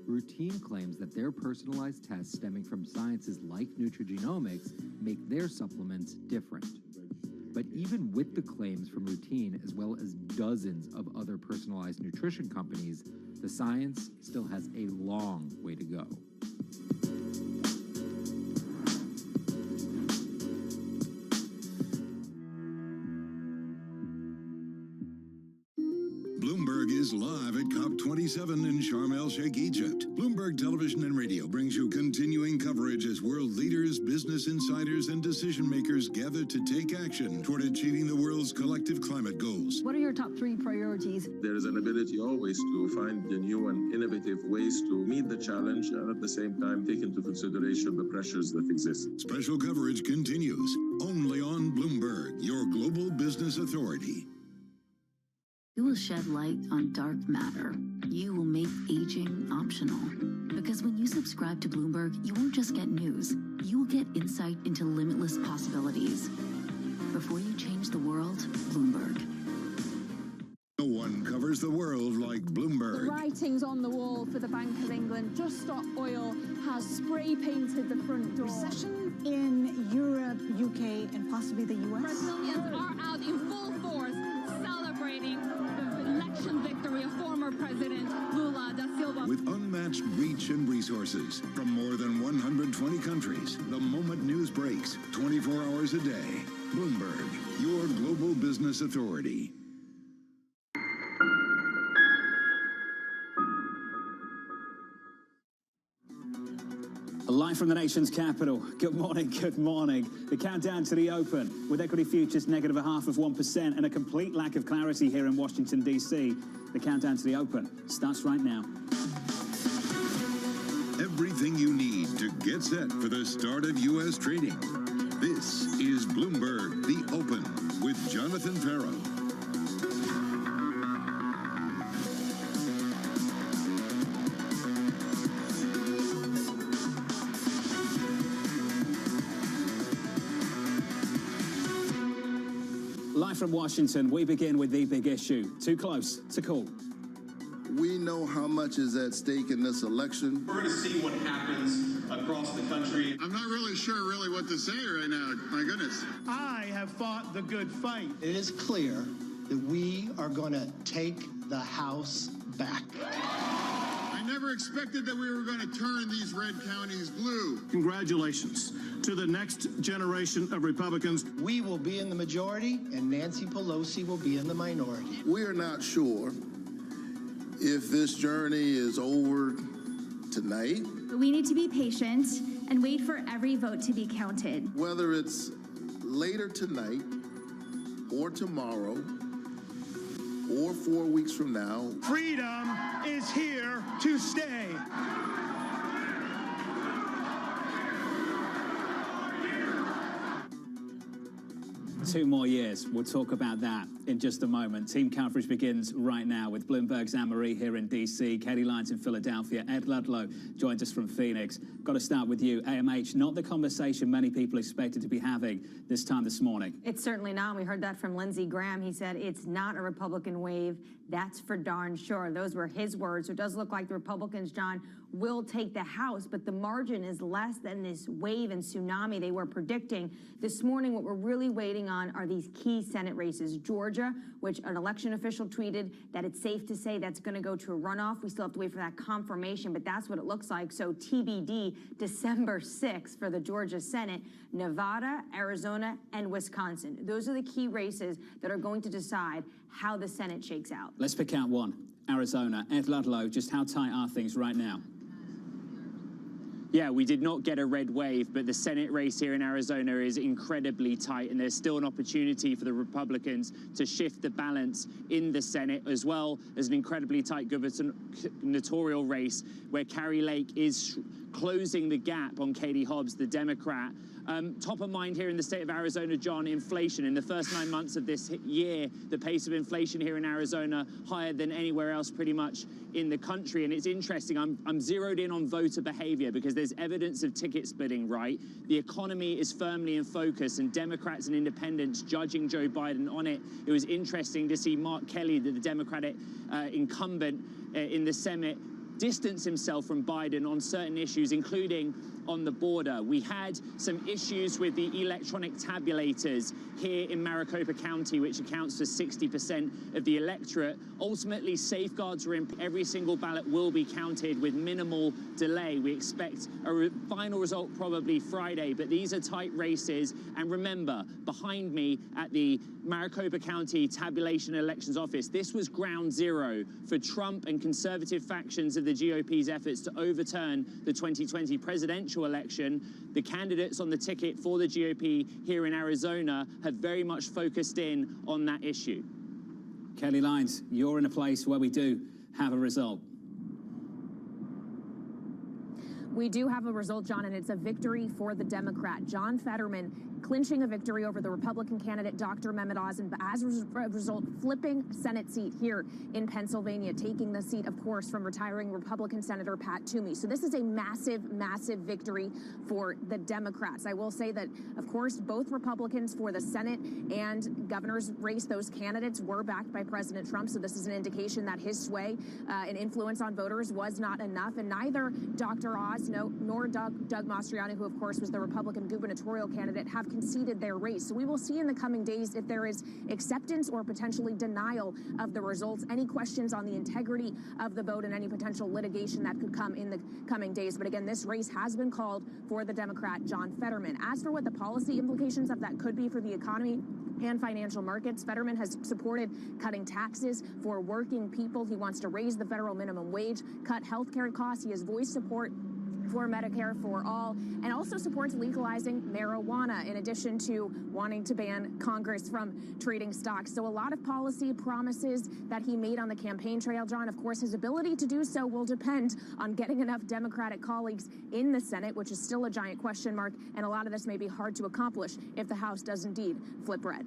Routine claims that their personalized tests stemming from sciences like nutrigenomics make their supplements different. But even with the claims from Routine, as well as dozens of other personalized nutrition companies, the science still has a long way to go. Bloomberg is live at COP27 in Sharm el-Sheikh, Egypt. Bloomberg Television and Radio brings you continuing coverage as world leaders, business insiders, and decision makers gather to take action toward achieving the world's collective climate goals. What are your top 3 priorities? There is an ability always to find the new and innovative ways to meet the challenge and at the same time take into consideration the pressures that exist. Special coverage continues only on Bloomberg, your global business authority. You will shed light on dark matter. You will make aging optional. Because when you subscribe to Bloomberg, you won't just get news. You will get insight into limitless possibilities. Before you change the world, Bloomberg. No one covers the world like Bloomberg. The writings on the wall for the Bank of England. Just Stop Oil has spray painted the front door. Recession in Europe, UK, and possibly the US. Brazilians are out in full force celebrating the election victory of former President Lula da Silva. With unmatched reach and resources from more than 120 countries, the moment news breaks, 24 hours a day. Bloomberg, your global business authority. Live from the nation's capital. Good morning, good morning. The countdown to the open, with equity futures negative 0.5% and a complete lack of clarity here in Washington, D.C. The countdown to the open starts right now. Everything you need to get set for the start of U.S. trading. This is Bloomberg, The Open, with Jonathan Ferro. Live from Washington, we begin with the big issue. Too close to call. We know how much is at stake in this election. We're going to see what happens across the country. I'm not really sure what to say right now. My goodness. I have fought the good fight. It is clear that we are going to take the House back. I never expected that we were going to turn these red counties blue. Congratulations to the next generation of Republicans. We will be in the majority, and Nancy Pelosi will be in the minority. We are not sure if this journey is over tonight. We need to be patient and wait for every vote to be counted. Whether it's later tonight or tomorrow or 4 weeks from now. Freedom is here to stay. 2 more years. We'll talk about that in just a moment. Team coverage begins right now with Bloomberg's Anne-Marie here in D.C., Katie Lyons in Philadelphia, Ed Ludlow joins us from Phoenix. Got to start with you, AMH. Not the conversation many people expected to be having this time this morning. It's certainly not. We heard that from Lindsey Graham. He said it's not a Republican wave. That's for darn sure. Those were his words. So it does look like the Republicans, John, will take the House, but the margin is less than this wave and tsunami they were predicting. This morning, what we're really waiting on are these key Senate races. Georgia, which an election official tweeted that it's safe to say that's going to go to a runoff. We still have to wait for that confirmation, but that's what it looks like. So TBD, December 6th for the Georgia Senate, Nevada, Arizona, and Wisconsin. Those are the key races that are going to decide how the Senate shakes out. Let's pick out one. Arizona. Ed Ludlow, just how tight are things right now? Yeah, we did not get a red wave, but the Senate race here in Arizona is incredibly tight, and there's still an opportunity for the Republicans to shift the balance in the Senate, as well as an incredibly tight gubernatorial race where Kari Lake is closing the gap on Katie Hobbs, the Democrat. Top of mind here in the state of Arizona, John, inflation. In the first 9 months of this year, the pace of inflation here in Arizona higher than anywhere else pretty much in the country. And it's interesting, I'm zeroed in on voter behavior because there's evidence of ticket splitting, right? The economy is firmly in focus, and Democrats and independents judging Joe Biden on it. It was interesting to see Mark Kelly, the Democratic incumbent in the Senate, distance himself from Biden on certain issues, including on the border. We had some issues with the electronic tabulators here in Maricopa County, which accounts for 60% of the electorate. Ultimately, safeguards are in. Every single ballot will be counted with minimal delay. We expect a final result probably Friday, but these are tight races. And remember, behind me at the Maricopa County Tabulation Elections Office, this was ground zero for Trump and conservative factions of the GOP's efforts to overturn the 2020 presidential election. The candidates on the ticket for the GOP here in Arizona have very much focused in on that issue. Kelly Lyons, you're in a place where we do have a result. We do have a result, John, and it's a victory for the Democrat. John Fetterman clinching a victory over the Republican candidate, Dr. Mehmet Oz, and as a result, flipping Senate seat here in Pennsylvania, taking the seat, of course, from retiring Republican Senator Pat Toomey. So this is a massive, massive victory for the Democrats. I will say that, of course, both Republicans for the Senate and governor's race, those candidates were backed by President Trump. So this is an indication that his sway and influence on voters was not enough. And neither Dr. Oz nor Doug Mastriano, who, of course, was the Republican gubernatorial candidate, have conceded their race. So we will see in the coming days if there is acceptance or potentially denial of the results, any questions on the integrity of the vote, and any potential litigation that could come in the coming days. But again, this race has been called for the Democrat, John Fetterman. As for what the policy implications of that could be for the economy and financial markets, Fetterman has supported cutting taxes for working people. He wants to raise the federal minimum wage, cut health care costs. He has voiced support for Medicare for all, and also supports legalizing marijuana, in addition to wanting to ban Congress from trading stocks. So a lot of policy promises that he made on the campaign trail, John. Of course, his ability to do so will depend on getting enough Democratic colleagues in the Senate, which is still a giant question mark, and a lot of this may be hard to accomplish if the House does indeed flip red.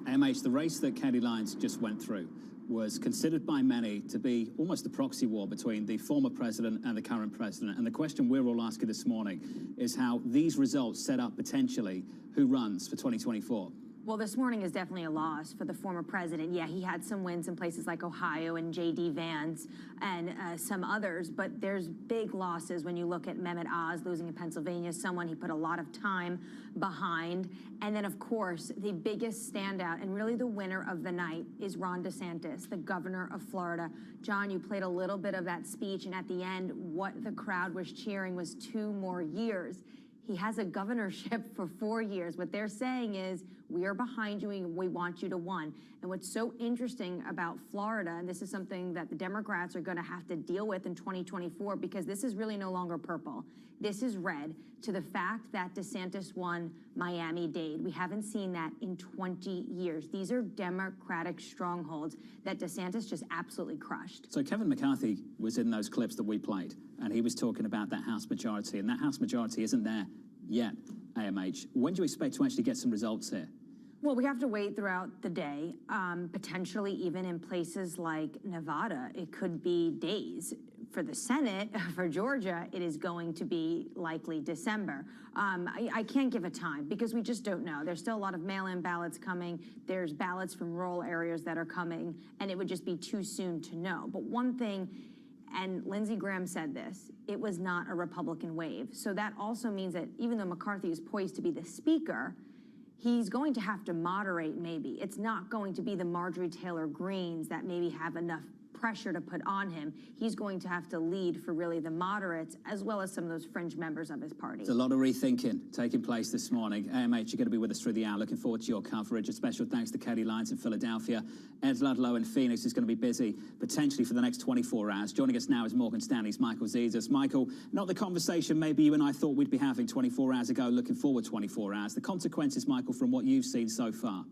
AMH, the race that Katie Lyons just went through was considered by many to be almost a proxy war between the former president and the current president. And the question we're all asking this morning is how these results set up potentially who runs for 2024. Well, this morning is definitely a loss for the former president. Yeah, he had some wins in places like Ohio and J.D. Vance and some others, but there's big losses when you look at Mehmet Oz losing in Pennsylvania, someone he put a lot of time behind. And then, of course, the biggest standout and really the winner of the night is Ron DeSantis, the governor of Florida. John, you played a little bit of that speech, and at the end, what the crowd was cheering was 2 more years. He has a governorship for 4 years. What they're saying is, we are behind you and we want you to win. And what's so interesting about Florida, and this is something that the Democrats are going to have to deal with in 2024, because this is really no longer purple. This is red, to the fact that DeSantis won Miami-Dade. We haven't seen that in 20 years. These are Democratic strongholds that DeSantis just absolutely crushed. So Kevin McCarthy was in those clips that we played, and he was talking about that House majority, and that House majority isn't there yet, AMH. When do you expect to actually get some results here? Well, we have to wait throughout the day, potentially even in places like Nevada. It could be days. For the Senate, for Georgia, it is going to be likely December. I can't give a time because we just don't know. There's still a lot of mail-in ballots coming. There's ballots from rural areas that are coming, and it would just be too soon to know. But one thing, and Lindsey Graham said this, it was not a Republican wave. So that also means that even though McCarthy is poised to be the speaker, he's going to have to moderate maybe. It's not going to be the Marjorie Taylor Greenes that maybe have enough pressure to put on him. He's going to have to lead for really the moderates as well as some of those fringe members of his party. There's a lot of rethinking taking place this morning. AMH, you're going to be with us through the hour. Looking forward to your coverage. A special thanks to Katie Lyons in Philadelphia. Ed Ludlow in Phoenix is going to be busy potentially for the next 24 hours. Joining us now is Morgan Stanley's Michael Zezas. Michael, not the conversation maybe you and I thought we'd be having 24 hours ago, looking forward 24 hours. The consequences, Michael, from what you've seen so far.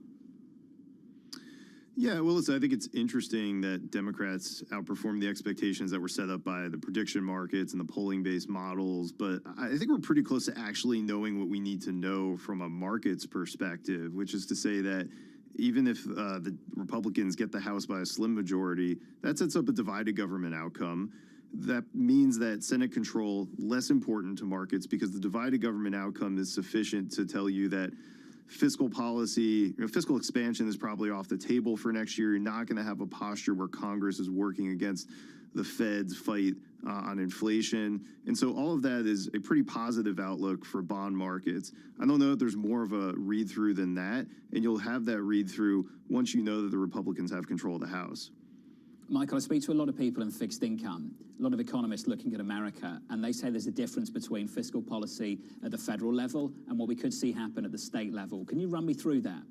Yeah, well, listen, I think it's interesting that Democrats outperformed the expectations that were set up by the prediction markets and the polling-based models, but I think we're pretty close to actually knowing what we need to know from a markets perspective, which is to say that even if the Republicans get the House by a slim majority, that sets up a divided government outcome. That means that Senate control less important to markets because the divided government outcome is sufficient to tell you that fiscal policy, fiscal expansion is probably off the table for next year. You're not going to have a posture where Congress is working against the Fed's fight on inflation. And so all of that is a pretty positive outlook for bond markets. I don't know if there's more of a read-through than that, and you'll have that read-through once you know that the Republicans have control of the House. Michael, I speak to a lot of people in fixed income, a lot of economists looking at America, and they say there's a difference between fiscal policy at the federal level and what we could see happen at the state level. Can you run me through that?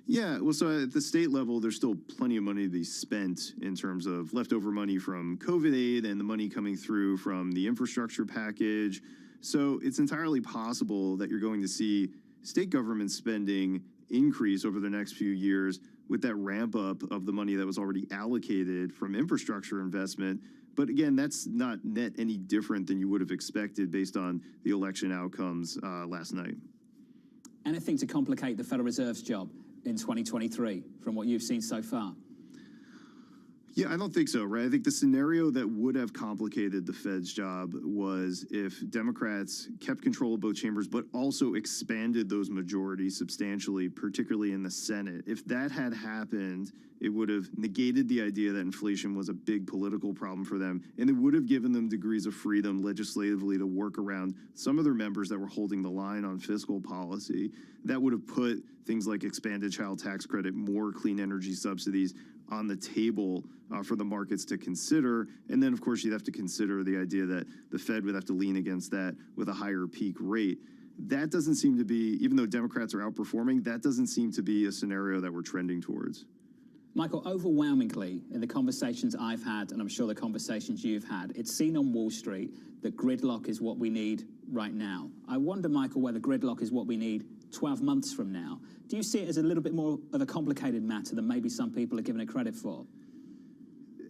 Yeah, well, so at the state level, there's still plenty of money to be spent in terms of leftover money from COVID aid and the money coming through from the infrastructure package. So it's entirely possible that you're going to see state government spending increase over the next few years with that ramp up of the money that was already allocated from infrastructure investment. But again, that's not net any different than you would have expected based on the election outcomes last night. Anything to complicate the Federal Reserve's job in 2023 from what you've seen so far? Yeah, I don't think so, right? I think the scenario that would have complicated the Fed's job was if Democrats kept control of both chambers, but also expanded those majorities substantially, particularly in the Senate. If that had happened, it would have negated the idea that inflation was a big political problem for them, and it would have given them degrees of freedom legislatively to work around some of their members that were holding the line on fiscal policy. That would have put things like expanded child tax credit, more clean energy subsidies on the table for the markets to consider. And then, of course, you'd have to consider the idea that the Fed would have to lean against that with a higher peak rate. That doesn't seem to be, even though Democrats are outperforming, that doesn't seem to be a scenario that we're trending towards. Michael, overwhelmingly, in the conversations I've had, and I'm sure the conversations you've had, it's seen on Wall Street that gridlock is what we need right now. I wonder, Michael, whether gridlock is what we need 12 months from now. Do you see it as a little bit more of a complicated matter than maybe some people are giving it credit for?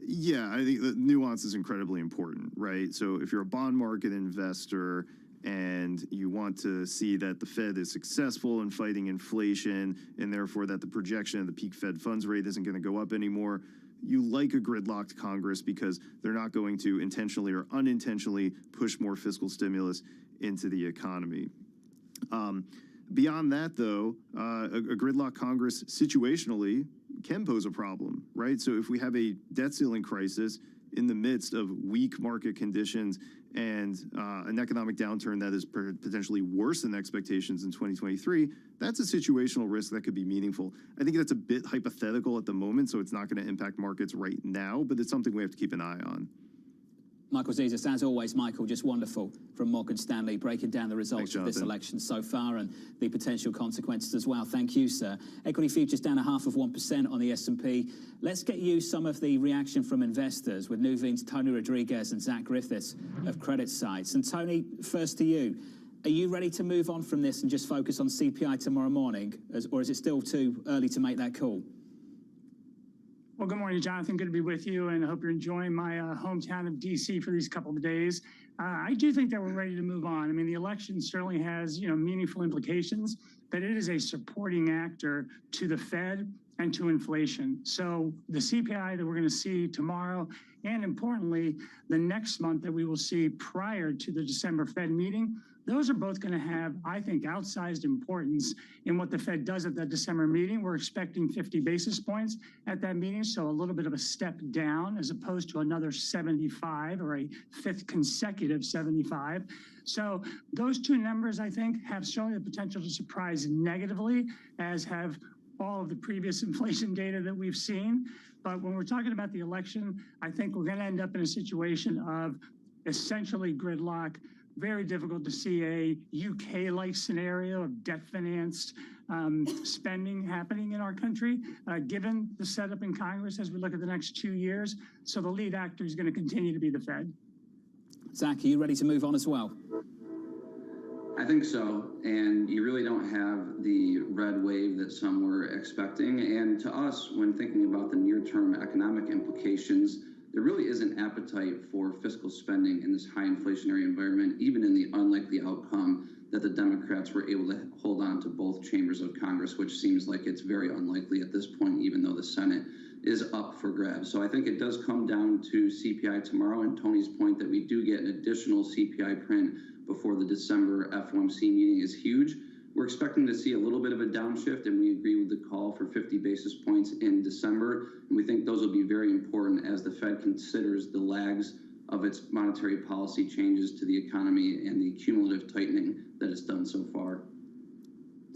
Yeah, I think the nuance is incredibly important, right? So if you're a bond market investor and you want to see that the Fed is successful in fighting inflation and therefore that the projection of the peak Fed funds rate isn't going to go up anymore, you like a gridlocked Congress because they're not going to intentionally or unintentionally push more fiscal stimulus into the economy. Beyond that, though, a gridlock Congress situationally can pose a problem, right? So if we have a debt ceiling crisis in the midst of weak market conditions and an economic downturn that is potentially worse than expectations in 2023, that's a situational risk that could be meaningful. I think that's a bit hypothetical at the moment, so it's not going to impact markets right now, but it's something we have to keep an eye on. Michael Zezas, as always, Michael, just wonderful from Morgan Stanley, breaking down the results of this election so far and the potential consequences as well. Thank you, sir. Equity futures down 0.5% on the S&P. Let's get you some of the reaction from investors with Nuveen's Tony Rodriguez and Zach Griffiths of Credit Sites. And Tony, first to you. Are you ready to move on from this and just focus on CPI tomorrow morning, or is it still too early to make that call? Well, good morning, Jonathan. Good to be with you, and I hope you're enjoying my hometown of D.C. for these couple of days. I do think that we're ready to move on. I mean, the election certainly has, meaningful implications, but it is a supporting actor to the Fed and to inflation. So the CPI that we're going to see tomorrow, and importantly, the next month that we will see prior to the December Fed meeting, those are both going to have, I think, outsized importance in what the Fed does at that December meeting. We're expecting 50 basis points at that meeting, so a little bit of a step down as opposed to another 75 or a fifth consecutive 75. So those two numbers, I think, have shown the potential to surprise negatively, as have all of the previous inflation data that we've seen. But when we're talking about the election, I think we're going to end up in a situation of essentially gridlock. Very difficult to see a UK-like scenario of debt-financed spending happening in our country, given the setup in Congress as we look at the next 2 years. So the lead actor is going to continue to be the Fed. Zach, are you ready to move on as well? I think so, and you really don't have the red wave that some were expecting. And to us, when thinking about the near-term economic implications, there really is an appetite for fiscal spending in this high inflationary environment, even in the unlikely outcome that the Democrats were able to hold on to both chambers of Congress, which seems like it's very unlikely at this point, even though the Senate is up for grabs. So I think it does come down to CPI tomorrow, and Tony's point that we do get an additional CPI print before the December FOMC meeting is huge. We're expecting to see a little bit of a downshift, and we agree with the call for 50 basis points in December. And we think those will be very important as the Fed considers the lags of its monetary policy changes to the economy and the cumulative tightening that it's done so far.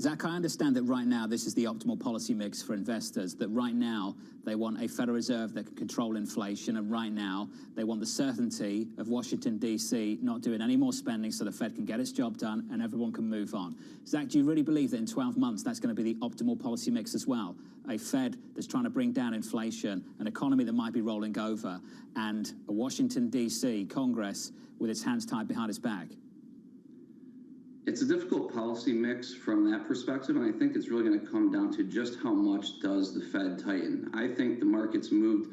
Zach, I understand that right now this is the optimal policy mix for investors, that right now they want a Federal Reserve that can control inflation, and right now they want the certainty of Washington, D.C. not doing any more spending so the Fed can get its job done and everyone can move on. Zach, do you really believe that in 12 months that's going to be the optimal policy mix as well? A Fed that's trying to bring down inflation, an economy that might be rolling over, and a Washington, D.C. Congress with its hands tied behind its back? It's a difficult policy mix from that perspective, and I think it's really going to come down to just how much does the Fed tighten. I think the market's moved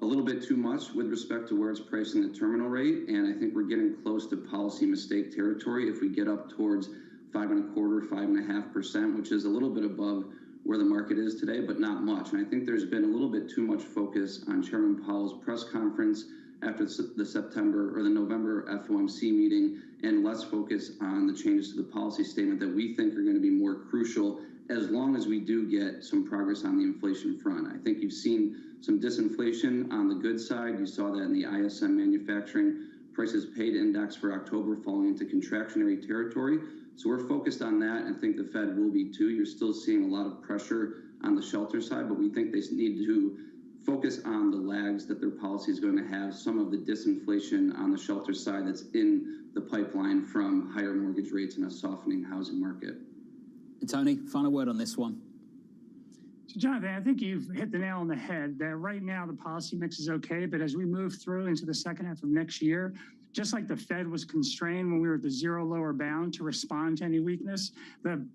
a little bit too much with respect to where it's pricing the terminal rate, and I think we're getting close to policy mistake territory if we get up towards 5.25%, 5.5%, which is a little bit above where the market is today, but not much. And I think there's been a little bit too much focus on Chairman Powell's press conference after the September or the November FOMC meeting, and less focus on the changes to the policy statement that we think are going to be more crucial as long as we do get some progress on the inflation front. I think you've seen some disinflation on the good side. You saw that in the ISM manufacturing prices paid index for October falling into contractionary territory. So we're focused on that, and think the Fed will be too. You're still seeing a lot of pressure on the shelter side, but we think they need to focus on the lags that their policy is going to have, some of the disinflation on the shelter side that's in the pipeline from higher mortgage rates and a softening housing market. And Tony, final word on this one. So Jonathan, I think you've hit the nail on the head that right now the policy mix is okay, but as we move through into the second half of next year, just like the Fed was constrained when we were at the zero lower bound to respond to any weakness, the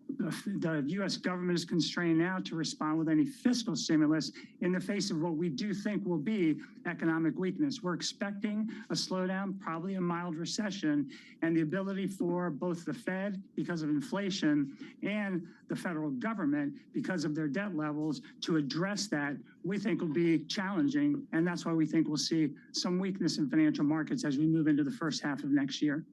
U.S. government is constrained now to respond with any fiscal stimulus in the face of what we do think will be economic weakness. We're expecting a slowdown, probably a mild recession, and the ability for both the Fed, because of inflation, and the federal government, because of their debt levels, to address that, we think will be challenging. And that's why we think we'll see some weakness in financial markets as we move into the first half of next year.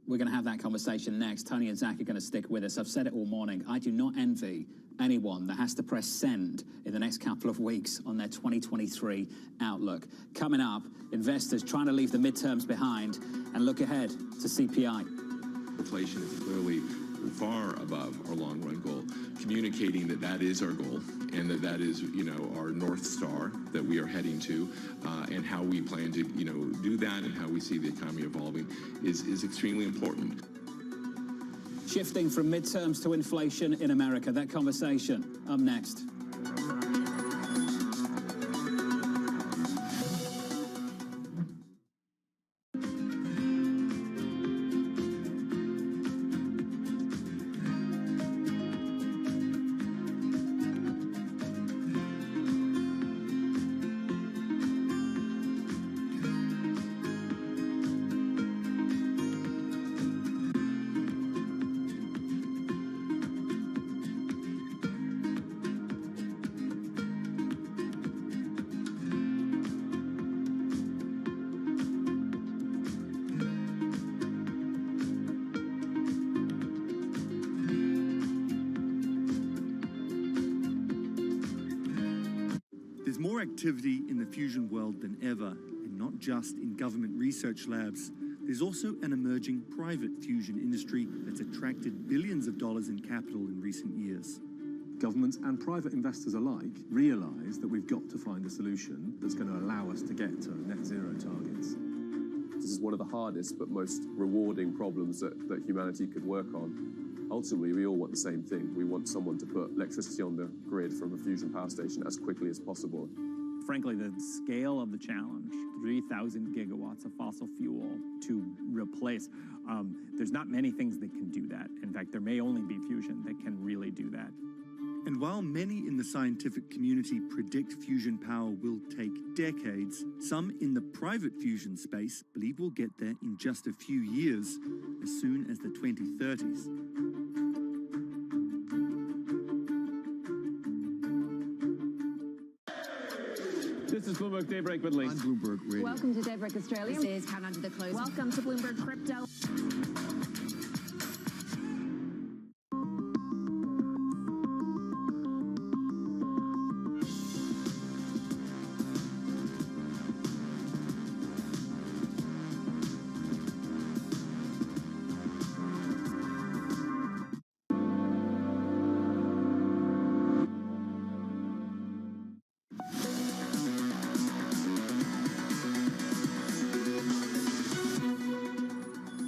We're going to have that conversation next. Tony and Zach are going to stick with us. I've said it all morning. I do not envy anyone that has to press send in the next couple of weeks on their 2023 outlook. Coming up, investors trying to leave the midterms behind and look ahead to CPI. Inflation is clearly far above our long-run goal, communicating that that is our goal and that that is, our North Star that we are heading to, and how we plan to, do that and how we see the economy evolving is extremely important. Shifting from midterms to inflation in America, that conversation up next. There's more activity in the fusion world than ever, and not just in government research labs. There's also an emerging private fusion industry that's attracted billions of dollars in capital in recent years. Governments and private investors alike realise that we've got to find a solution that's going to allow us to get to net zero targets. This is one of the hardest but most rewarding problems that humanity could work on. Ultimately, we all want the same thing. We want someone to put electricity on the grid from a fusion power station as quickly as possible. Frankly, the scale of the challenge, 3,000 gigawatts of fossil fuel to replace, there's not many things that can do that. In fact, there may only be fusion that can really do that. And while many in the scientific community predict fusion power will take decades, some in the private fusion space believe we'll get there in just a few years, as soon as the 2030s. This is Bloomberg Daybreak with Lee. On Bloomberg Radio. Welcome to Daybreak Australia. This is Countdown to the Close. Welcome to Bloomberg Crypto.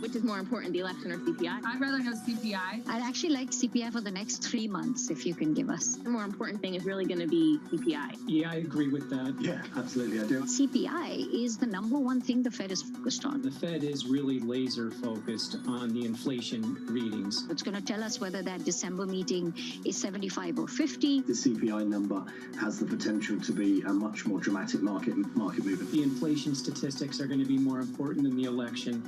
Which is more important, the election or CPI? I'd rather know CPI. I'd actually like CPI for the next 3 months, if you can give us. The more important thing is really going to be CPI. Yeah, I agree with that. Yeah, absolutely, I do. CPI is the number one thing the Fed is focused on. The Fed is really laser focused on the inflation readings. It's going to tell us whether that December meeting is 75 or 50. The CPI number has the potential to be a much more dramatic market movement. The inflation statistics are going to be more important than the election.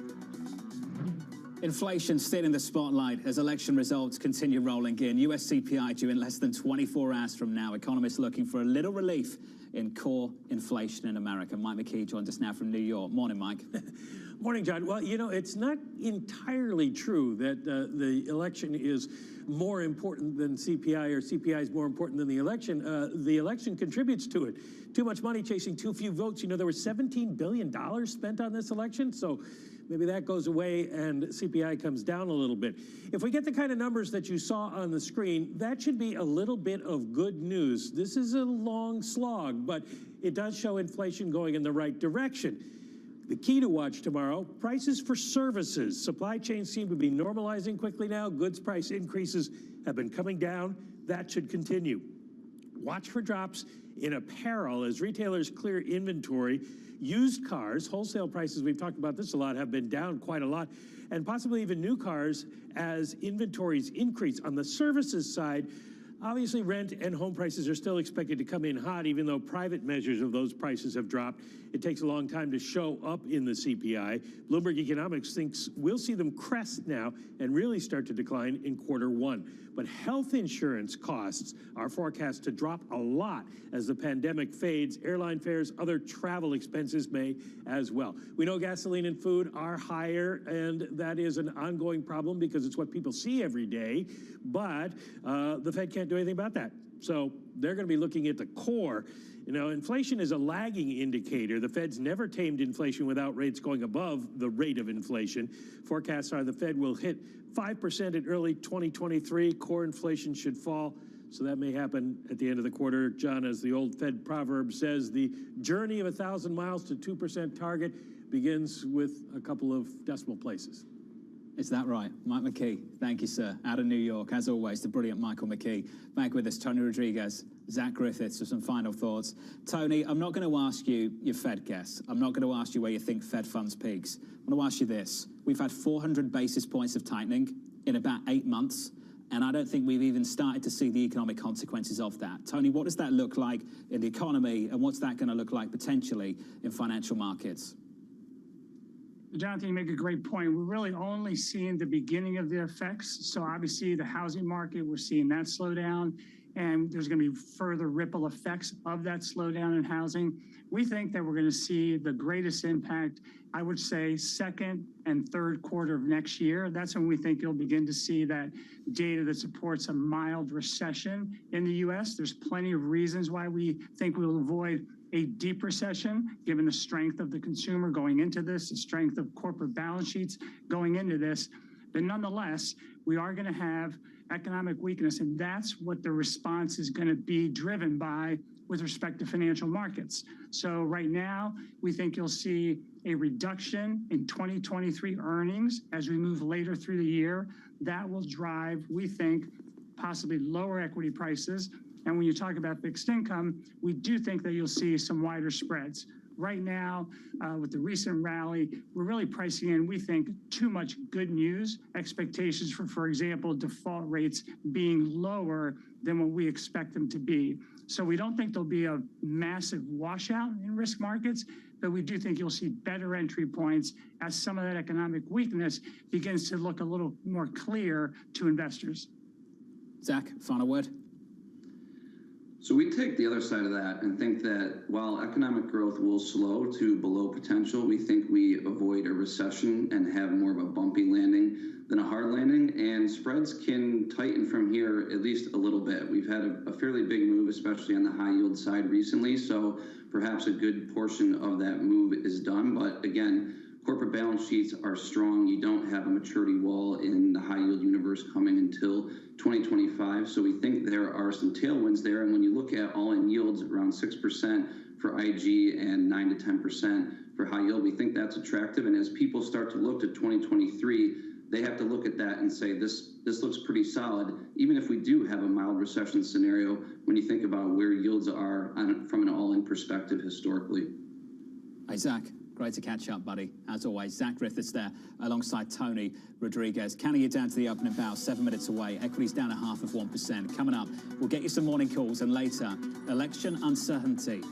Inflation still in the spotlight as election results continue rolling in. US CPI due in less than 24 hours from now. Economists looking for a little relief in core inflation in America. Mike McKee joins us now from New York. Morning, Mike. Morning, John. Well, it's not entirely true that the election is more important than CPI or CPI is more important than the election. The election contributes to it. Too much money chasing too few votes. There was $17 billion spent on this election, so maybe that goes away and CPI comes down a little bit. If we get the kind of numbers that you saw on the screen, that should be a little bit of good news. This is a long slog, but it does show inflation going in the right direction. The key to watch tomorrow, prices for services. Supply chains seem to be normalizing quickly now. Goods price increases have been coming down. That should continue. Watch for drops in apparel as retailers clear inventory. Used cars, wholesale prices, we've talked about this a lot, have been down quite a lot, and possibly even new cars as inventories increase. On the services side, obviously rent and home prices are still expected to come in hot, even though private measures of those prices have dropped. It takes a long time to show up in the CPI. Bloomberg Economics thinks we'll see them crest now and really start to decline in Q1. But health insurance costs are forecast to drop a lot as the pandemic fades. Airline fares, other travel expenses may as well. We know gasoline and food are higher, and that is an ongoing problem because it's what people see every day. But the Fed can't do anything about that. So they're going to be looking at the core. You know, inflation is a lagging indicator. The Fed's never tamed inflation without rates going above the rate of inflation. Forecasts are the Fed will hit 5% in early 2023. Core inflation should fall. So that may happen at the end of the quarter. John, as the old Fed proverb says, the journey of 1,000 miles to 2% target begins with a couple of decimal places. Is that right? Mike McKee, thank you, sir. Out of New York, as always, the brilliant Michael McKee. Back with us, Tony Rodriguez, Zach Griffiths for some final thoughts. Tony, I'm not going to ask you your Fed guess. I'm not going to ask you where you think Fed funds peaks. I'm going to ask you this. We've had 400 basis points of tightening in about 8 months, and I don't think we've even started to see the economic consequences of that. Tony, what does that look like in the economy, and what's that going to look like potentially in financial markets? Jonathan, you make a great point. We're really only seeing the beginning of the effects. So obviously the housing market, we're seeing that slow down, and there's going to be further ripple effects of that slowdown in housing. We think that we're going to see the greatest impact, I would say, second and third quarter of next year. That's when we think you'll begin to see that data that supports a mild recession in the U.S. There's plenty of reasons why we think we'll avoid a deep recession, given the strength of the consumer going into this, the strength of corporate balance sheets going into this. But nonetheless, we are going to have economic weakness, and that's what the response is going to be driven by with respect to financial markets. So right now, we think you'll see a reduction in 2023 earnings as we move later through the year. That will drive, we think, possibly lower equity prices. And when you talk about fixed income, we do think that you'll see some wider spreads. Right now, with the recent rally, we're really pricing in, we think, too much good news, expectations for example, default rates being lower than what we expect them to be. So we don't think there'll be a massive washout in risk markets, but we do think you'll see better entry points as some of that economic weakness begins to look a little more clear to investors. Zach, final word. So we take the other side of that and think that while economic growth will slow to below potential, we think we avoid a recession and have more of a bumpy landing than a hard landing, and spreads can tighten from here at least a little bit. We've had a fairly big move, especially on the high yield side recently, so perhaps a good portion of that move is done. But again, corporate balance sheets are strong. You don't have a maturity wall in the high yield universe coming until 2025. So we think there are some tailwinds there. And when you look at all-in yields around 6% for IG and 9 to 10% for high yield, we think that's attractive. And as people start to look to 2023, they have to look at that and say, this looks pretty solid, even if we do have a mild recession scenario, when you think about where yields are from an all-in perspective historically. Hey, Zach. Great to catch up, buddy. As always, Zach Griffiths there alongside Tony Rodriguez. Counting you down to the opening bell, 7 minutes away. Equities down 0.5%. Coming up, we'll get you some morning calls, and later, election uncertainty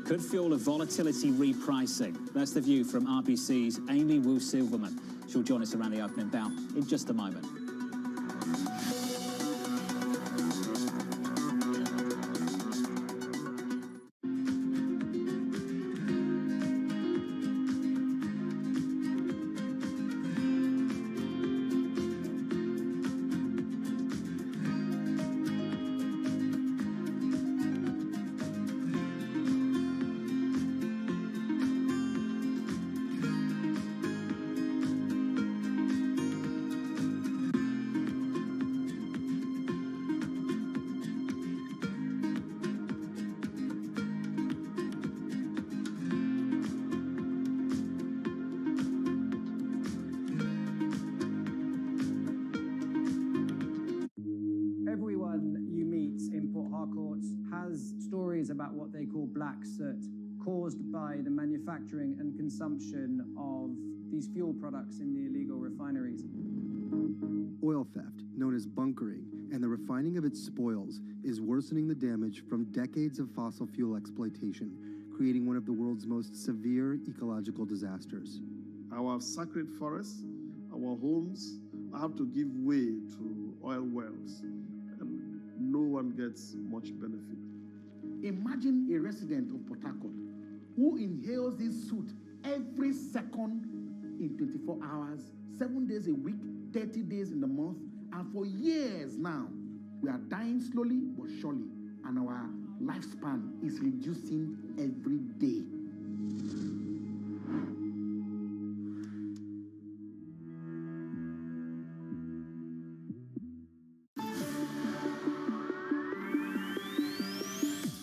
could fuel a volatility repricing. That's the view from RBC's Amy Wu Silverman. She'll join us around the opening bell in just a moment. about what they call black soot, caused by the manufacturing and consumption of these fuel products in the illegal refineries. Oil theft, known as bunkering, and the refining of its spoils is worsening the damage from decades of fossil fuel exploitation, creating one of the world's most severe ecological disasters. Our sacred forests, our homes have to give way to oil wells, and no one gets much benefit. Imagine a resident of Port Harcourt who inhales this soot every second in 24 hours, 7 days a week, 30 days in the month, and for years now, we are dying slowly but surely, and our lifespan is reducing every day.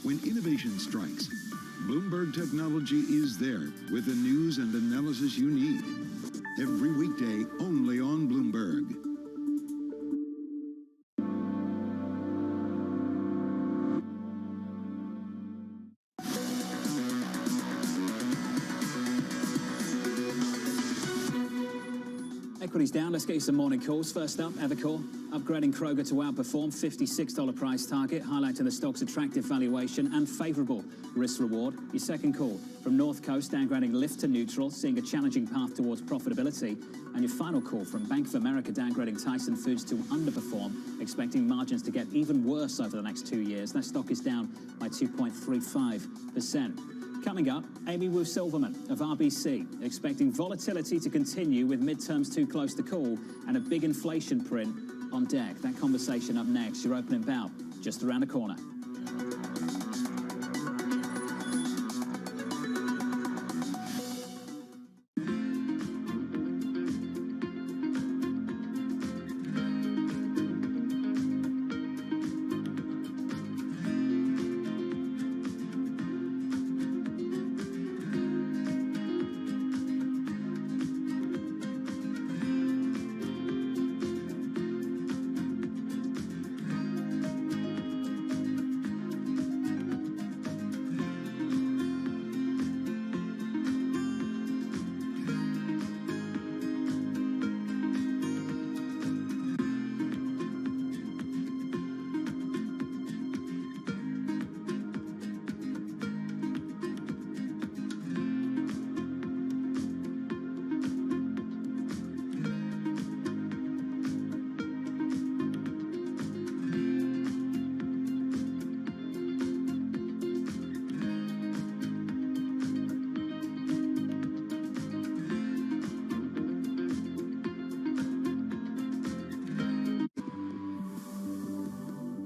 When innovation strikes, Bloomberg Technology is there with the news and analysis you need. Every weekday, only on Bloomberg. Equities down. Let's get you some morning calls. First up, Evercore upgrading Kroger to outperform, $56 price target, highlighting the stock's attractive valuation and favourable risk-reward. Your second call from North Coast, downgrading Lyft to neutral, seeing a challenging path towards profitability. And your final call from Bank of America, downgrading Tyson Foods to underperform, expecting margins to get even worse over the next 2 years. That stock is down by 2.35%. Coming up, Amy Wu Silverman of RBC, expecting volatility to continue with midterms too close to call and a big inflation print on deck. That conversation up next. Your opening bout just around the corner.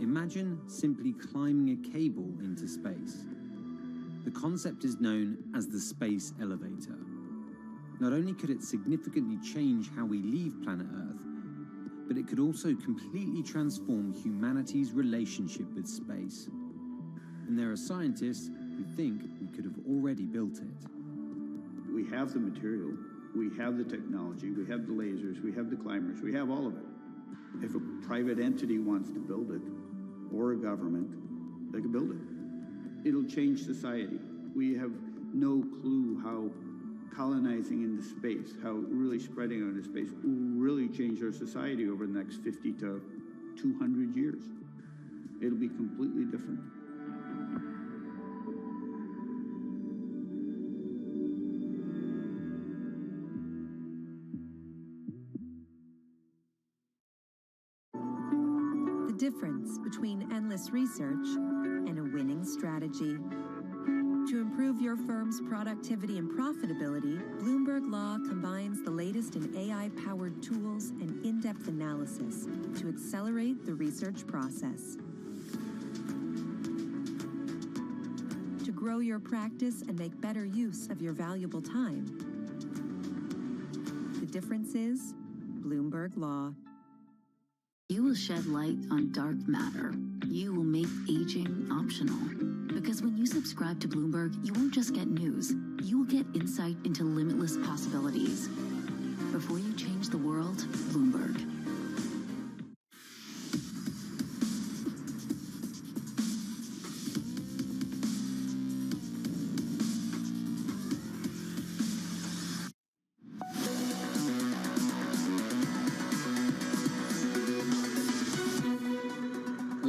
Imagine simply climbing a cable into space. The concept is known as the space elevator. Not only could it significantly change how we leave planet Earth, but it could also completely transform humanity's relationship with space. And there are scientists who think we could have already built it. We have the material, we have the technology, we have the lasers, we have the climbers, we have all of it. If a private entity wants to build it, or a government, they can build it. It'll change society. We have no clue how colonizing into space, how really spreading out into space will really change our society over the next 50 to 200 years. It'll be completely different. Difference between endless research and a winning strategy. To improve your firm's productivity and profitability, Bloomberg Law combines the latest in AI-powered tools and in-depth analysis to accelerate the research process. To grow your practice and make better use of your valuable time. The difference is Bloomberg Law. You will shed light on dark matter. You will make aging optional. Because when you subscribe to Bloomberg, you won't just get news. You will get insight into limitless possibilities. Before you change the world, Bloomberg.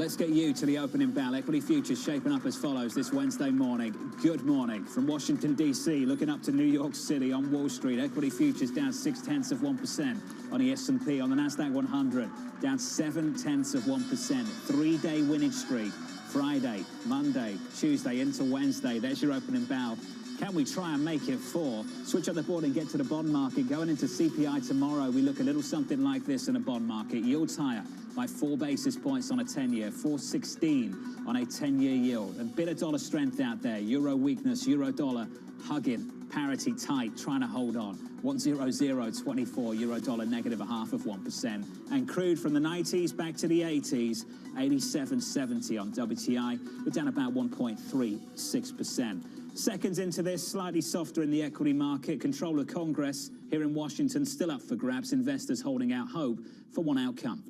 let's get you to the opening bell. Equity futures shaping up as follows this Wednesday morning. Good morning from Washington, D.C., looking up to New York City on Wall Street. Equity futures down 0.6% on the S&P. On the Nasdaq 100, down 0.7%. Three-day winning streak. Friday, Monday, Tuesday into Wednesday. There's your opening bell. Can we try and make it 4? Switch up the board and get to the bond market. Going into CPI tomorrow, we look a little something like this in the bond market. Yields higher by 4 basis points on a 10-year, 4.16 on a 10-year yield. A bit of dollar strength out there. Euro weakness, euro dollar hugging, parity tight, trying to hold on. 1.0024, euro dollar negative 0.5%. And crude from the 90s back to the 80s, 87.70 on WTI. We're down about 1.36%. Seconds into this, slightly softer in the equity market. Control of Congress here in Washington still up for grabs. Investors holding out hope for one outcome.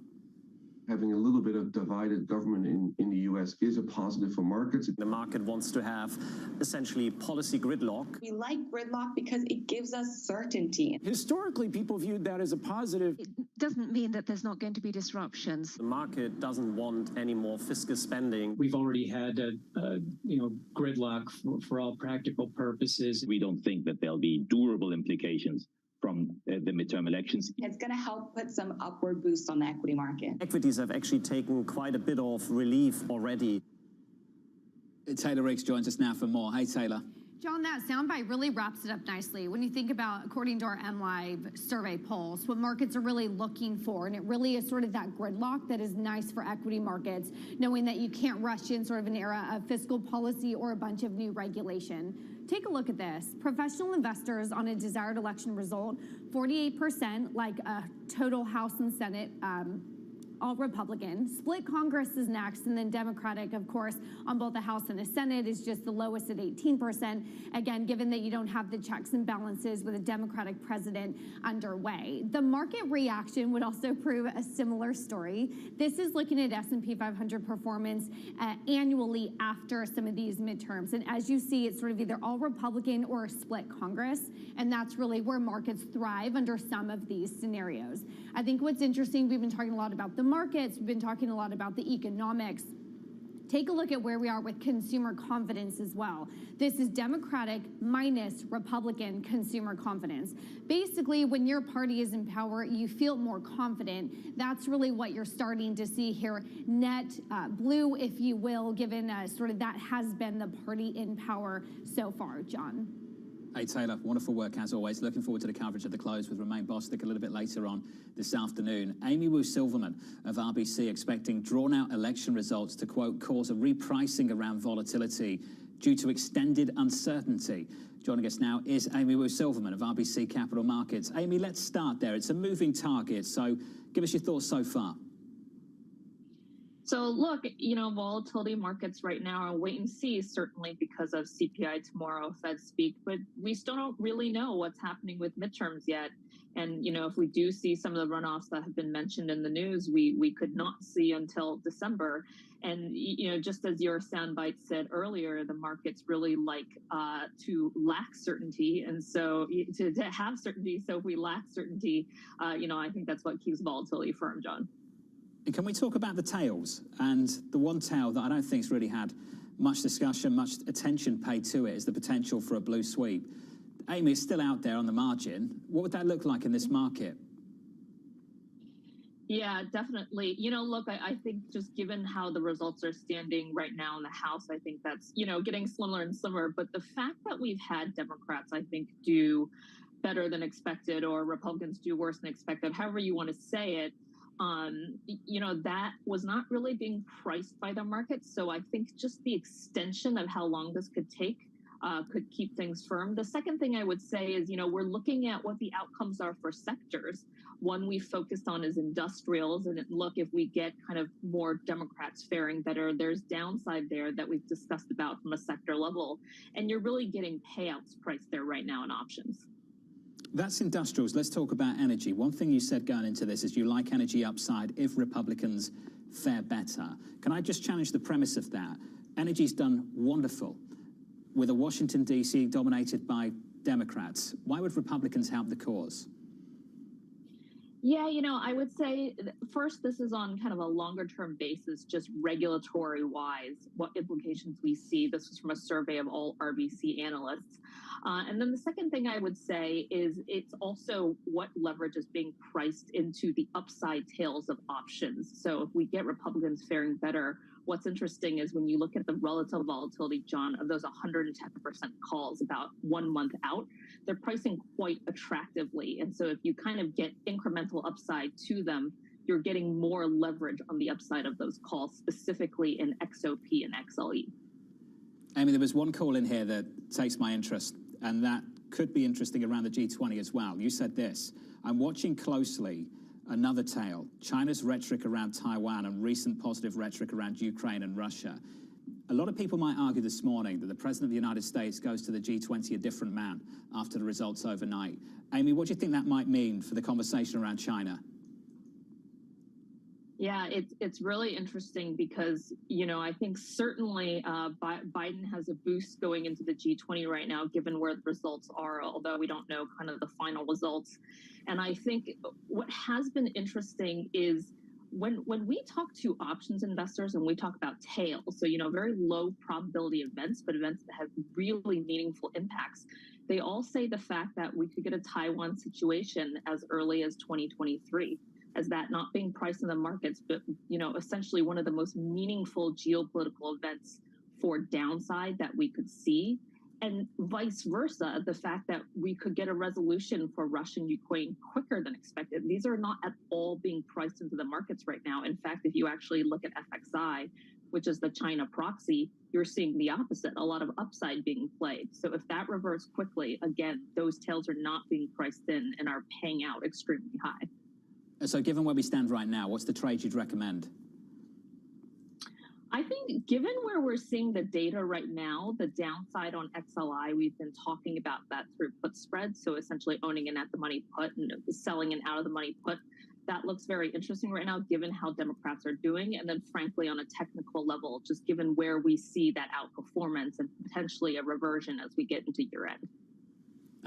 Having a little bit of divided government in the U.S. is a positive for markets. The market wants to have essentially policy gridlock. We like gridlock because it gives us certainty. Historically, people viewed that as a positive. It doesn't mean that there's not going to be disruptions. The market doesn't want any more fiscal spending. We've already had gridlock for all practical purposes. We don't think that there'll be durable implications from the midterm elections. It's going to help put some upward boost on the equity market. Equities have actually taken quite a bit of relief already. Taylor Riggs joins us now for more. Hey, Taylor. John, that soundbite really wraps it up nicely. When you think about, according to our MLive survey polls, what markets are really looking for, and it really is sort of that gridlock that is nice for equity markets, knowing that you can't rush in sort of an era of fiscal policy or a bunch of new regulation. Take a look at this. Professional investors on a desired election result, 48% like a total House and Senate, all Republican. Split Congress is next, and then Democratic, of course, on both the House and the Senate is just the lowest at 18%. Again, given that you don't have the checks and balances with a Democratic president underway. The market reaction would also prove a similar story. This is looking at S&P 500 performance annually after some of these midterms. And as you see, it's sort of either all Republican or a split Congress. And that's really where markets thrive under some of these scenarios. I think what's interesting, we've been talking a lot about the markets, we've been talking a lot about the economics. Take a look at where we are with consumer confidence as well. This is Democratic minus Republican consumer confidence. Basically, when your party is in power, you feel more confident. That's really what you're starting to see here. Net blue, if you will, given sort of that has been the party in power so far, John. Hey, Taylor, wonderful work as always. Looking forward to the coverage of the close with Romain Bostic a little bit later on this afternoon. Amy Wu Silverman of RBC expecting drawn-out election results to, quote, cause a repricing around volatility due to extended uncertainty. Joining us now is Amy Wu Silverman of RBC Capital Markets. Amy, let's start there. It's a moving target, so give us your thoughts so far. So look, volatility markets right now are wait and see, certainly because of CPI tomorrow, Fed speak, but we still don't really know what's happening with midterms yet. And, if we do see some of the runoffs that have been mentioned in the news, we could not see until December. And, just as your soundbite said earlier, the markets really like to lack certainty. And so to have certainty, so if we lack certainty, I think that's what keeps volatility firm, John. And can we talk about the tails? And the one tail that I don't think's really had much discussion, much attention paid to it is the potential for a blue sweep. Amy, it's still out there on the margin. What would that look like in this market? Yeah, definitely. Look, I think just given how the results are standing right now in the House, I think that's, getting slimmer and slimmer. But the fact that we've had Democrats, I think, do better than expected, or Republicans do worse than expected, however you want to say it, that was not really being priced by the market. So I think just the extension of how long this could take could keep things firm. The second thing I would say is, we're looking at what the outcomes are for sectors. One we focused on is industrials. And look, if we get kind of more Democrats faring better, there's downside there that we've discussed about from a sector level. And you're really getting payouts priced there right now in options. That's industrials. Let's talk about energy. One thing you said going into this is you like energy upside if Republicans fare better. Can I just challenge the premise of that? Energy's done wonderful with a Washington, D.C. dominated by Democrats. Why would Republicans help the cause? Yeah, I would say first, this is on kind of a longer term basis, just regulatory wise, what implications we see. This was from a survey of all RBC analysts. And then the second thing I would say is it's also what leverage is being priced into the upside tails of options. So if we get Republicans faring better, what's interesting is when you look at the relative volatility, John, of those 110% calls about 1 month out, they're pricing quite attractively. And so if you kind of get incremental upside to them, you're getting more leverage on the upside of those calls, specifically in XOP and XLE. Amy, there was one call in here that takes my interest, and that could be interesting around the G20 as well. You said this: I'm watching closely another tale, China's rhetoric around Taiwan and recent positive rhetoric around Ukraine and Russia. A lot of people might argue this morning that the President of the United States goes to the G20 a different man after the results overnight. Amy, what do you think that might mean for the conversation around China? Yeah, it's really interesting because, I think certainly Biden has a boost going into the G20 right now, given where the results are, although we don't know kind of the final results. And I think what has been interesting is when we talk to options investors and we talk about tails, so, very low probability events, but events that have really meaningful impacts, they all say the fact that we could get a Taiwan situation as early as 2023. As that not being priced in the markets, but, essentially one of the most meaningful geopolitical events for downside that we could see. And vice versa, the fact that we could get a resolution for Russia and Ukraine quicker than expected. These are not at all being priced into the markets right now. In fact, if you actually look at FXI, which is the China proxy, you're seeing the opposite, a lot of upside being played. So if that reverts quickly, again, those tails are not being priced in and are paying out extremely high. So given where we stand right now, what's the trade you'd recommend? I think given where we're seeing the data right now, the downside on XLI, we've been talking about that through put spread. So essentially owning an at the money put and selling an out of the money put. That looks very interesting right now, given how Democrats are doing. And then frankly, on a technical level, just given where we see that outperformance and potentially a reversion as we get into year end.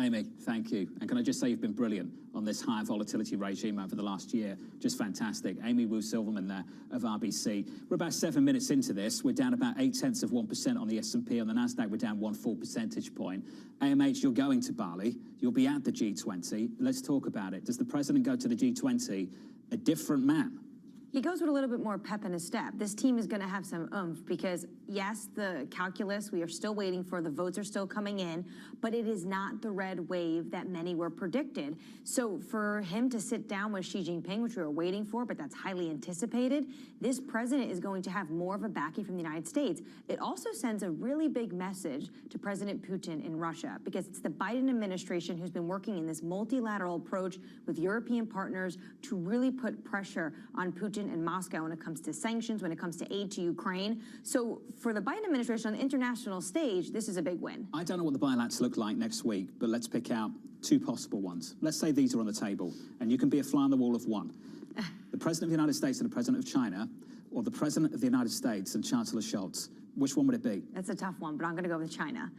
Amy, thank you. And can I just say you've been brilliant on this high volatility regime over the last year. Just fantastic. Amy Wu-Silverman there of RBC. We're about 7 minutes into this. We're down about 0.8% on the S&P. On the NASDAQ, we're down 1 full percentage point. AMH, you're going to Bali. You'll be at the G20. Let's talk about it. Does the president go to the G20 a different man? He goes with a little bit more pep in his step. This team is going to have some oomph because, yes, the calculus, we are still waiting for, the votes are still coming in, but it is not the red wave that many were predicted. So for him to sit down with Xi Jinping, which we were waiting for, but that's highly anticipated, this president is going to have more of a backing from the United States. It also sends a really big message to President Putin in Russia because it's the Biden administration who's been working in this multilateral approach with European partners to really put pressure on Putin and Moscow when it comes to sanctions, when it comes to aid to Ukraine. So for the Biden administration on the international stage, this is a big win. I don't know what the bilaterals look like next week, but let's pick out two possible ones. Let's say these are on the table, and you can be a fly on the wall of one. The President of the United States and the President of China, or the President of the United States and Chancellor Scholz. Which one would it be? That's a tough one, but I'm going to go with China.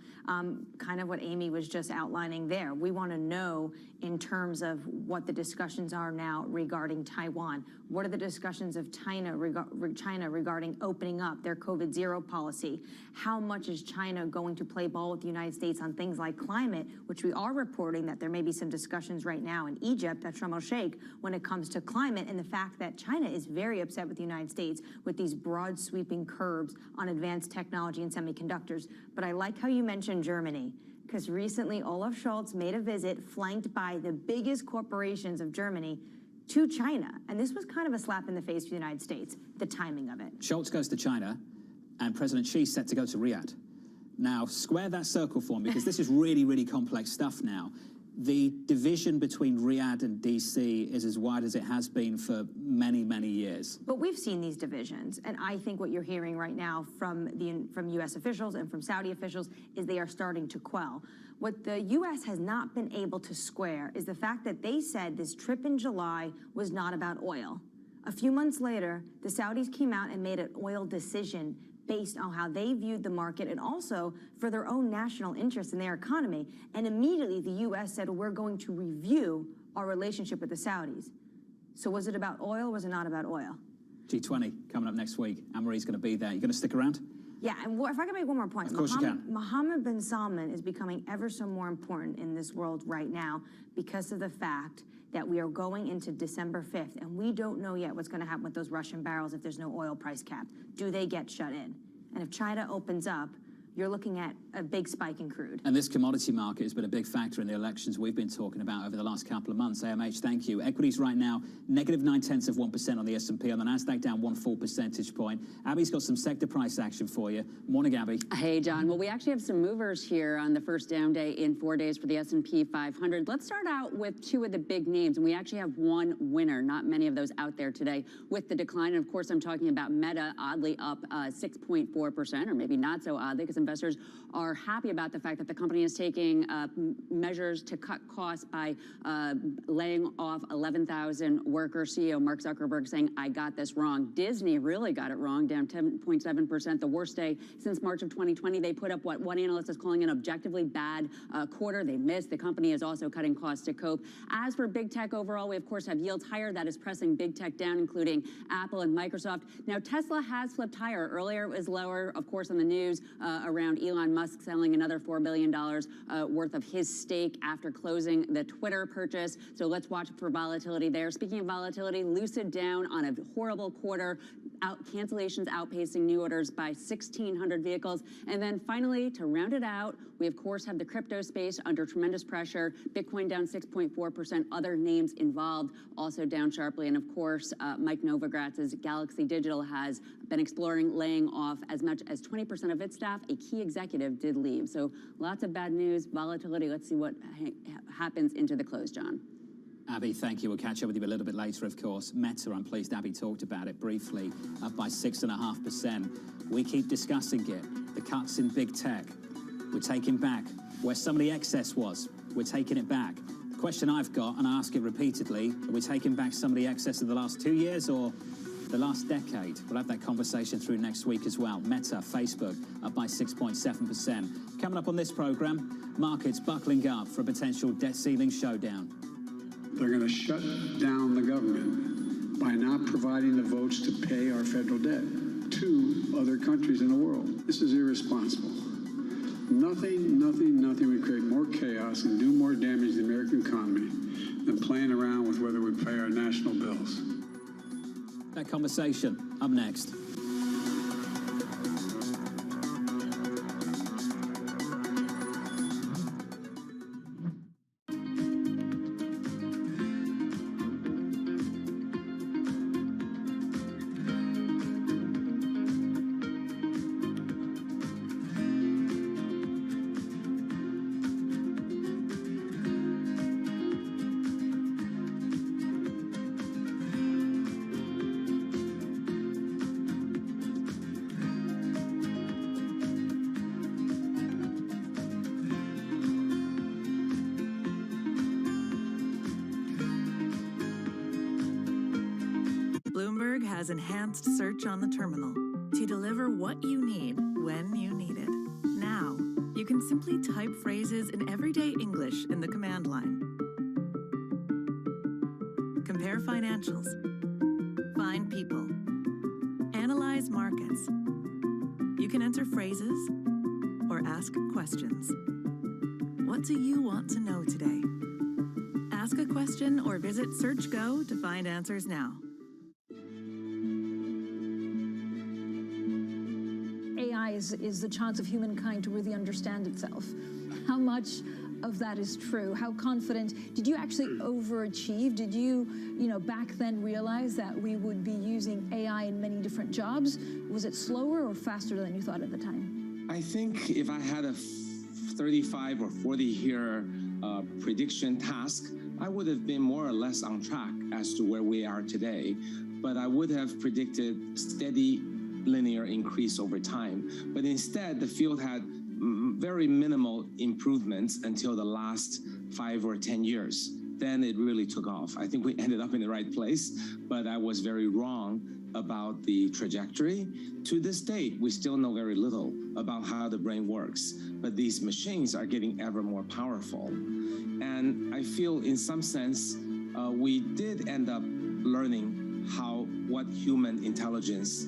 Kind of what Amy was just outlining there. We want to know in terms of what the discussions are now regarding Taiwan. What are the discussions of China regarding opening up their COVID-0 policy? How much is China going to play ball with the United States on things like climate, which we are reporting that there may be some discussions right now in Egypt at Sharm el-Sheikh when it comes to climate, and the fact that China is very upset with the United States with these broad sweeping curbs on advanced technology and semiconductors. But I like how you mentioned Germany, because recently Olaf Scholz made a visit flanked by the biggest corporations of Germany to China. And this was kind of a slap in the face for the United States, the timing of it. Scholz goes to China, and President Xi's set to go to Riyadh. Now, square that circle for me, because this is really, really complex stuff now. The division between Riyadh and DC is as wide as it has been for many, many years. But we've seen these divisions, and I think what you're hearing right now from U.S. officials and from Saudi officials is they are starting to quell. What the U.S. has not been able to square is the fact that they said this trip in July was not about oil. A few months later, the Saudis came out and made an oil decision based on how they viewed the market and also for their own national interest in their economy. And immediately the U.S. said, we're going to review our relationship with the Saudis. So was it about oil or was it not about oil? G20 coming up next week. Anne-Marie's going to be there. You going to stick around? Yeah, and if I can make one more point. Of course you can. Mohammed bin Salman is becoming ever so more important in this world right now because of the fact that we are going into December 5th, and we don't know yet what's going to happen with those Russian barrels if there's no oil price cap. Do they get shut in? And if China opens up, you're looking at a big spike in crude. And this commodity market has been a big factor in the elections we've been talking about over the last couple of months. AMH, thank you. Equities right now, negative 0.9% on the S&P, on the Nasdaq down 1 full percentage point. Abby's got some sector price action for you. Morning, Abby. Hey, John. Well, we actually have some movers here on the first down day in 4 days for the S&P 500. Let's start out with two of the big names, and we actually have one winner. Not many of those out there today with the decline. And of course, I'm talking about Meta, oddly up 6.4%, or maybe not so oddly, because investors are happy about the fact that the company is taking measures to cut costs by laying off 11,000 workers. CEO Mark Zuckerberg saying, I got this wrong. Disney really got it wrong, down 10.7%, the worst day since March of 2020. They put up what one analyst is calling an objectively bad quarter. They missed. The company is also cutting costs to cope. As for big tech overall, we of course have yields higher. That is pressing big tech down, including Apple and Microsoft. Now, Tesla has flipped higher. Earlier, it was lower, of course, on the news around Elon Musk selling another $4 billion worth of his stake after closing the Twitter purchase. So let's watch for volatility there. Speaking of volatility, Lucid down on a horrible quarter. Cancellations outpacing new orders by 1,600 vehicles. And then finally, to round it out, we of course have the crypto space under tremendous pressure. Bitcoin down 6.4%. Other names involved also down sharply. And of course, Mike Novogratz's Galaxy Digital has been exploring laying off as much as 20% of its staff. A key executive did leave. So lots of bad news, volatility. Let's see what happens into the close, John. Abby, thank you. We'll catch up with you a little bit later, of course. Meta, I'm pleased Abby talked about it briefly, up by 6.5%. We keep discussing it. The cuts in big tech. We're taking back where some of the excess was. We're taking it back. The question I've got, and I ask it repeatedly, are we taking back some of the excess of the last 2 years or the last decade? We'll have that conversation through next week as well. Meta, Facebook, up by 6.7%. Coming up on this program, markets buckling up for a potential debt ceiling showdown. They're going to shut down the government by not providing the votes to pay our federal debt to other countries in the world. This is irresponsible. Nothing would create more chaos and do more damage to the American economy than playing around with whether we pay our national bills. That conversation up next. Bloomberg has enhanced search on the terminal to deliver what you need when you need it. Now, you can simply type phrases in everyday English in the command line. Compare financials. Find people. Analyze markets. You can enter phrases or ask questions. What do you want to know today? Ask a question or visit SearchGo to find answers now. AI is the chance of humankind to really understand itself. How much of that is true? How confident? Did you actually overachieve? Did you, back then realize that we would be using AI in many different jobs? Was it slower or faster than you thought at the time? I think if I had a 35 or 40-year prediction task, I would have been more or less on track as to where we are today. But I would have predicted steady linear increase over time. But instead, the field had very minimal improvements until the last 5 or 10 years. Then it really took off. I think we ended up in the right place, but I was very wrong about the trajectory. To this date, we still know very little about how the brain works, but these machines are getting ever more powerful. And I feel in some sense, we did end up learning what human intelligence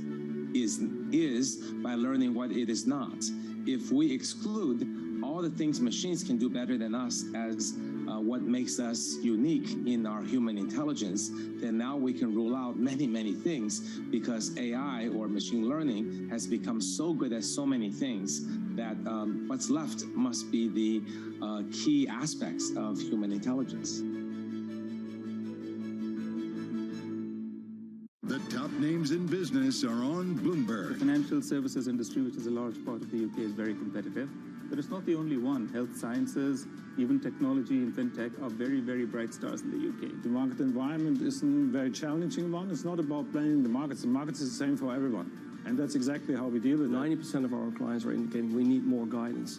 is by learning what it is not. If we exclude all the things machines can do better than us as what makes us unique in our human intelligence, then now we can rule out many, many things, because AI or machine learning has become so good at so many things that what's left must be the key aspects of human intelligence. The top names in business are on Bloomberg. The financial services industry, which is a large part of the UK, is very competitive. But it's not the only one. Health sciences, even technology and fintech are very, very bright stars in the UK. The market environment isn't a very challenging one. It's not about playing the markets. The markets is the same for everyone. And that's exactly how we deal with it. 90% of our clients are indicating we need more guidance.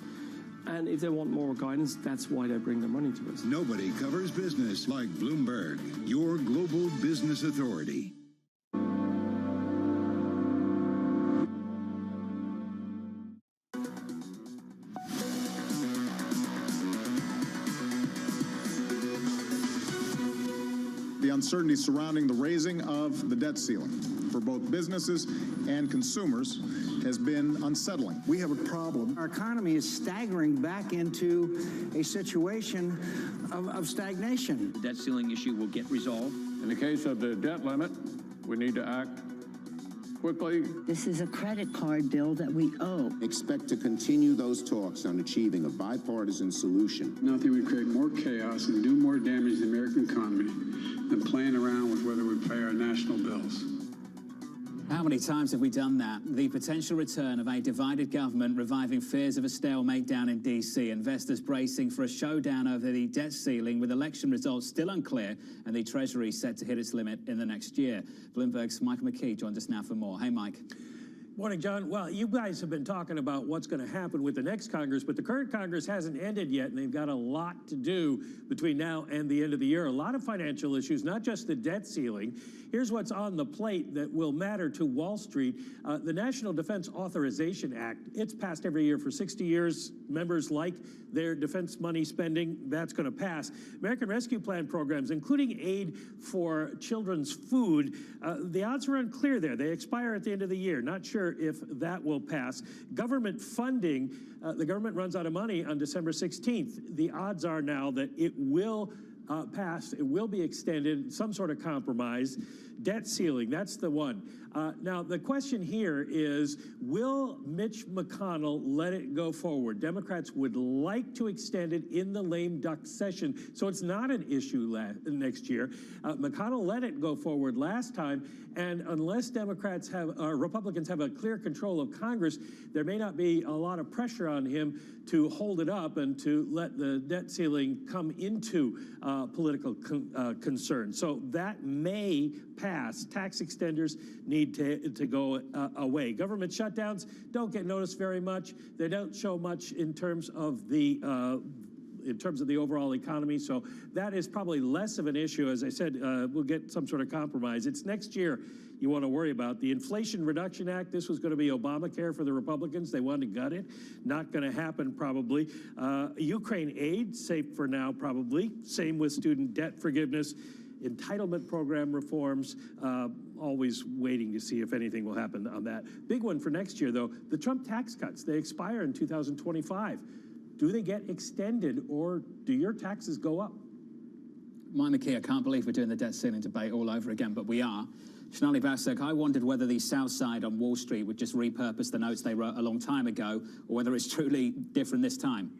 And if they want more guidance, that's why they bring their money to us. Nobody covers business like Bloomberg, your global business authority. The uncertainty surrounding the raising of the debt ceiling for both businesses and consumers has been unsettling. We have a problem. Our economy is staggering back into a situation of stagnation. The debt ceiling issue will get resolved. In the case of the debt limit, we need to act quickly. This is a credit card bill that we owe. Expect to continue those talks on achieving a bipartisan solution. Nothing would create more chaos and do more damage to the American economy than playing around with whether we pay our national bills. How many times have we done that? The potential return of a divided government, reviving fears of a stalemate down in D.C. Investors bracing for a showdown over the debt ceiling, with election results still unclear and the Treasury set to hit its limit in the next year. Bloomberg's Michael McKee joins us now for more. Hey, Mike. Morning, John. Well, you guys have been talking about what's going to happen with the next Congress, but the current Congress hasn't ended yet, and they've got a lot to do between now and the end of the year. A lot of financial issues, not just the debt ceiling. Here's what's on the plate that will matter to Wall Street. The National Defense Authorization Act, it's passed every year for 60 years. Members like their defense money spending. That's going to pass. American Rescue Plan programs, including aid for children's food, the odds are unclear there. They expire at the end of the year. Not sure if that will pass. Government funding, the government runs out of money on December 16th. The odds are now that it will pass, it will be extended, some sort of compromise. Debt ceiling, that's the one. Now, the question here is, will Mitch McConnell let it go forward? Democrats would like to extend it in the lame duck session, so it's not an issue next year. McConnell let it go forward last time, and unless Republicans have a clear control of Congress, there may not be a lot of pressure on him to hold it up and to let the debt ceiling come into political concern. So that may pass. Tax extenders need to go away. Government shutdowns don't get noticed very much. They don't show much in terms of the overall economy. So that is probably less of an issue. As I said, we'll get some sort of compromise. It's next year you want to worry about. The Inflation Reduction Act, this was going to be Obamacare for the Republicans. They wanted to gut it. Not going to happen, probably. Ukraine aid, safe for now, probably. Same with student debt forgiveness. Entitlement program reforms, always waiting to see if anything will happen on that. Big one for next year, though, the Trump tax cuts. They expire in 2025. Do they get extended, or do your taxes go up? Mike McKee, I can't believe we're doing the debt ceiling debate all over again, but we are. Shanali Basak, I wondered whether the South Side on Wall Street would just repurpose the notes they wrote a long time ago, or whether it's truly different this time.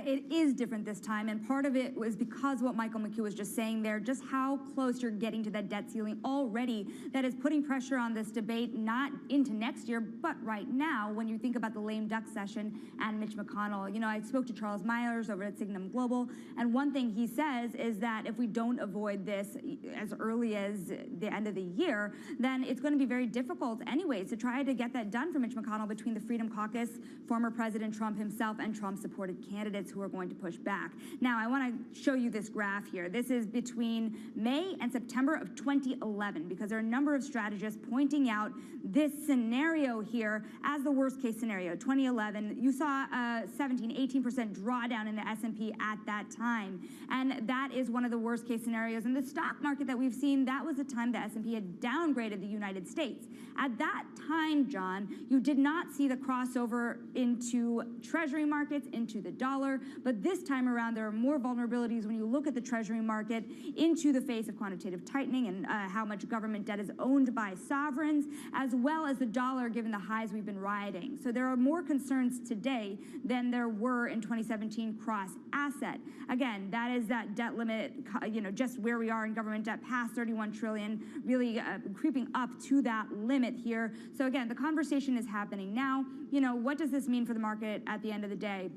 It is different this time, and part of it was because what Michael McKee was just saying there, just how close you're getting to that debt ceiling already. That is putting pressure on this debate, not into next year, but right now, when you think about the lame duck session and Mitch McConnell. You know, I spoke to Charles Myers over at Signum Global, and one thing he says is that if we don't avoid this as early as the end of the year, then it's going to be very difficult anyways to try to get that done for Mitch McConnell between the Freedom Caucus, former President Trump himself, and Trump-supported candidates. candidates who are going to push back. Now, I want to show you this graph here. This is between May and September of 2011, because there are a number of strategists pointing out this scenario here as the worst case scenario. 2011, you saw a 17-18% drawdown in the S&P at that time, and that is one of the worst case scenarios. In the stock market that we've seen, that was the time the S&P had downgraded the United States. At that time, John, you did not see the crossover into treasury markets, into the dollar, but this time around there are more vulnerabilities when you look at the treasury market into the face of quantitative tightening and how much government debt is owned by sovereigns, as well as the dollar given the highs we've been riding. So there are more concerns today than there were in 2017 cross-asset. Again, that is that debt limit, just where we are in government debt, past 31 trillion, really creeping up to that limit here. So again, the conversation is happening now. What does this mean for the market at the end of the day?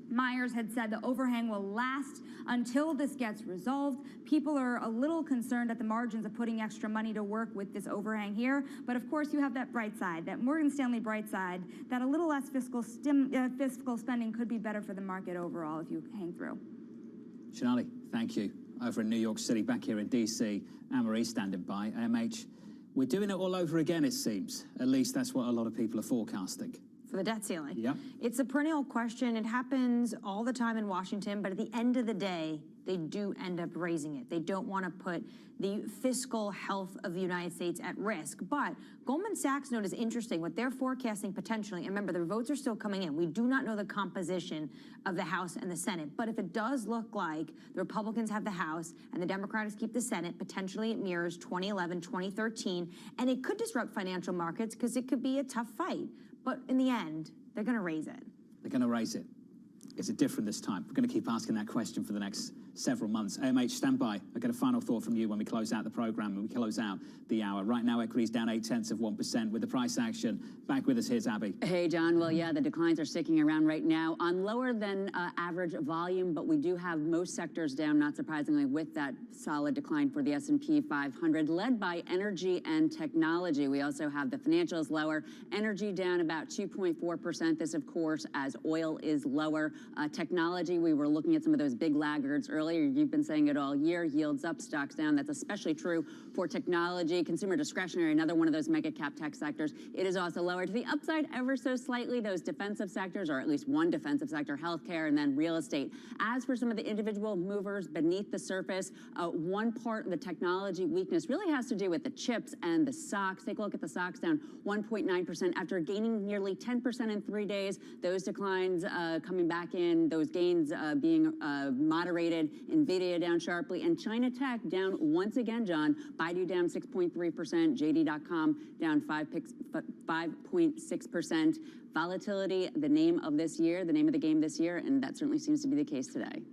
Myers had said the overhang will last until this gets resolved. People are a little concerned at the margins of putting extra money to work with this overhang here. But of course, you have that bright side, that Morgan Stanley bright side, that a little less fiscal spending could be better for the market overall if you hang through. Shanali, thank you. Over in New York City, back here in DC, Anne-Marie standing by. AMH, we're doing it all over again, it seems. At least that's what a lot of people are forecasting. For the debt ceiling. Yep. It's a perennial question. It happens all the time in Washington, but at the end of the day, they do end up raising it. They don't want to put the fiscal health of the United States at risk. But Goldman Sachs note is interesting. What they're forecasting potentially, and remember, the votes are still coming in. We do not know the composition of the House and the Senate. But if it does look like the Republicans have the House and the Democrats keep the Senate, potentially it mirrors 2011, 2013, and it could disrupt financial markets because it could be a tough fight. But in the end, they're going to raise it. They're going to raise it. Is it different this time? We're going to keep asking that question for the next several months. AMH, stand by. I'll get a final thought from you when we close out the program, when we close out the hour. Right now, equities down 0.8% with the price action. Back with us, here's Abby. Hey, John. Well, yeah, the declines are sticking around right now on lower than average volume, but we do have most sectors down, not surprisingly, with that solid decline for the S&P 500, led by energy and technology. We also have the financials lower. Energy down about 2.4%. This, of course, as oil is lower. Technology, we were looking at some of those big laggards earlier. You've been saying it all year. Yields up, stocks down. That's especially true for technology. Consumer discretionary, another one of those mega cap tech sectors. It is also lower to the upside ever so slightly. Those defensive sectors, or at least one defensive sector, healthcare, and then real estate. As for some of the individual movers beneath the surface, one part of the technology weakness really has to do with the chips and the stocks. Take a look at the stocks down 1.9% after gaining nearly 10% in 3 days. Those declines coming back in, those gains being moderated. NVIDIA down sharply, and China Tech down once again, John. Baidu down 6.3%, JD.com down 5.6%. Volatility, the name of this year, the name of the game this year, and that certainly seems to be the case today.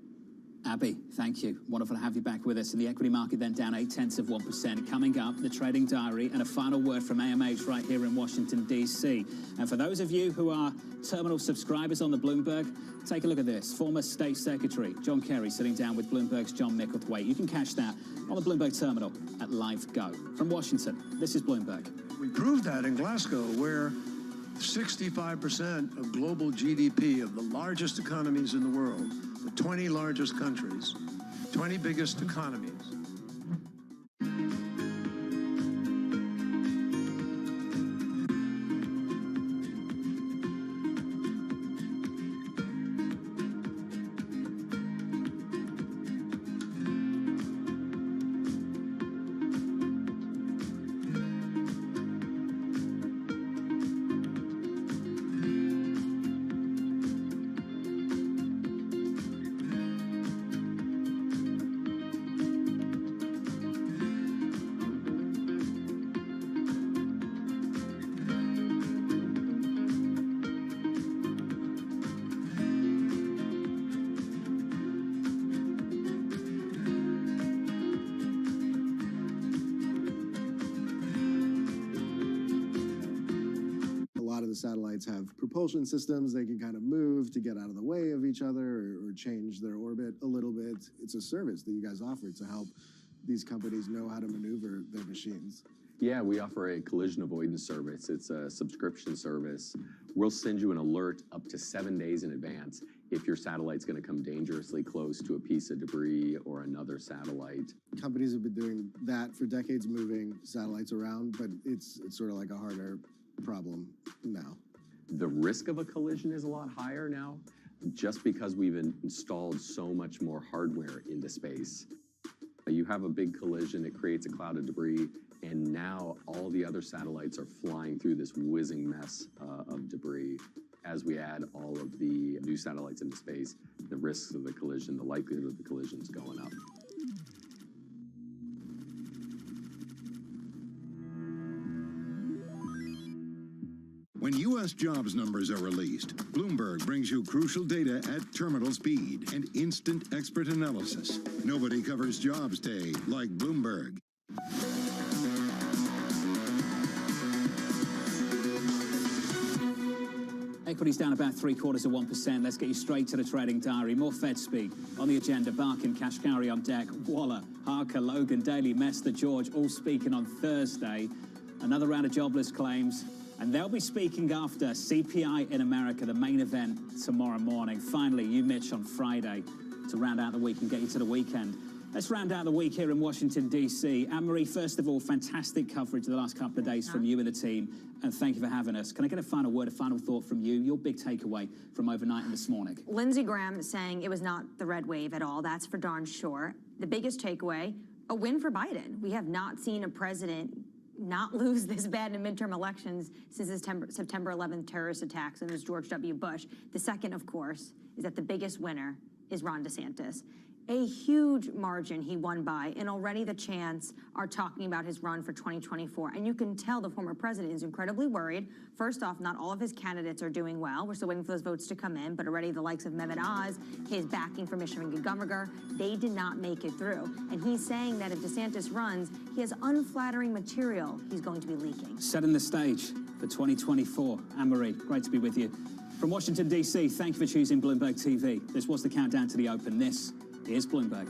Abby, thank you. Wonderful to have you back with us. And the equity market then down 0.8%. Coming up, the trading diary and a final word from AMH right here in Washington, D.C. And for those of you who are terminal subscribers on the Bloomberg, take a look at this. Former State Secretary John Kerry sitting down with Bloomberg's John Micklethwait. You can catch that on the Bloomberg terminal at Live Go. From Washington, this is Bloomberg. We proved that in Glasgow, where 65% of global GDP of the largest economies in the world, the 20 largest countries, 20 biggest economies. Satellites have propulsion systems. They can kind of move to get out of the way of each other or change their orbit a little bit. It's a service that you guys offer to help these companies know how to maneuver their machines. Yeah, we offer a collision avoidance service. It's a subscription service. We'll send you an alert up to 7 days in advance if your satellite's going to come dangerously close to a piece of debris or another satellite. Companies have been doing that for decades, moving satellites around, but it's sort of like a harder problem now. The risk of a collision is a lot higher now, just because we've installed so much more hardware into space. You have a big collision, it creates a cloud of debris, and now all the other satellites are flying through this whizzing mess of debris. As we add all of the new satellites into space, the risks of the collision, the likelihood of the collision is going up. When U.S. jobs numbers are released, Bloomberg brings you crucial data at terminal speed and instant expert analysis. Nobody covers jobs day like Bloomberg. Equities down about 0.75%. Let's get you straight to the trading diary. More Fed speak on the agenda. Barkin, Kashkari on deck. Waller, Harker, Logan, Daly, Mester, George all speaking on Thursday. Another round of jobless claims. And they'll be speaking after CPI in America, the main event tomorrow morning. Finally, you, Mitch, on Friday to round out the week and get you to the weekend. Let's round out the week here in Washington, D.C. Anne-Marie, first of all, fantastic coverage the last couple of days from you and the team, and thank you for having us. Can I get a final word, a final thought from you, your big takeaway from overnight and this morning? Lindsey Graham saying it was not the red wave at all. That's for darn sure. The biggest takeaway, a win for Biden. We have not seen a president not lose this bad in midterm elections since the September 11th terrorist attacks, and it was George W. Bush. The second, of course, is that the biggest winner is Ron DeSantis. A huge margin he won by, and already the chants are talking about his run for 2024. And you can tell the former president is incredibly worried. First off, not all of his candidates are doing well. We're still waiting for those votes to come in, but already the likes of Mehmet Oz, his backing for Michigan governor, they did not make it through. And he's saying that if DeSantis runs, he has unflattering material he's going to be leaking. Setting the stage for 2024. Anne-Marie, great to be with you. From Washington, D.C., thank you for choosing Bloomberg TV. This was the countdown to the open. This is Bloomberg.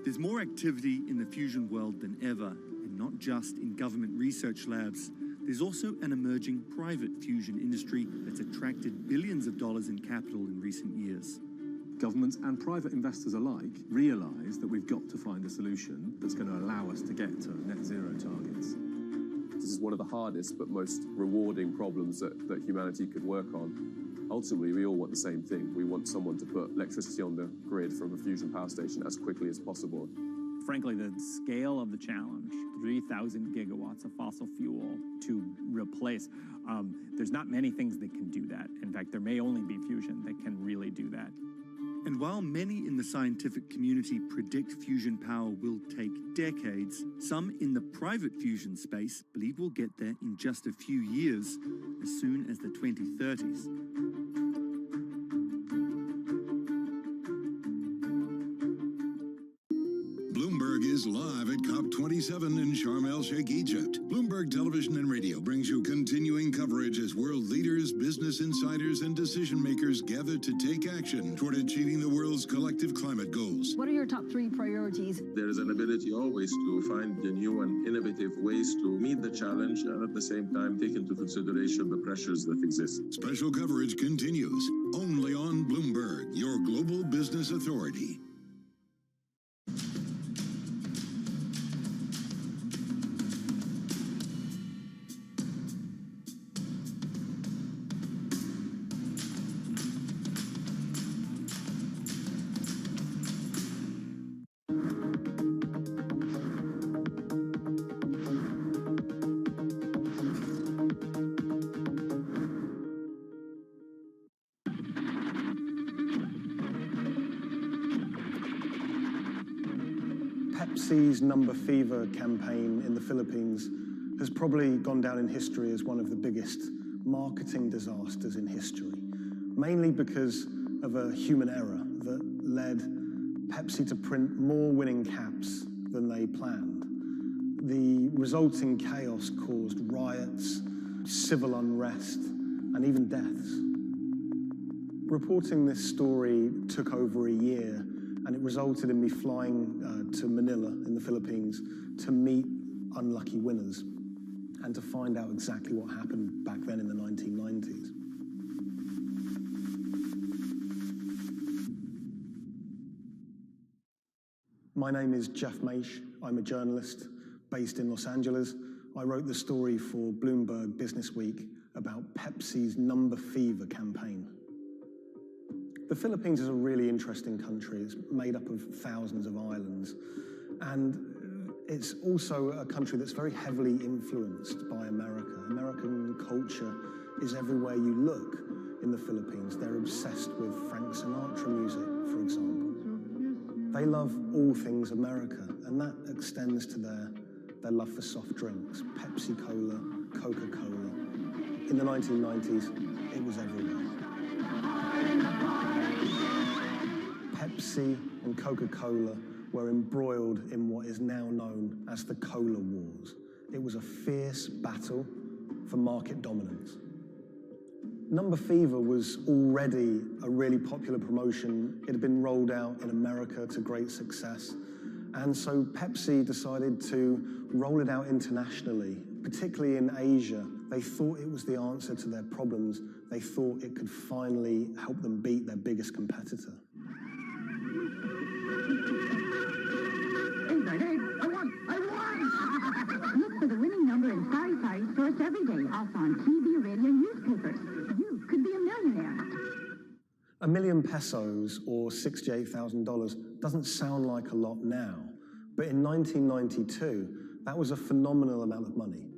There's more activity in the fusion world than ever, and not just in government research labs. There's also an emerging private fusion industry that's attracted billions of dollars in capital in recent years. Governments and private investors alike realise that we've got to find a solution that's going to allow us to get to net zero targets. This is one of the hardest but most rewarding problems that humanity could work on. Ultimately, we all want the same thing. We want someone to put electricity on the grid from a fusion power station as quickly as possible. Frankly, the scale of the challenge, 3,000 gigawatts of fossil fuel to replace, there's not many things that can do that. In fact, there may only be fusion that can really do that. And while many in the scientific community predict fusion power will take decades, some in the private fusion space believe we'll get there in just a few years, as soon as the 2030s. Bloomberg is live at COP27 in Sharm el-Sheikh, Egypt. Bloomberg Television and Radio brings you continuing coverage as world leaders, business insiders, and decision makers gather to take action toward achieving the world's collective climate goals. What are your top 3 priorities? There is an ability always to find the new and innovative ways to meet the challenge and at the same time take into consideration the pressures that exist. Special coverage continues only on Bloomberg, your global business authority. Pepsi's Number Fever campaign in the Philippines has probably gone down in history as one of the biggest marketing disasters in history, mainly because of a human error that led Pepsi to print more winning caps than they planned. The resulting chaos caused riots, civil unrest, and even deaths. Reporting this story took over a year, and it resulted in me flying to Manila in the Philippines to meet unlucky winners and to find out exactly what happened back then in the 1990s. My name is Jeff Maish. I'm a journalist based in Los Angeles. I wrote the story for Bloomberg Business Week about Pepsi's Number Fever campaign. The Philippines is a really interesting country. It's made up of thousands of islands, and it's also a country that's very heavily influenced by America. American culture is everywhere you look in the Philippines. They're obsessed with Frank Sinatra music, for example. They love all things America, and that extends to their love for soft drinks, Pepsi-Cola, Coca-Cola. In the 1990s, it was everywhere. Pepsi and Coca-Cola were embroiled in what is now known as the Cola Wars. It was a fierce battle for market dominance. Number Fever was already a really popular promotion. It had been rolled out in America to great success. And so Pepsi decided to roll it out internationally, particularly in Asia. They thought it was the answer to their problems. They thought it could finally help them beat their biggest competitor. Look for the winning number in Sari stores every day, also on TV, radio, and newspapers. You could be a millionaire. $1 million pesos, or $68,000, doesn't sound like a lot now, but in 1992, that was a phenomenal amount of money.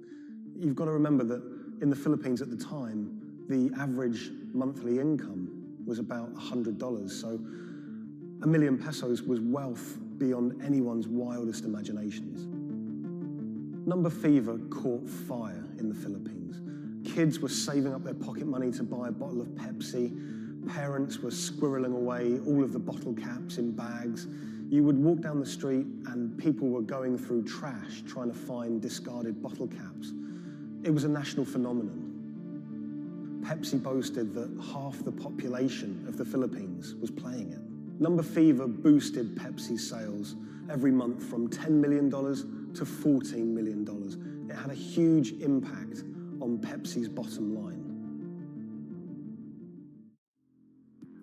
You've got to remember that in the Philippines at the time, the average monthly income was about $100, so $1 million pesos was wealth beyond anyone's wildest imaginations. Number Fever caught fire in the Philippines. Kids were saving up their pocket money to buy a bottle of Pepsi. Parents were squirreling away all of the bottle caps in bags. You would walk down the street and people were going through trash trying to find discarded bottle caps. It was a national phenomenon. Pepsi boasted that half the population of the Philippines was playing it. Number Fever boosted Pepsi's sales every month from $10 million to $14 million. It had a huge impact on Pepsi's bottom line.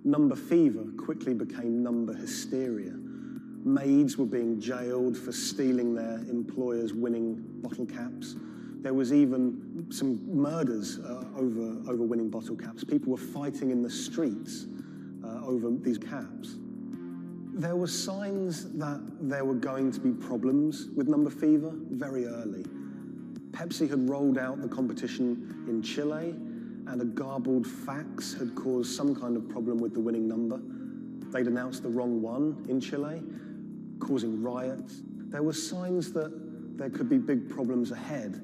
Number Fever quickly became number hysteria. Maids were being jailed for stealing their employers' winning bottle caps. There was even some murders over winning bottle caps. People were fighting in the streets over these caps. There were signs that there were going to be problems with Number Fever very early. Pepsi had rolled out the competition in Chile, and a garbled fax had caused some kind of problem with the winning number. They'd announced the wrong one in Chile, causing riots. There were signs that there could be big problems ahead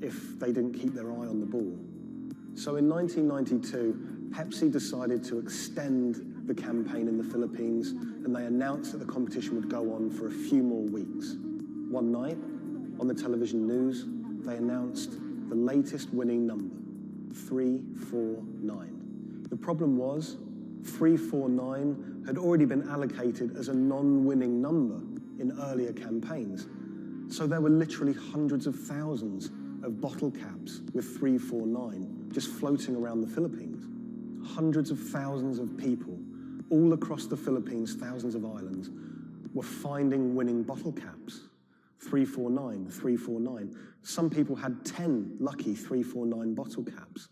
if they didn't keep their eye on the ball. So in 1992, Pepsi decided to extend the campaign in the Philippines, and they announced that the competition would go on for a few more weeks. One night, on the television news, they announced the latest winning number, 349. The problem was, 349 had already been allocated as a non-winning number in earlier campaigns. So there were literally hundreds of thousands of bottle caps with 349 just floating around the Philippines. Hundreds of thousands of people all across the Philippines, thousands of islands, were finding winning bottle caps. 349, 349. Some people had 10 lucky 349 bottle caps.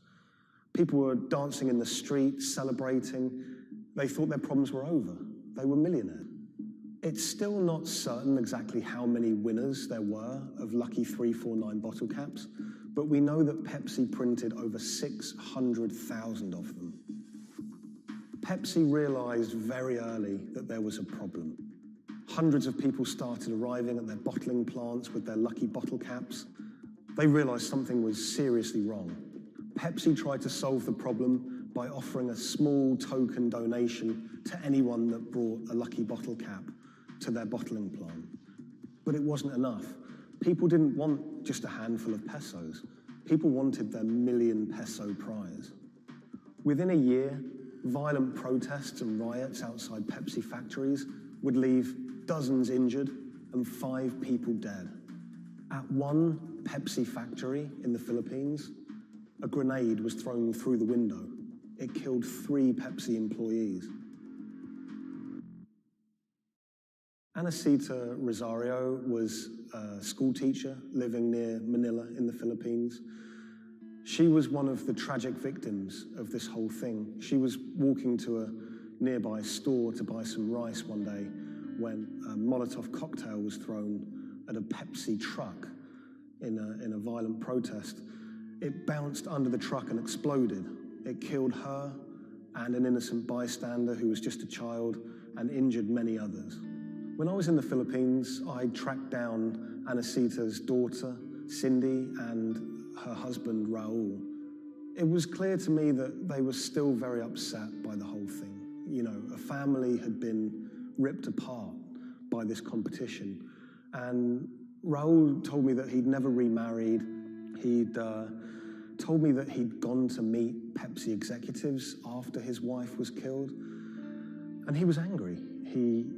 People were dancing in the street, celebrating. They thought their problems were over. They were millionaires. It's still not certain exactly how many winners there were of Lucky 349 bottle caps, but we know that Pepsi printed over 600,000 of them. Pepsi realized very early that there was a problem. Hundreds of people started arriving at their bottling plants with their Lucky bottle caps. They realized something was seriously wrong. Pepsi tried to solve the problem by offering a small token donation to anyone that brought a Lucky bottle cap to their bottling plant. But it wasn't enough. People didn't want just a handful of pesos. People wanted their million-peso prize. Within a year, violent protests and riots outside Pepsi factories would leave dozens injured and 5 people dead. At one Pepsi factory in the Philippines, a grenade was thrown through the window. It killed 3 Pepsi employees. Anacita Rosario was a school teacher living near Manila in the Philippines. She was one of the tragic victims of this whole thing. She was walking to a nearby store to buy some rice one day when a Molotov cocktail was thrown at a Pepsi truck in a violent protest. It bounced under the truck and exploded. It killed her and an innocent bystander who was just a child and injured many others. When I was in the Philippines, I tracked down Anacita's daughter, Cindy, and her husband, Raul. It was clear to me that they were still very upset by the whole thing. You know, a family had been ripped apart by this competition. And Raul told me that he'd never remarried. He'd told me that he'd gone to meet Pepsi executives after his wife was killed. And he was angry.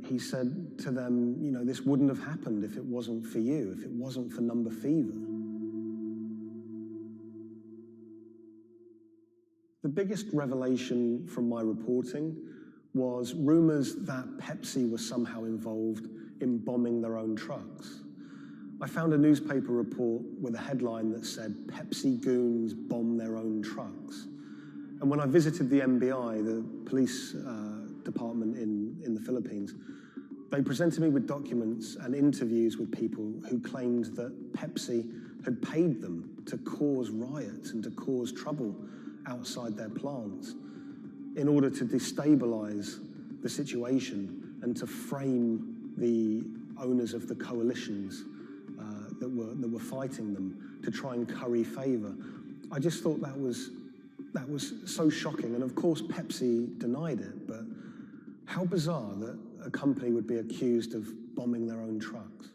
He said to them, you know, this wouldn't have happened if it wasn't for you, if it wasn't for Number Fever. The biggest revelation from my reporting was rumors that Pepsi was somehow involved in bombing their own trucks. I found a newspaper report with a headline that said, "Pepsi goons bomb their own trucks." And when I visited the MBI, the police department in the Philippines, they presented me with documents and interviews with people who claimed that Pepsi had paid them to cause riots and to cause trouble outside their plants in order to destabilize the situation and to frame the owners of the coalitions that were fighting them, to try and curry favor. I just thought that was so shocking. And of course, Pepsi denied it, but how bizarre that a company would be accused of bombing their own trucks.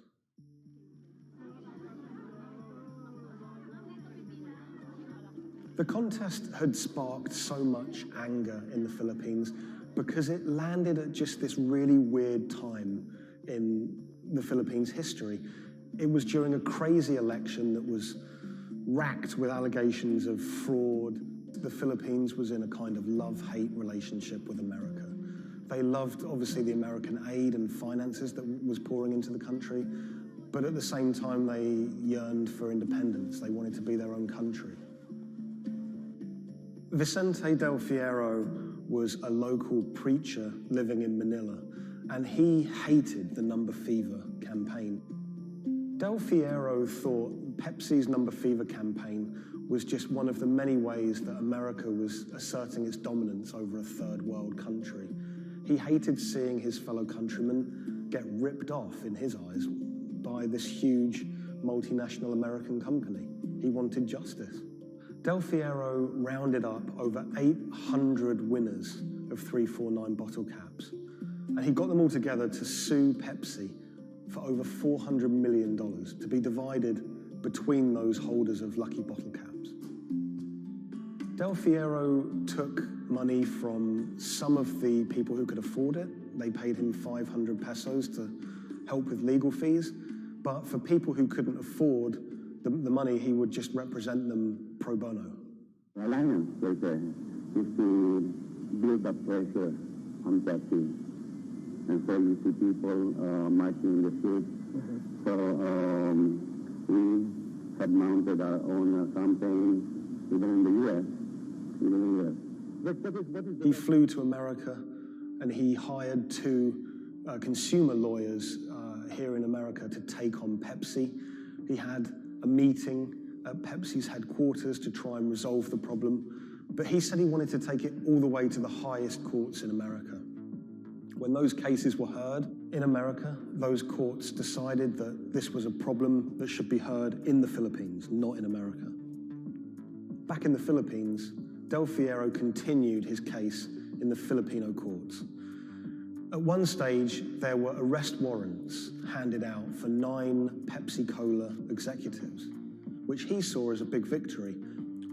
The contest had sparked so much anger in the Philippines because it landed at just this really weird time in the Philippines' history. It was during a crazy election that was racked with allegations of fraud. The Philippines was in a kind of love-hate relationship with America. They loved, obviously, the American aid and finances that was pouring into the country, but at the same time, they yearned for independence. They wanted to be their own country. Vicente Del Fierro was a local preacher living in Manila, and he hated the Number Fever campaign. Del Fierro thought Pepsi's Number Fever campaign was just one of the many ways that America was asserting its dominance over a third world country. He hated seeing his fellow countrymen get ripped off, in his eyes, by this huge multinational American company. He wanted justice. Del Fierro rounded up over 800 winners of 349 bottle caps, and he got them all together to sue Pepsi for over $400 million to be divided between those holders of Lucky bottle caps. Del Fierro took money from some of the people who could afford it. They paid him 500 pesos to help with legal fees, but for people who couldn't afford the money, he would just represent them pro bono. The alliance is to build up pressure on Pepsi. And so you see people marching in the streets. So we have mounted our own campaign, even in the U.S. He flew to America and he hired 2 consumer lawyers here in America to take on Pepsi. He had a meeting at Pepsi's headquarters to try and resolve the problem, but he said he wanted to take it all the way to the highest courts in America. When those cases were heard in America, those courts decided that this was a problem that should be heard in the Philippines, not in America. Back in the Philippines, Del Fierro continued his case in the Filipino courts. At one stage, there were arrest warrants handed out for 9 Pepsi-Cola executives, which he saw as a big victory.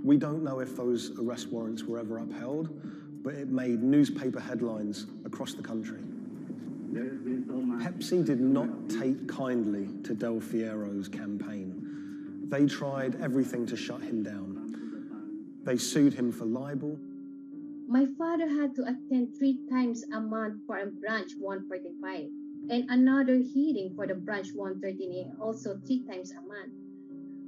We don't know if those arrest warrants were ever upheld, but it made newspaper headlines across the country. Pepsi did not take kindly to Del Fierro's campaign. They tried everything to shut him down. They sued him for libel. My father had to attend 3 times a month for a branch 145 and another hearing for the branch 113 also 3 times a month.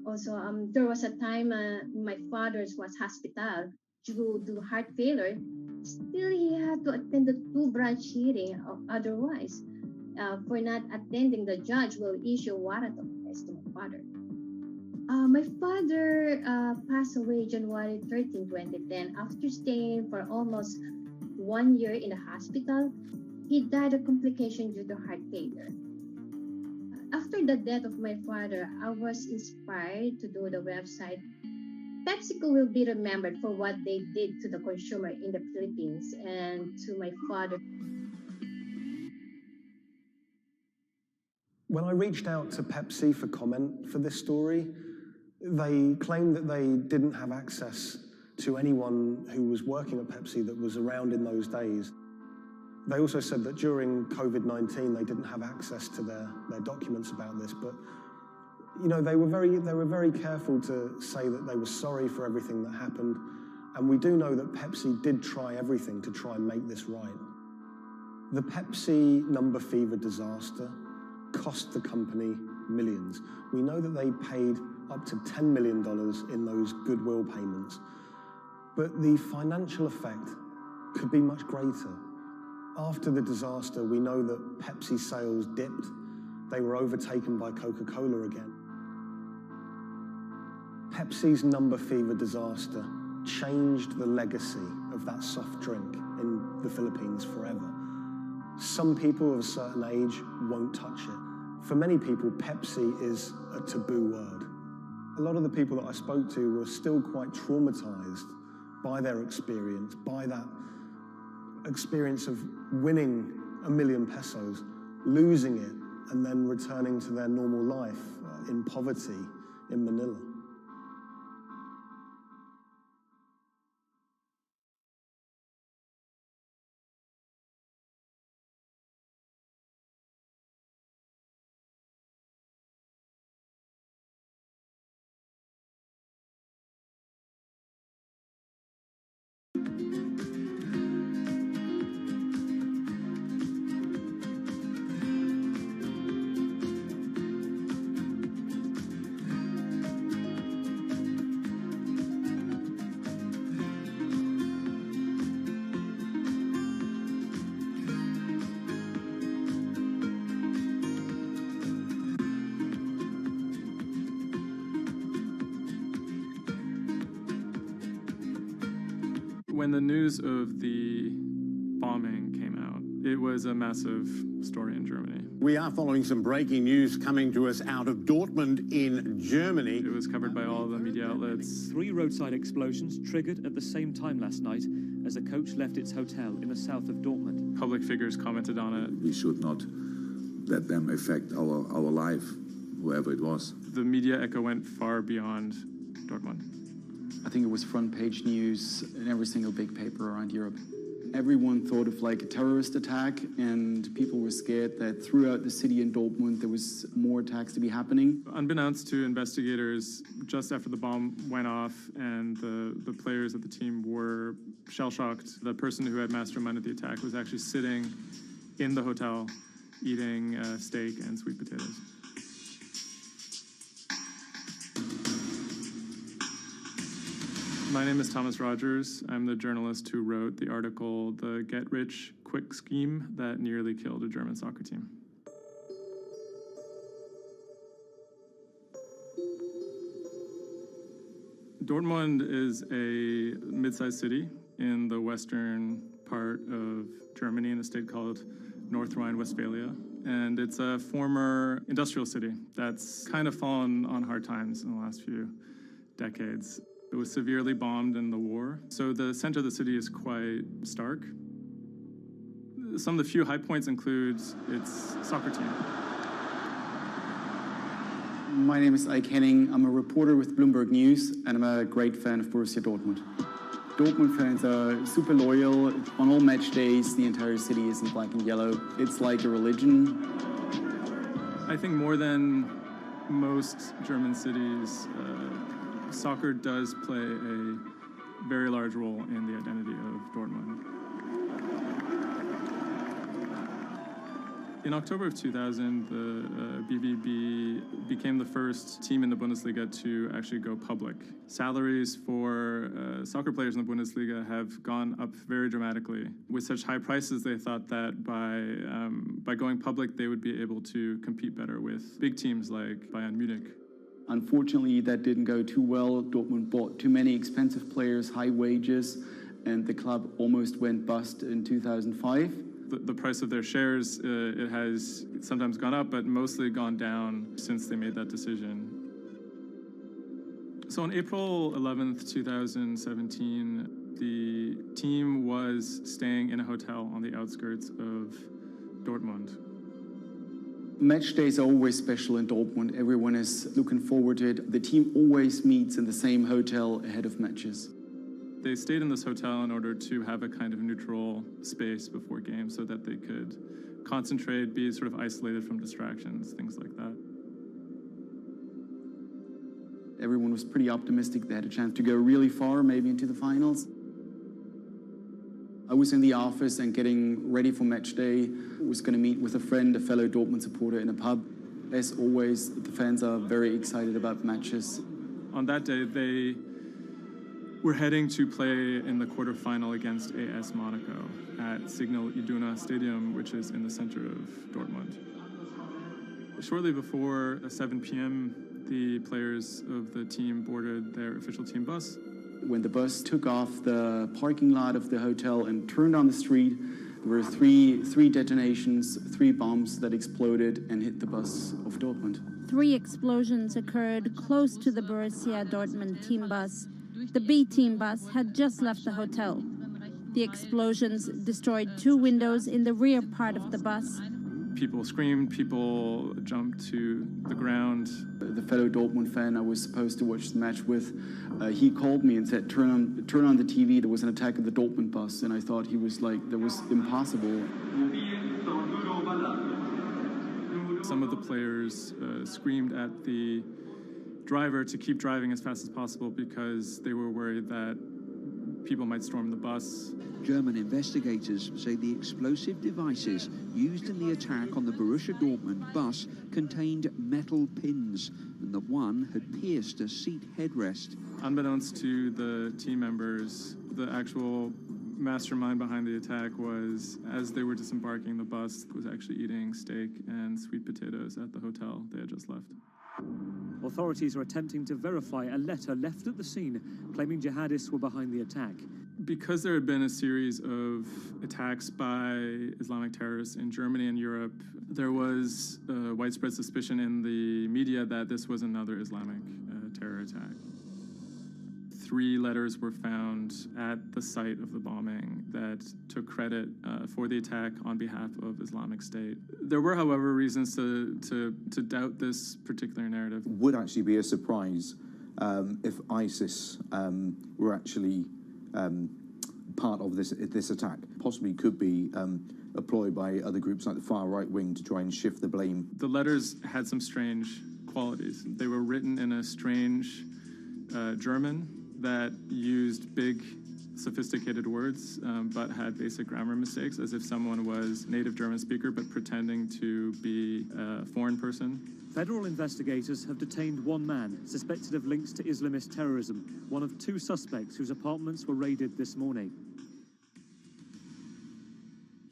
Also, there was a time my father was hospital due to heart failure. Still, he had to attend the 2 branch hearing. Otherwise, for not attending, the judge will issue warrant of arrest to my father. My father passed away January 13, 2010. After staying for almost 1 year in the hospital, he died of complication due to heart failure. After the death of my father, I was inspired to do the website. PepsiCo will be remembered for what they did to the consumer in the Philippines and to my father. When I reached out to Pepsi for comment for this story, they claimed that they didn't have access to anyone who was working at Pepsi that was around in those days. They also said that during COVID-19, they didn't have access to their documents about this, but you know, they were very careful to say that they were sorry for everything that happened, and we do know that Pepsi did try everything to try and make this right. The Pepsi number fever disaster cost the company millions. We know that they paid up to $10 million in those goodwill payments, but the financial effect could be much greater. After the disaster, we know that Pepsi sales dipped. They were overtaken by Coca-Cola again. Pepsi's number fever disaster changed the legacy of that soft drink in the Philippines forever. Some people of a certain age won't touch it. For many people, Pepsi is a taboo word. A lot of the people that I spoke to were still quite traumatized by their experience, by that experience of winning $1 million pesos, losing it, and then returning to their normal life in poverty in Manila. When the news of the bombing came out, it was a massive story in Germany. We are following some breaking news coming to us out of Dortmund in Germany. It was covered by all the media outlets. 3 roadside explosions triggered at the same time last night as a coach left its hotel in the south of Dortmund. Public figures commented on it. We should not let them affect our life, whoever it was. The media echo went far beyond Dortmund. I think it was front page news in every single big paper around Europe. Everyone thought of like a terrorist attack, and people were scared that throughout the city in Dortmund there was more attacks to be happening. Unbeknownst to investigators, just after the bomb went off and the players of the team were shell-shocked, the person who had masterminded the attack was actually sitting in the hotel eating steak and sweet potatoes. My name is Thomas Rogers. I'm the journalist who wrote the article, The Get Rich quick scheme that nearly killed a German soccer team. Dortmund is a mid-sized city in the western part of Germany in a state called North Rhine-Westphalia. And it's a former industrial city that's kind of fallen on hard times in the last few decades. It was severely bombed in the war, so the center of the city is quite stark. Some of the few high points include its soccer team. My name is Ike Henning. I'm a reporter with Bloomberg News, and I'm a great fan of Borussia Dortmund. Dortmund fans are super loyal. On all match days, the entire city is in black and yellow. It's like a religion. I think more than most German cities, soccer does play a very large role in the identity of Dortmund. In October of 2000, the BVB became the first team in the Bundesliga to actually go public. Salaries for soccer players in the Bundesliga have gone up very dramatically. With such high prices, they thought that by going public, they would be able to compete better with big teams like Bayern Munich. Unfortunately, that didn't go too well. Dortmund bought too many expensive players, high wages, and the club almost went bust in 2005. The price of their shares, it has sometimes gone up, but mostly gone down since they made that decision. So on April 11th, 2017, the team was staying in a hotel on the outskirts of Dortmund. Match days are always special in Dortmund. Everyone is looking forward to it. The team always meets in the same hotel ahead of matches. They stayed in this hotel in order to have a kind of neutral space before games so that they could concentrate, be sort of isolated from distractions, things like that. Everyone was pretty optimistic. They had a chance to go really far, maybe into the finals. I was in the office and getting ready for match day. I was going to meet with a friend, a fellow Dortmund supporter, in a pub. As always, the fans are very excited about matches. On that day, they were heading to play in the quarterfinal against AS Monaco at Signal Iduna Stadium, which is in the center of Dortmund. Shortly before 7 p.m., the players of the team boarded their official team bus. When the bus took off the parking lot of the hotel and turned on the street, there were three detonations, 3 bombs that exploded and hit the bus of Dortmund. 3 explosions occurred close to the Borussia Dortmund team bus. The B team bus had just left the hotel. The explosions destroyed 2 windows in the rear part of the bus. People screamed, people jumped to the ground. The fellow Dortmund fan I was supposed to watch the match with, he called me and said, turn on the TV, there was an attack of the Dortmund bus. And I thought he was like, that was impossible. Some of the players screamed at the driver to keep driving as fast as possible because they were worried that people might storm the bus. German investigators say the explosive devices used in the attack on the Borussia Dortmund bus contained metal pins, and that one had pierced a seat headrest. Unbeknownst to the team members, the actual mastermind behind the attack was, as they were disembarking the bus, was actually eating steak and sweet potatoes at the hotel they had just left. Authorities are attempting to verify a letter left at the scene claiming jihadists were behind the attack. Because there had been a series of attacks by Islamic terrorists in Germany and Europe, there was widespread suspicion in the media that this was another Islamic terror attack. 3 letters were found at the site of the bombing that took credit for the attack on behalf of Islamic State. There were, however, reasons to doubt this particular narrative. Would actually be a surprise if ISIS were actually part of this attack. Possibly could be employed by other groups like the far right wing to try and shift the blame. The letters had some strange qualities. They were written in a strange German that used big, sophisticated words, but had basic grammar mistakes, as if someone was native German speaker, but pretending to be a foreign person. Federal investigators have detained 1 man suspected of links to Islamist terrorism, one of 2 suspects whose apartments were raided this morning.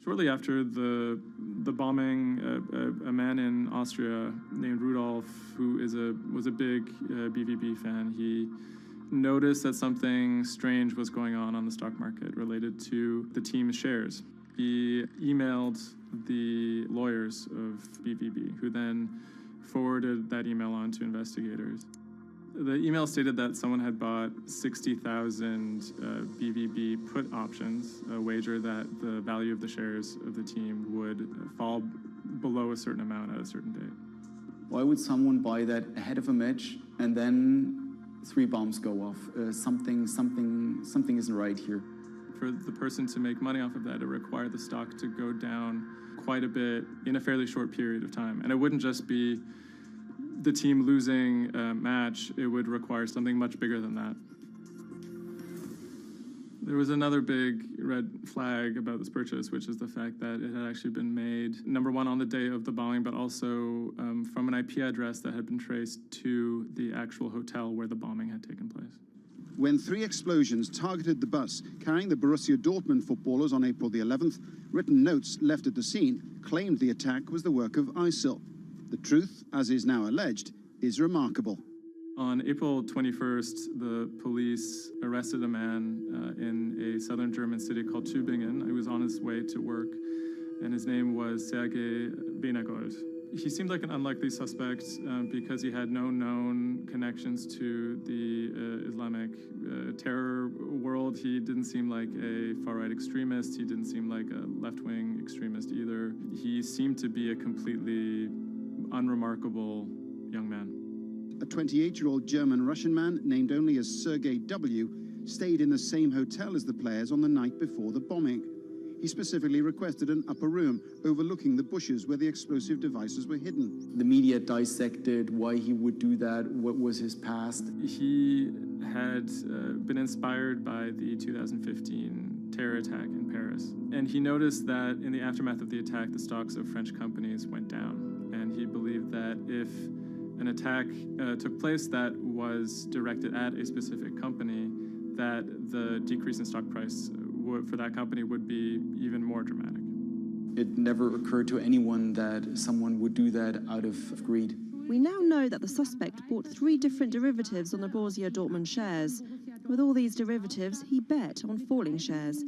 Shortly after the bombing, a man in Austria named Rudolf, who was a big BVB fan, he noticed that something strange was going on the stock market related to the team's shares. He emailed the lawyers of BVB, who then forwarded that email on to investigators. The email stated that someone had bought 60,000 BVB put options, a wager that the value of the shares of the team would fall below a certain amount at a certain date. Why would someone buy that ahead of a match and then 3 bombs go off? Something isn't right here. For the person to make money off of that, it required the stock to go down quite a bit in a fairly short period of time. And it wouldn't just be the team losing a match, it would require something much bigger than that. There was another big red flag about this purchase, which is the fact that it had actually been made, number one, on the day of the bombing, but also from an IP address that had been traced to the actual hotel where the bombing had taken place. When 3 explosions targeted the bus carrying the Borussia Dortmund footballers on April the 11th, written notes left at the scene claimed the attack was the work of ISIL. The truth, as is now alleged, is remarkable. On April 21st, the police arrested a man in a southern German city called Tübingen. He was on his way to work, and his name was Sergei Venegold. He seemed like an unlikely suspect because he had no known connections to the Islamic terror world. He didn't seem like a far-right extremist. He didn't seem like a left-wing extremist either. He seemed to be a completely unremarkable young man. A 28-year-old German-Russian man, named only as Sergei W., stayed in the same hotel as the players on the night before the bombing. He specifically requested an upper room overlooking the bushes where the explosive devices were hidden. The media dissected why he would do that, what was his past. He had been inspired by the 2015 terror attack in Paris. And he noticed that in the aftermath of the attack, the stocks of French companies went down. And he believed that if an attack took place that was directed at a specific company, that the decrease in stock price for that company would be even more dramatic. It never occurred to anyone that someone would do that out of greed. We now know that the suspect bought 3 different derivatives on the Borussia Dortmund shares. With all these derivatives, he bet on falling shares.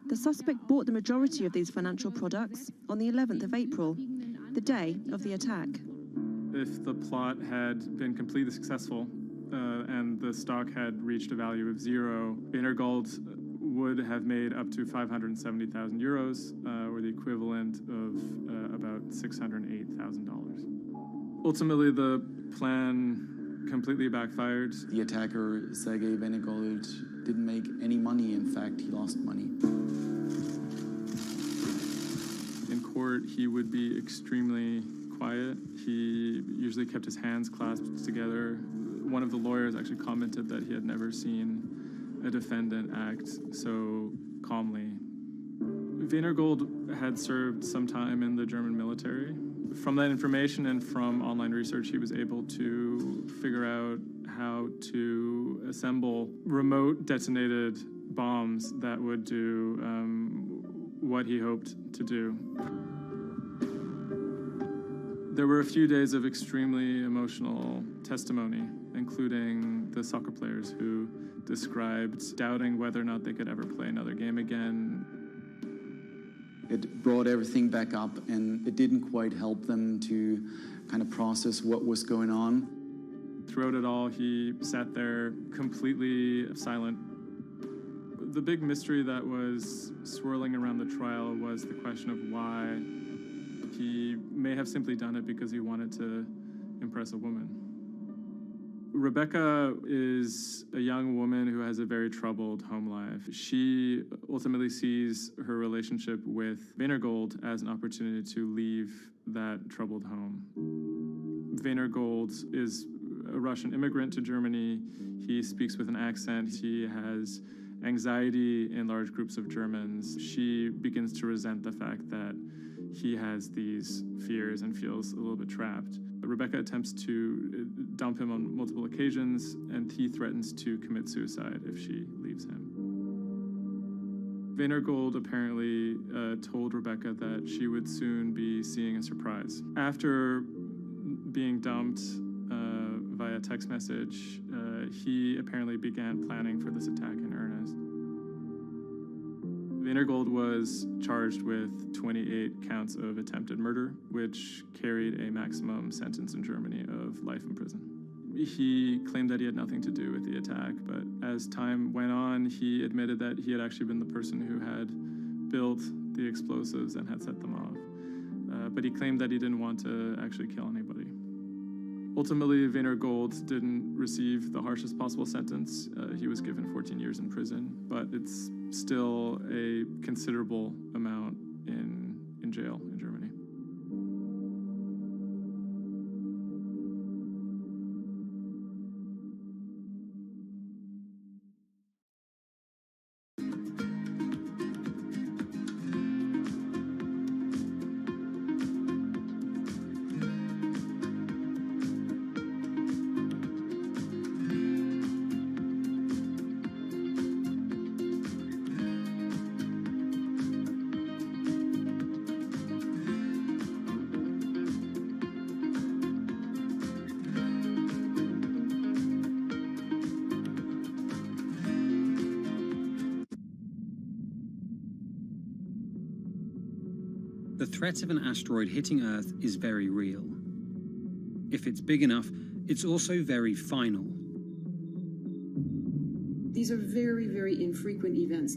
The suspect bought the majority of these financial products on the 11th of April, the day of the attack. If the plot had been completely successful and the stock had reached a value of 0, Venegold would have made up to 570,000 euros, or the equivalent of about $608,000. Ultimately, the plan completely backfired. The attacker, Sergei Venegold, didn't make any money. In fact, he lost money. In court, he would be extremely quiet. He usually kept his hands clasped together. One of the lawyers actually commented that he had never seen a defendant act so calmly. Venegold had served some time in the German military. From that information and from online research, he was able to figure out how to assemble remote detonated bombs that would do what he hoped to do. There were a few days of extremely emotional testimony, including the soccer players who described doubting whether or not they could ever play another game again. It brought everything back up, and it didn't quite help them to kind of process what was going on. Throughout it all, he sat there completely silent. The big mystery that was swirling around the trial was the question of why. He may have simply done it because he wanted to impress a woman. Rebecca is a young woman who has a very troubled home life. She ultimately sees her relationship with Venegold as an opportunity to leave that troubled home. Venegold is a Russian immigrant to Germany. He speaks with an accent. He has anxiety in large groups of Germans. She begins to resent the fact that he has these fears and feels a little bit trapped. Rebecca attempts to dump him on multiple occasions, and he threatens to commit suicide if she leaves him. Gold apparently told Rebecca that she would soon be seeing a surprise. After being dumped via text message, he apparently began planning for this attack in earnest. Gold was charged with 28 counts of attempted murder, which carried a maximum sentence in Germany of life in prison. He claimed that he had nothing to do with the attack, but as time went on, he admitted that he had actually been the person who had built the explosives and had set them off. But he claimed that he didn't want to actually kill anybody. Ultimately, Gold didn't receive the harshest possible sentence. He was given 14 years in prison, but it's still a considerable amount in jail in Germany. The threat of an asteroid hitting Earth is very real. If it's big enough, it's also very final. These are very, very infrequent events.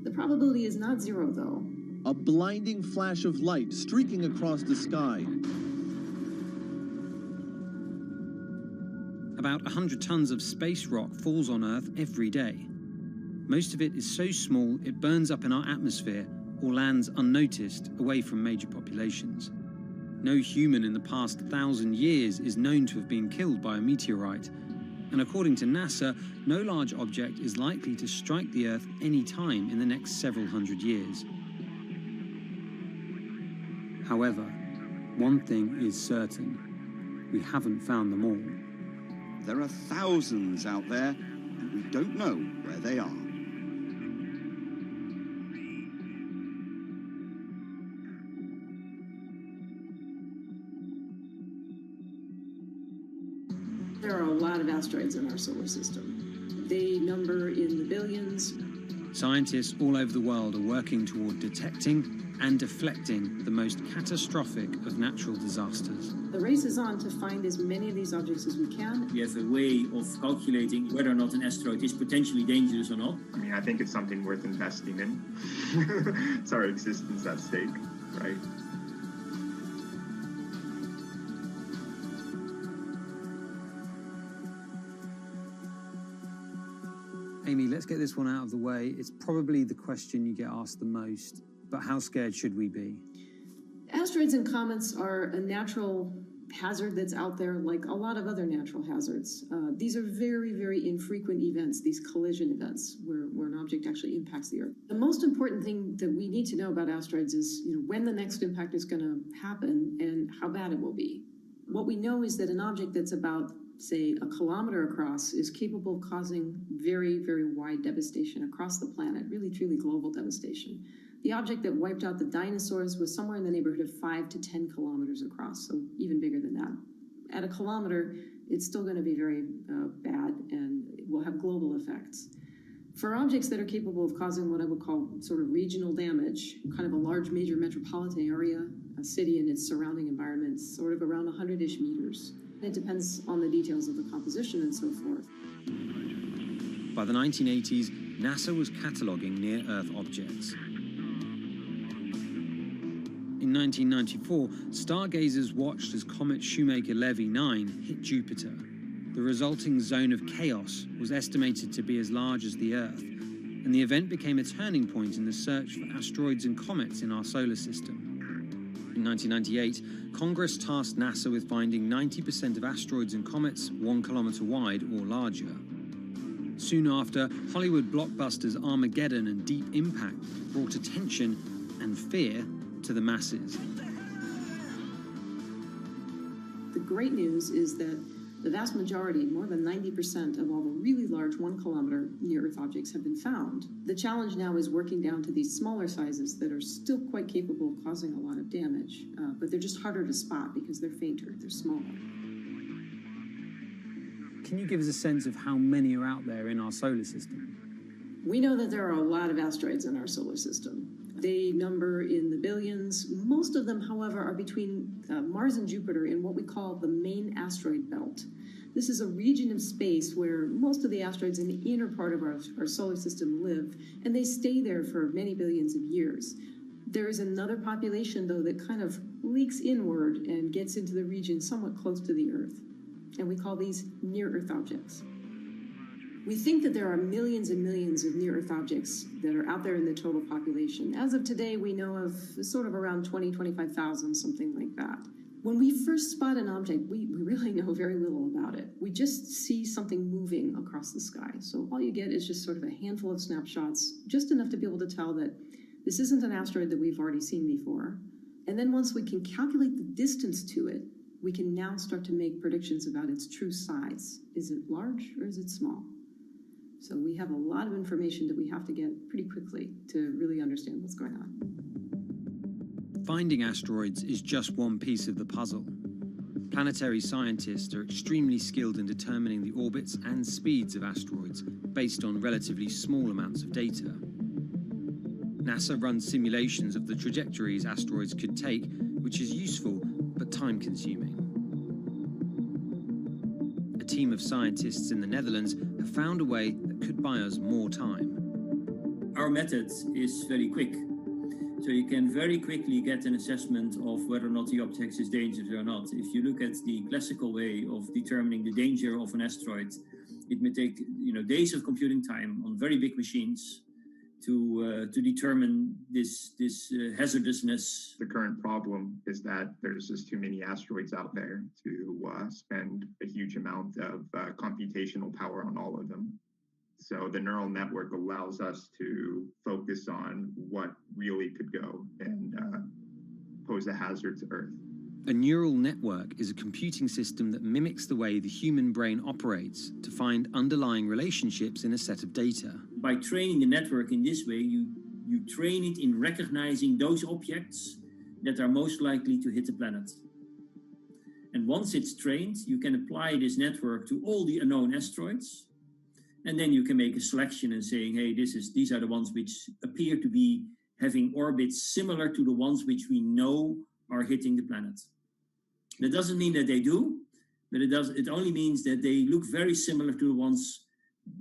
The probability is not zero, though. A blinding flash of light streaking across the sky. About 100 tons of space rock falls on Earth every day. Most of it is so small it burns up in our atmosphere or lands unnoticed away from major populations. No human in the past 1,000 years is known to have been killed by a meteorite, and according to NASA, no large object is likely to strike the Earth any time in the next several hundred years. However, one thing is certain: we haven't found them all. There are thousands out there, and we don't know where they are. There are a lot of asteroids in our solar system. They number in the billions. Scientists all over the world are working toward detecting and deflecting the most catastrophic of natural disasters. The race is on to find as many of these objects as we can. We have a way of calculating whether or not an asteroid is potentially dangerous or not. I mean, I think it's something worth investing in. It's our existence at stake, right? Amy, let's get this one out of the way. It's probably the question you get asked the most, but how scared should we be? Asteroids and comets are a natural hazard that's out there like a lot of other natural hazards. These are very, very infrequent events, these collision events, where an object actually impacts the Earth. The most important thing that we need to know about asteroids is when the next impact is going to happen and how bad it will be. What we know is that an object that's about, say, a kilometer across is capable of causing very, very wide devastation across the planet, really, truly global devastation. The object that wiped out the dinosaurs was somewhere in the neighborhood of 5 to 10 kilometers across, so even bigger than that. At a kilometer, it's still going to be very bad and will have global effects. For objects that are capable of causing what I would call sort of regional damage, kind of a large major metropolitan area, a city and its surrounding environment, sort of around 100-ish meters. It depends on the details of the composition and so forth. By the 1980s, NASA was cataloguing near-Earth objects. In 1994, stargazers watched as comet Shoemaker-Levy 9 hit Jupiter. The resulting zone of chaos was estimated to be as large as the Earth, and the event became a turning point in the search for asteroids and comets in our solar system. In 1998, Congress tasked NASA with finding 90% of asteroids and comets 1 kilometer wide or larger. Soon after, Hollywood blockbusters Armageddon and Deep Impact brought attention and fear to the masses. The great news is that The vast majority, more than 90% of all the really large 1 kilometer near-Earth objects have been found. The challenge now is working down to these smaller sizes that are still quite capable of causing a lot of damage, but they're just harder to spot because they're fainter, they're smaller. Can you give us a sense of how many are out there in our solar system? We know that there are a lot of asteroids in our solar system. They number in the billions. Most of them, however, are between Mars and Jupiter in what we call the main asteroid belt. This is a region of space where most of the asteroids in the inner part of our solar system live, and they stay there for many billions of years. There is another population, though, that kind of leaks inward and gets into the region somewhat close to the Earth, and we call these near-Earth objects. We think that there are millions and millions of near-Earth objects that are out there in the total population. As of today, we know of sort of around 20, 25,000, something like that. When we first spot an object, we really know very little about it. We just see something moving across the sky. So all you get is just sort of a handful of snapshots, just enough to be able to tell that this isn't an asteroid that we've already seen before. And then once we can calculate the distance to it, we can now start to make predictions about its true size. Is it large or is it small? So we have a lot of information that we have to get pretty quickly to really understand what's going on. Finding asteroids is just one piece of the puzzle. Planetary scientists are extremely skilled in determining the orbits and speeds of asteroids based on relatively small amounts of data. NASA runs simulations of the trajectories asteroids could take, which is useful but time-consuming. A team of scientists in the Netherlands have found a way that could buy us more time. Our method is very quick. So you can very quickly get an assessment of whether or not the object is dangerous or not. If you look at the classical way of determining the danger of an asteroid, it may take days of computing time on very big machines to determine this hazardousness. The current problem is that there's just too many asteroids out there to spend a huge amount of computational power on all of them. So the neural network allows us to focus on what really could go and pose a hazard to Earth. A neural network is a computing system that mimics the way the human brain operates to find underlying relationships in a set of data. By training the network in this way, you train it in recognizing those objects that are most likely to hit the planet. And once it's trained, you can apply this network to all the unknown asteroids. And then you can make a selection and saying, hey, these are the ones which appear to be having orbits similar to the ones which we know are hitting the planet. That doesn't mean that they do, but it only means that they look very similar to the ones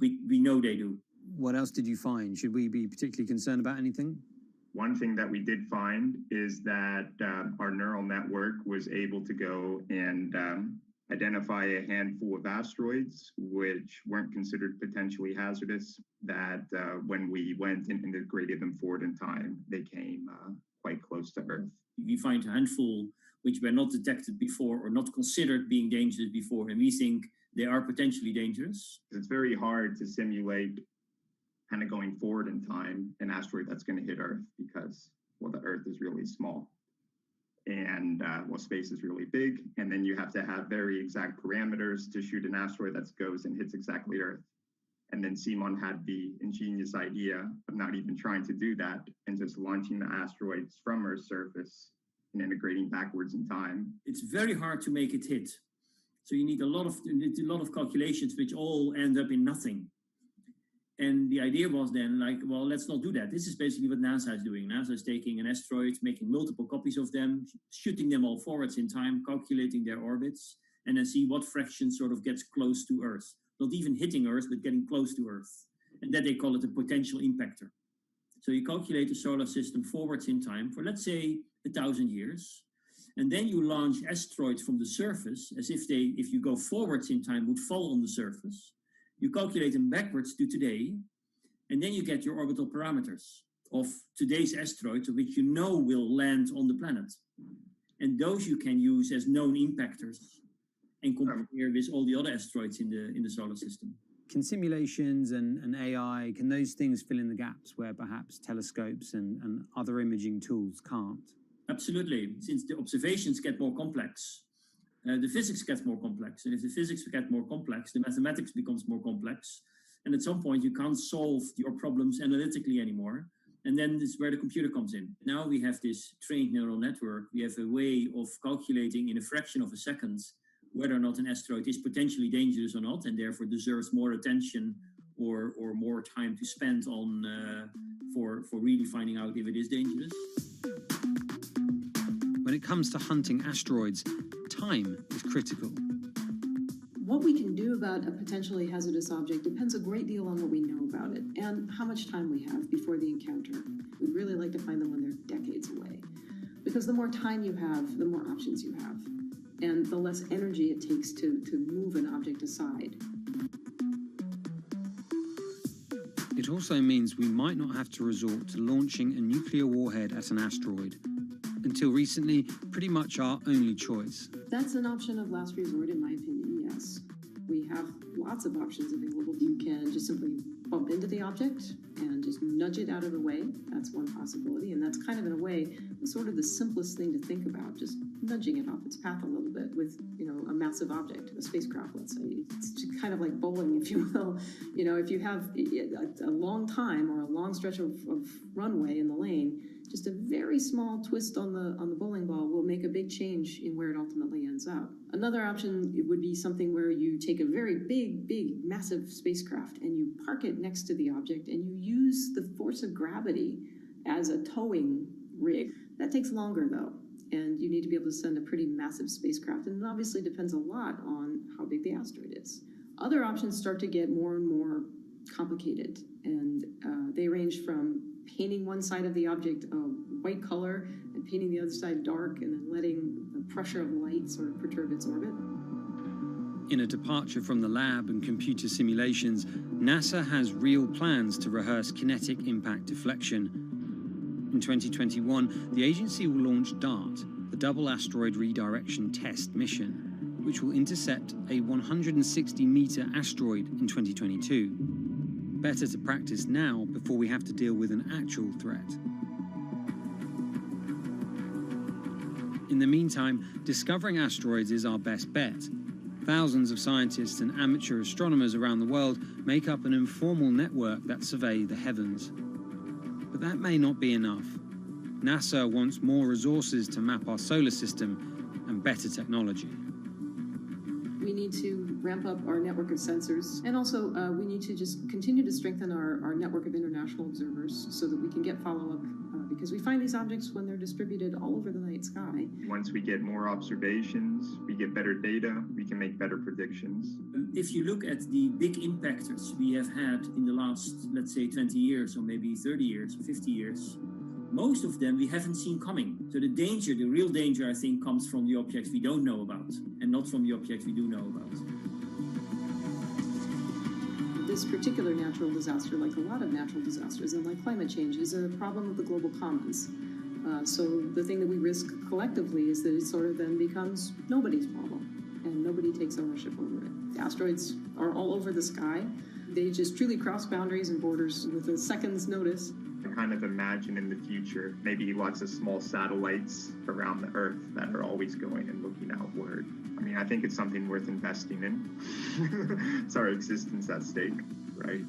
we know they do. What else did you find? Should we be particularly concerned about anything? One thing that we did find is that our neural network was able to go and identify a handful of asteroids which weren't considered potentially hazardous, that when we went and integrated them forward in time, they came quite close to Earth. We find a handful which were not detected before or not considered being dangerous before, and we think they are potentially dangerous. It's very hard to simulate kind of going forward in time an asteroid that's going to hit Earth because, well, the Earth is really small. And space is really big, and then you have to have very exact parameters to shoot an asteroid that goes and hits exactly Earth. And then Simon had the ingenious idea of not even trying to do that and just launching the asteroids from Earth's surface and integrating backwards in time. It's very hard to make it hit. So you need a lot of calculations which all end up in nothing. And the idea was then well, let's not do that. This is basically what NASA is doing. NASA is taking an asteroid, making multiple copies of them, shooting them all forwards in time, calculating their orbits, and then see what fraction sort of gets close to Earth. Not even hitting Earth, but getting close to Earth. And that they call it a potential impactor. So you calculate the solar system forwards in time for, let's say, 1,000 years. And then you launch asteroids from the surface as if you go forwards in time, would fall on the surface. You calculate them backwards to today, and then you get your orbital parameters of today's asteroids, which you know will land on the planet. And those you can use as known impactors and compare with all the other asteroids in the solar system. Can simulations and AI, can those things fill in the gaps where perhaps telescopes and other imaging tools can't? Absolutely. Since the observations get more complex, the physics gets more complex. And if the physics get more complex, the mathematics becomes more complex. And at some point, you can't solve your problems analytically anymore. And then this is where the computer comes in. Now we have this trained neural network. We have a way of calculating in a fraction of a second whether or not an asteroid is potentially dangerous or not, and therefore deserves more attention or more time to spend on for really finding out if it is dangerous. When it comes to hunting asteroids, time is critical. What we can do about a potentially hazardous object depends a great deal on what we know about it and how much time we have before the encounter. We'd really like to find them when they're decades away, because the more time you have, the more options you have, and the less energy it takes to move an object aside. It also means we might not have to resort to launching a nuclear warhead at an asteroid. Until recently, pretty much our only choice. That's an option of last resort, in my opinion, yes. We have lots of options available. You can just simply bump into the object and just nudge it out of the way. That's one possibility, and that's kind of, in a way, sort of the simplest thing to think about, just nudging it off its path a little bit with, a massive object, a spacecraft, let's say. It's just kind of like bowling, if you will. If you have a long time or a long stretch of runway in the lane, just a very small twist on the bowling ball will make a big change in where it ultimately ends up. Another option would be something where you take a very big, massive spacecraft and you park it next to the object and you use the force of gravity as a towing rig. That takes longer, though, and you need to be able to send a pretty massive spacecraft, and it obviously depends a lot on how big the asteroid is. Other options start to get more and more complicated, and they range from painting one side of the object a white color and painting the other side dark, and then letting the pressure of light sort of perturb its orbit. In a departure from the lab and computer simulations, NASA has real plans to rehearse kinetic impact deflection. In 2021, the agency will launch DART, the Double Asteroid Redirection Test mission, which will intercept a 160-meter asteroid in 2022. Better to practice now before we have to deal with an actual threat. In the meantime, discovering asteroids is our best bet. Thousands of scientists and amateur astronomers around the world make up an informal network that survey the heavens. But that may not be enough. NASA wants more resources to map our solar system and better technology. We need to ramp up our network of sensors, and also we need to just continue to strengthen our network of international observers so that we can get follow-up, because we find these objects when they're distributed all over the night sky. Once we get more observations, we get better data, we can make better predictions. If you look at the big impactors we have had in the last, let's say, 20 years, or maybe 30 years, 50 years, most of them we haven't seen coming. So the real danger, I think, comes from the objects we don't know about, and not from the objects we do know about. This particular natural disaster, like a lot of natural disasters and like climate change, is a problem of the global commons. So the thing that we risk collectively is that it sort of then becomes nobody's problem, and nobody takes ownership over it. The asteroids are all over the sky. They just truly cross boundaries and borders with a second's notice. I kind of imagine in the future maybe lots of small satellites around the Earth that are always going and looking outward. I mean, I think it's something worth investing in. It's our existence at stake, right?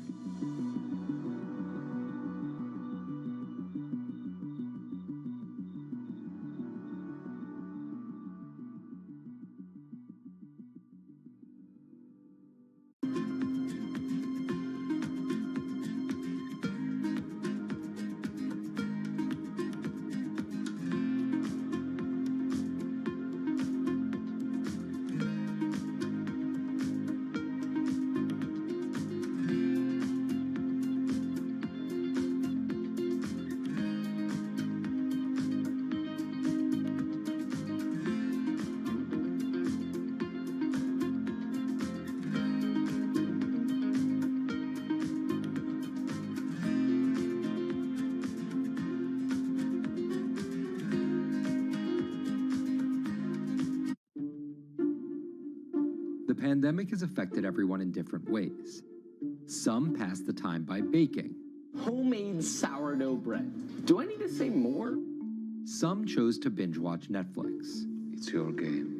The pandemic has affected everyone in different ways. Some pass the time by baking. Homemade sourdough bread. Do I need to say more? Some chose to binge watch Netflix. It's your game.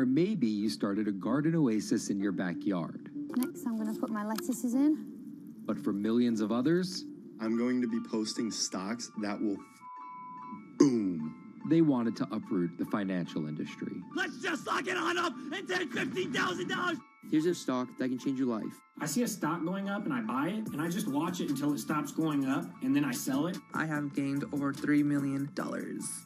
Or maybe you started a garden oasis in your backyard. Next, I'm going to put my lettuces in. But for millions of others, I'm going to be posting stocks that will boom. They wanted to uproot the financial industry. Let's just lock it on up and take $15,000. Here's a stock that can change your life. I see a stock going up and I buy it, and I just watch it until it stops going up, and then I sell it. I have gained over $3 million.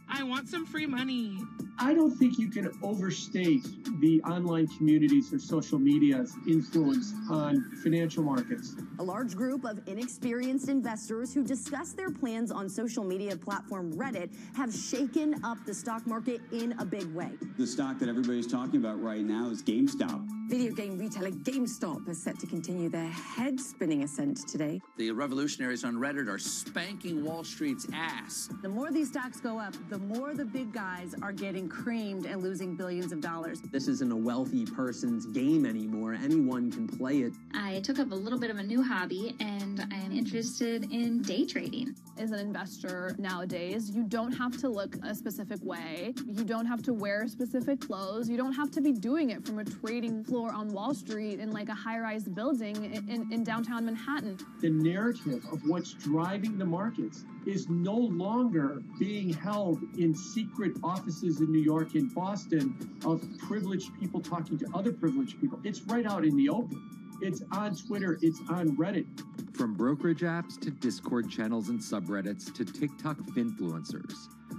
I want some free money. I don't think you can overstate the online communities or social media's influence on financial markets. A large group of inexperienced investors who discuss their plans on social media platform Reddit have shaken up the stock market in a big way. The stock that everybody's talking about right now is GameStop. Video game retailer GameStop is set to continue their head-spinning ascent today. The revolutionaries on Reddit are spanking Wall Street's ass. The more these stocks go up, the more the big guys are getting creamed and losing billions of dollars. This isn't a wealthy person's game anymore. Anyone can play it. I took up a little bit of a new hobby, and I am interested in day trading. As an investor nowadays, you don't have to look a specific way. You don't have to wear specific clothes. You don't have to be doing it from a trading floor on Wall Street in like a high-rise building in downtown Manhattan. The narrative of what's driving the markets is no longer being held in secret offices in New York and Boston of privileged people talking to other privileged people. It's right out in the open. It's on Twitter, it's on Reddit. From brokerage apps to Discord channels and subreddits to TikTok finfluencers,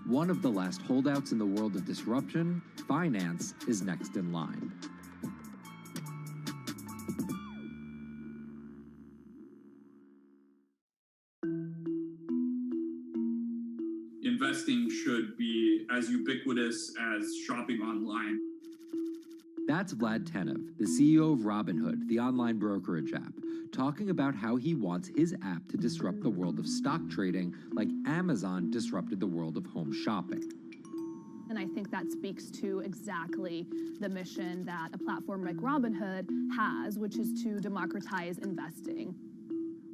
one of the last holdouts in the world of disruption, finance is next in line. Investing should be as ubiquitous as shopping online. That's Vlad Tenev, the CEO of Robinhood, the online brokerage app, talking about how he wants his app to disrupt the world of stock trading like Amazon disrupted the world of home shopping. And I think that speaks to exactly the mission that a platform like Robinhood has, which is to democratize investing.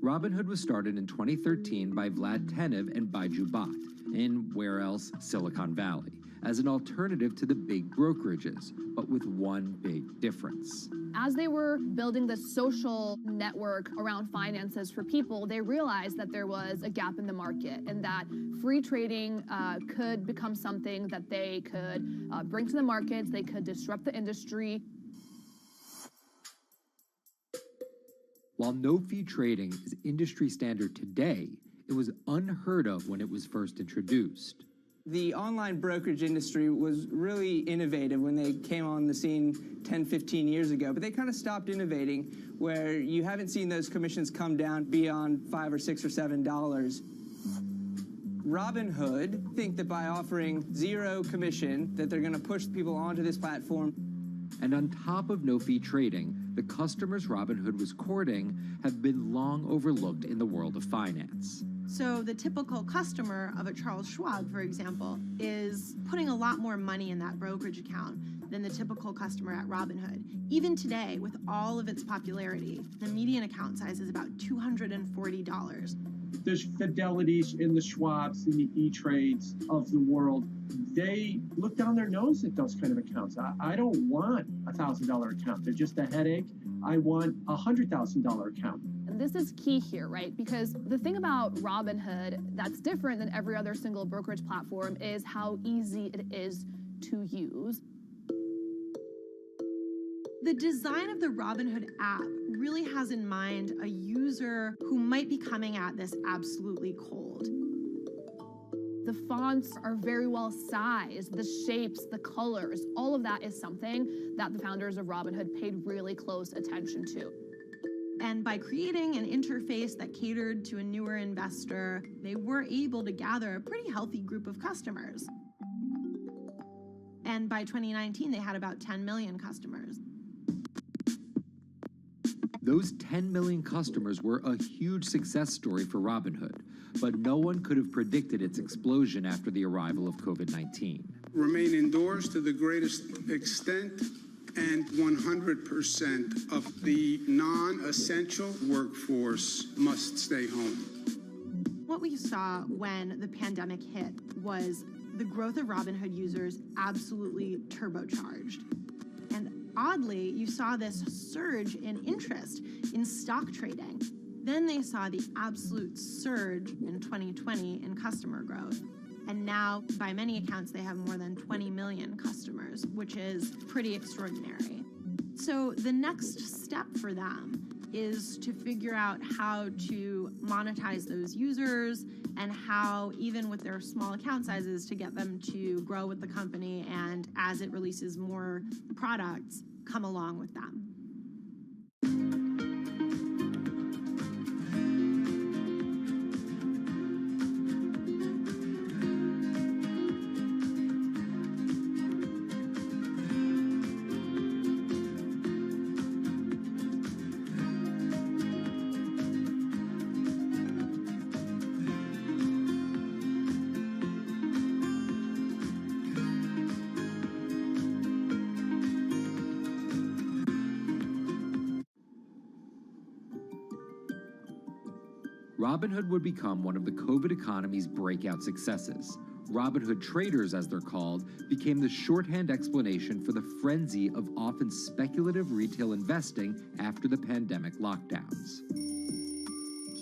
Robinhood was started in 2013 by Vlad Tenev and Baiju Bhatt in, where else, Silicon Valley, as an alternative to the big brokerages, but with one big difference. As they were building the social network around finances for people, they realized that there was a gap in the market and that free trading could become something that they could bring to the markets, they could disrupt the industry. While no-fee trading is industry standard today, it was unheard of when it was first introduced. The online brokerage industry was really innovative when they came on the scene 10, 15 years ago, but they kind of stopped innovating where you haven't seen those commissions come down beyond $5 or $6 or $7. Robinhood think that by offering zero commission that they're going to push people onto this platform. And on top of no-fee trading, the customers Robinhood was courting have been long overlooked in the world of finance. So the typical customer of a Charles Schwab, for example, is putting a lot more money in that brokerage account than the typical customer at Robinhood. Even today, with all of its popularity, the median account size is about $240. There's Fidelities in the Schwabs and the E-Trades of the world. They look down their nose at those kind of accounts. I don't want a $1,000 account. They're just a headache. I want a $100,000 account. And this is key here, right? Because the thing about Robinhood that's different than every other single brokerage platform is how easy it is to use. The design of the Robinhood app really has in mind a user who might be coming at this absolutely cold. The fonts are very well sized, the shapes, the colors, all of that is something that the founders of Robinhood paid really close attention to. And by creating an interface that catered to a newer investor, they were able to gather a pretty healthy group of customers. And by 2019, they had about 10 million customers. Those 10 million customers were a huge success story for Robinhood, but no one could have predicted its explosion after the arrival of COVID-19. Remain indoors to the greatest extent, and 100% of the non-essential workforce must stay home. What we saw when the pandemic hit was the growth of Robinhood users absolutely turbocharged. And oddly, you saw this surge in interest in stock trading. Then they saw the absolute surge in 2020 in customer growth. And now, by many accounts, they have more than 20 million customers, which is pretty extraordinary. So the next step for them is to figure out how to monetize those users and how, even with their small account sizes, to get them to grow with the company and, as it releases more products, come along with them. Robinhood would become one of the COVID economy's breakout successes. Robinhood traders, as they're called, became the shorthand explanation for the frenzy of often speculative retail investing after the pandemic lockdowns.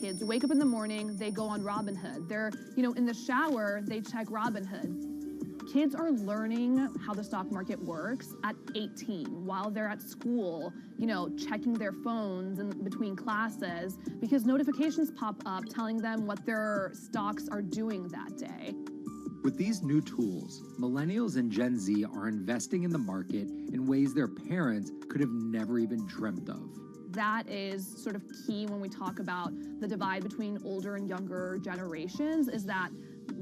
Kids wake up in the morning, they go on Robinhood. They're, in the shower, they check Robinhood. Kids are learning how the stock market works at 18 while they're at school, checking their phones in between classes because notifications pop up telling them what their stocks are doing that day. With these new tools, millennials and Gen Z are investing in the market in ways their parents could have never even dreamt of. That is sort of key when we talk about the divide between older and younger generations, is that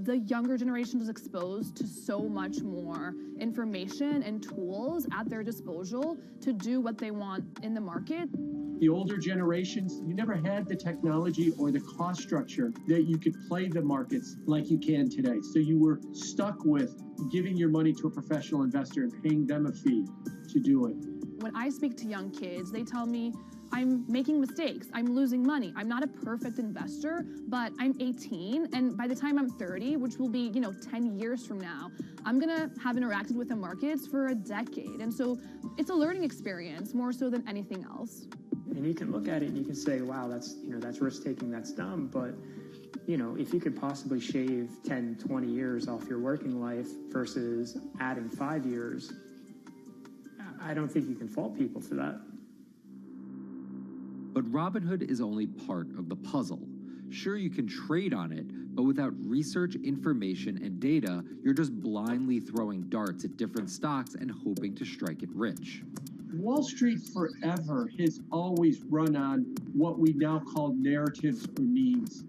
the younger generation is exposed to so much more information and tools at their disposal to do what they want in the market. The older generations, you never had the technology or the cost structure that you could play the markets like you can today. So you were stuck with giving your money to a professional investor and paying them a fee to do it. When I speak to young kids, they tell me, I'm making mistakes, I'm losing money. I'm not a perfect investor, but I'm 18, and by the time I'm 30, which will be, 10 years from now, I'm gonna have interacted with the markets for a decade. And so it's a learning experience more so than anything else. And you can look at it and you can say, wow, that's risk-taking, that's dumb, but if you could possibly shave 10, 20 years off your working life versus adding 5 years, I don't think you can fault people for that. But Robinhood is only part of the puzzle. Sure, you can trade on it, but without research, information, and data, you're just blindly throwing darts at different stocks and hoping to strike it rich. Wall Street forever has always run on what we now call narratives or memes.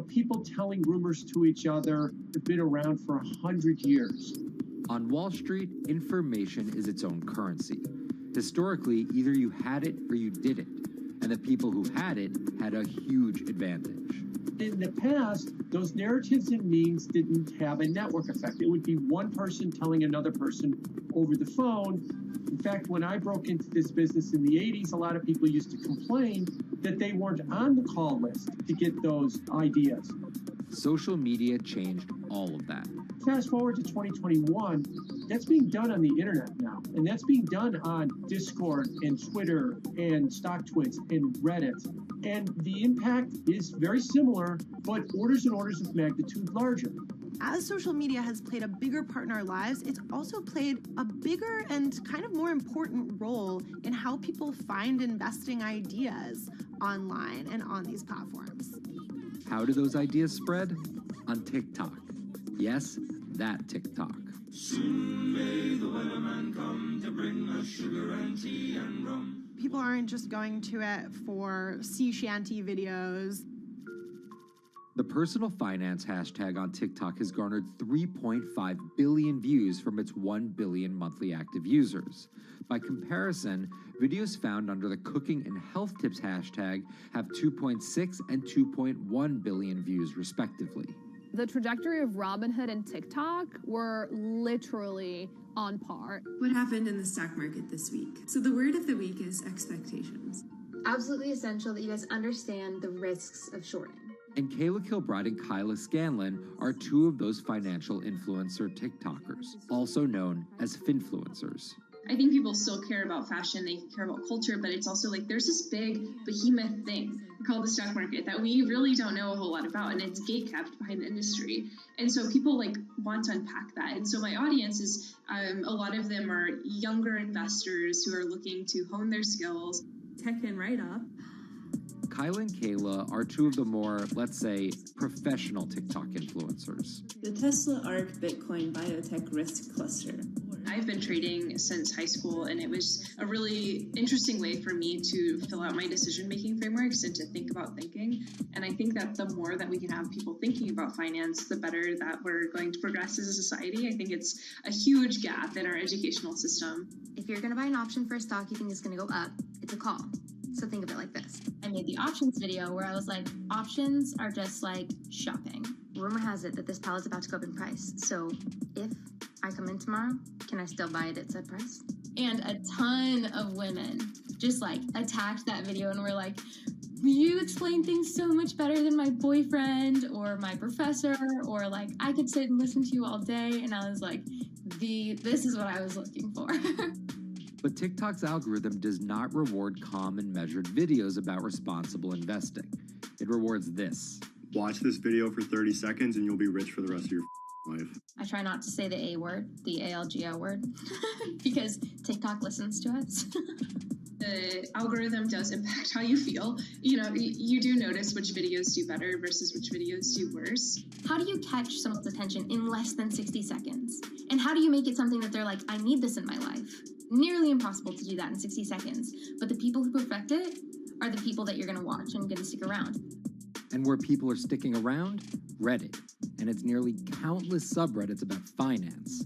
People telling rumors to each other have been around for 100 years. On Wall Street, information is its own currency. Historically, either you had it or you didn't. And the people who had it had a huge advantage. In the past, those narratives and memes didn't have a network effect. It would be one person telling another person over the phone. In fact, when I broke into this business in the 80s, a lot of people used to complain that they weren't on the call list to get those ideas. Social media changed all of that. Fast forward to 2021, that's being done on the internet now. And that's being done on Discord and Twitter and StockTwits and Reddit. And the impact is very similar, but orders and orders of magnitude larger. As social media has played a bigger part in our lives, it's also played a bigger and kind of more important role in how people find investing ideas online and on these platforms. How do those ideas spread? On TikTok. Yes, that TikTok. Soon may the weatherman come to bring us sugar and tea and rum. People aren't just going to it for sea shanty videos. The personal finance hashtag on TikTok has garnered 3.5 billion views from its 1 billion monthly active users. By comparison, videos found under the cooking and health tips hashtag have 2.6 and 2.1 billion views respectively. The trajectory of Robinhood and TikTok were literally on par. What happened in the stock market this week? So the word of the week is expectations. Absolutely essential that you guys understand the risks of shorting. And Kayla Kilbride and Kyla Scanlon are two of those financial influencer TikTokers, also known as finfluencers. I think people still care about fashion, they care about culture, but it's also like there's this big behemoth thing called the stock market that we really don't know a whole lot about, and it's gatekept behind the industry. And so people like want to unpack that. And so my audience is a lot of them are younger investors who are looking to hone their skills. Tech in right up. Kyla and Kayla are two of the more, let's say, professional TikTok influencers. The Tesla ARK Bitcoin Biotech Risk Cluster. I've been trading since high school, and it was a really interesting way for me to fill out my decision-making frameworks and to think about thinking. And I think that the more that we can have people thinking about finance, the better that we're going to progress as a society. I think it's a huge gap in our educational system. If you're going to buy an option for a stock you think is going to go up, it's a call. So think of it like this. I made the options video where I was like, options are just like shopping. Rumor has it that this pallet's about to go up in price. So if I come in tomorrow, can I still buy it at said price? And a ton of women just like attacked that video and were like, you explain things so much better than my boyfriend or my professor, or like I could sit and listen to you all day. And I was like, this is what I was looking for. But TikTok's algorithm does not reward calm and measured videos about responsible investing. It rewards this. Watch this video for 30 seconds and you'll be rich for the rest of your life. I try not to say the A word, the ALGO word, because TikTok listens to us. The algorithm does impact how you feel. You know, you do notice which videos do better versus which videos do worse. How do you catch someone's attention in less than 60 seconds? And how do you make it something that they're like, I need this in my life? Nearly impossible to do that in 60 seconds. But the people who perfect it are the people that you're going to watch and going to stick around. And where people are sticking around? Reddit. And its nearly countless subreddits about finance.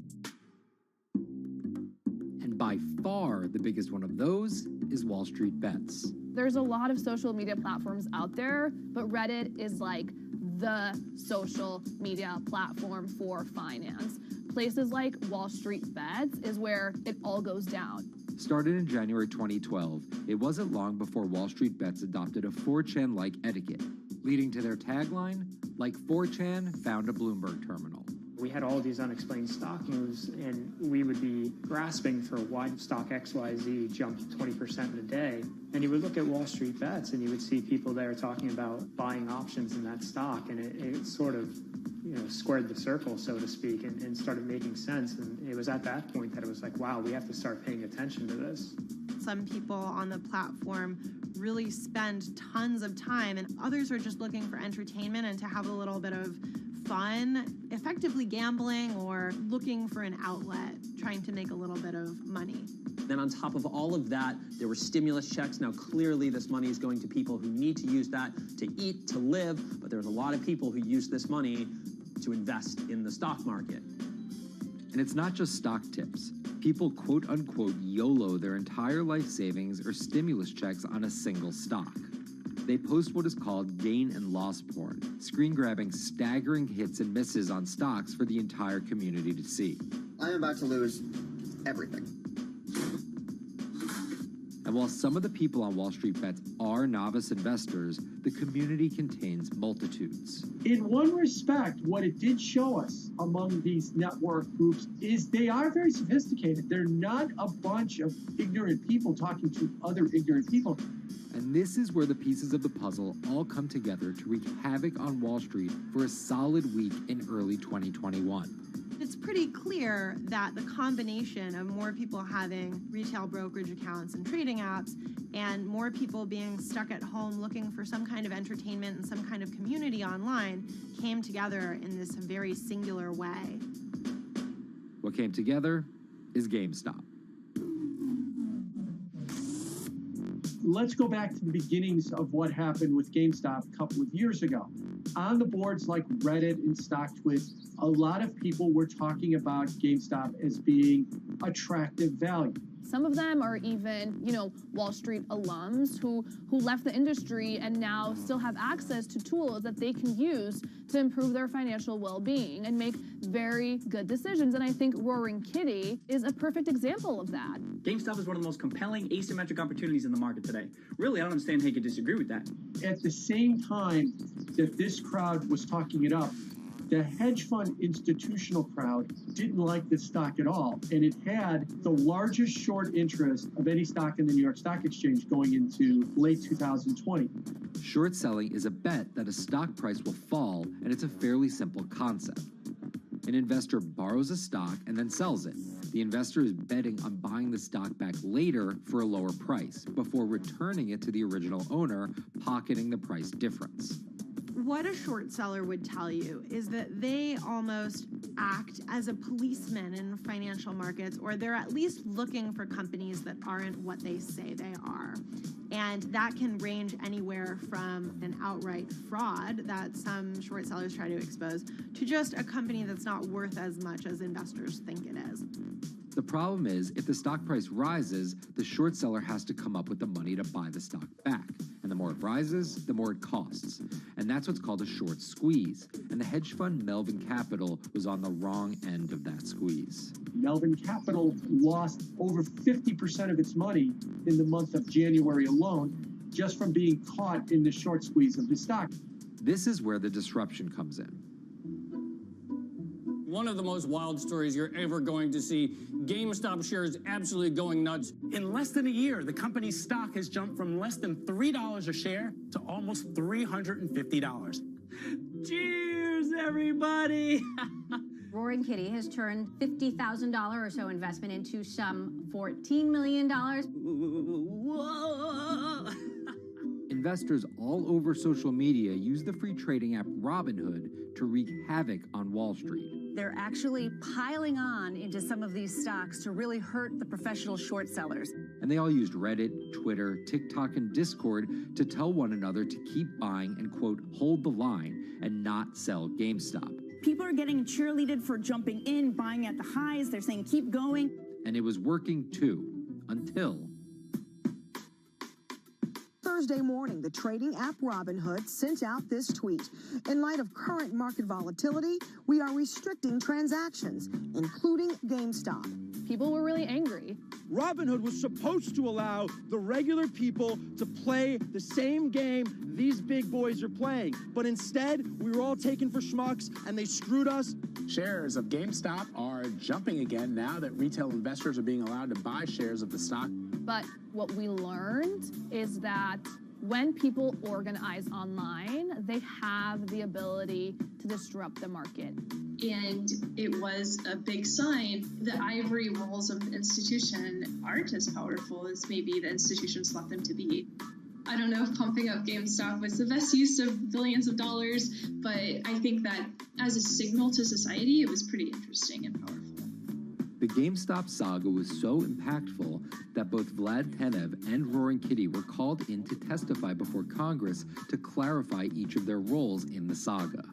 And by far the biggest one of those is Wall Street Bets. There's a lot of social media platforms out there, but Reddit is like the social media platform for finance. Places like Wall Street Bets is where it all goes down. Started in January 2012, it wasn't long before Wall Street Bets adopted a 4chan-like etiquette, leading to their tagline, like 4chan found a Bloomberg terminal. We had all these unexplained stock moves, and we would be grasping for why stock XYZ jumped 20% in a day. And you would look at Wall Street Bets, and you would see people there talking about buying options in that stock, and it sort of, squared the circle, so to speak, and started making sense. And it was at that point that it was like, wow, we have to start paying attention to this. Some people on the platform really spend tons of time, and others are just looking for entertainment and to have a little bit of fun, effectively gambling or looking for an outlet, trying to make a little bit of money. Then on top of all of that, there were stimulus checks. Now, clearly, this money is going to people who need to use that to eat, to live, but there's a lot of people who use this money to invest in the stock market. And it's not just stock tips. People quote-unquote YOLO their entire life savings or stimulus checks on a single stock. They post what is called gain and loss porn, screen-grabbing staggering hits and misses on stocks for the entire community to see. I'm about to lose everything. And while some of the people on Wall Street Bets are novice investors, the community contains multitudes. In one respect, what it did show us among these network groups is they are very sophisticated. They're not a bunch of ignorant people talking to other ignorant people. And this is where the pieces of the puzzle all come together to wreak havoc on Wall Street for a solid week in early 2021. It's pretty clear that the combination of more people having retail brokerage accounts and trading apps and more people being stuck at home looking for some kind of entertainment and some kind of community online came together in this very singular way. What came together is GameStop. Let's go back to the beginnings of what happened with GameStop a couple of years ago. On the boards like Reddit and StockTwit, a lot of people were talking about GameStop as being attractive value. Some of them are even, Wall Street alums who left the industry and now still have access to tools that they can use to improve their financial well-being and make very good decisions. And I think Roaring Kitty is a perfect example of that. GameStop is one of the most compelling asymmetric opportunities in the market today. Really, I don't understand how you could disagree with that. At the same time that this crowd was talking it up, The hedge fund institutional crowd didn't like this stock at all, and it had the largest short interest of any stock in the New York Stock Exchange going into late 2020. Short selling is a bet that a stock price will fall, and it's a fairly simple concept. An investor borrows a stock and then sells it. The investor is betting on buying the stock back later for a lower price, before returning it to the original owner, pocketing the price difference. What a short seller would tell you is that they almost act as a policeman in financial markets, or they're at least looking for companies that aren't what they say they are. And that can range anywhere from an outright fraud that some short sellers try to expose to just a company that's not worth as much as investors think it is. The problem is, if the stock price rises, the short seller has to come up with the money to buy the stock back. And the more it rises, the more it costs. And that's what's called a short squeeze. And the hedge fund Melvin Capital was on the wrong end of that squeeze. Melvin Capital lost over 50% of its money in the month of January alone, just from being caught in the short squeeze of the stock. This is where the disruption comes in. One of the most wild stories you're ever going to see. GameStop shares absolutely going nuts. In less than a year, the company's stock has jumped from less than $3 a share to almost $350. Cheers, everybody! Roaring Kitty has turned $50,000 or so investment into some $14 million. Whoa! Investors all over social media use the free trading app Robinhood to wreak havoc on Wall Street. They're actually piling on into some of these stocks to really hurt the professional short sellers. And they all used Reddit, Twitter, TikTok, and Discord to tell one another to keep buying and, quote, hold the line and not sell GameStop. People are getting cheerleaded for jumping in, buying at the highs. They're saying, keep going. And it was working too, until Thursday morning, the trading app Robinhood sent out this tweet. In light of current market volatility, we are restricting transactions, including GameStop. People were really angry. Robinhood was supposed to allow the regular people to play the same game these big boys are playing. But instead, we were all taken for schmucks, and they screwed us. Shares of GameStop are jumping again now that retail investors are being allowed to buy shares of the stock. But what we learned is that when people organize online, they have the ability to disrupt the market. And it was a big sign the ivory walls of the institution aren't as powerful as maybe the institutions thought them to be. I don't know if pumping up GameStop was the best use of billions of dollars, but I think that as a signal to society, it was pretty interesting and powerful. The GameStop saga was so impactful that both Vlad Tenev and Roaring Kitty were called in to testify before Congress to clarify each of their roles in the saga.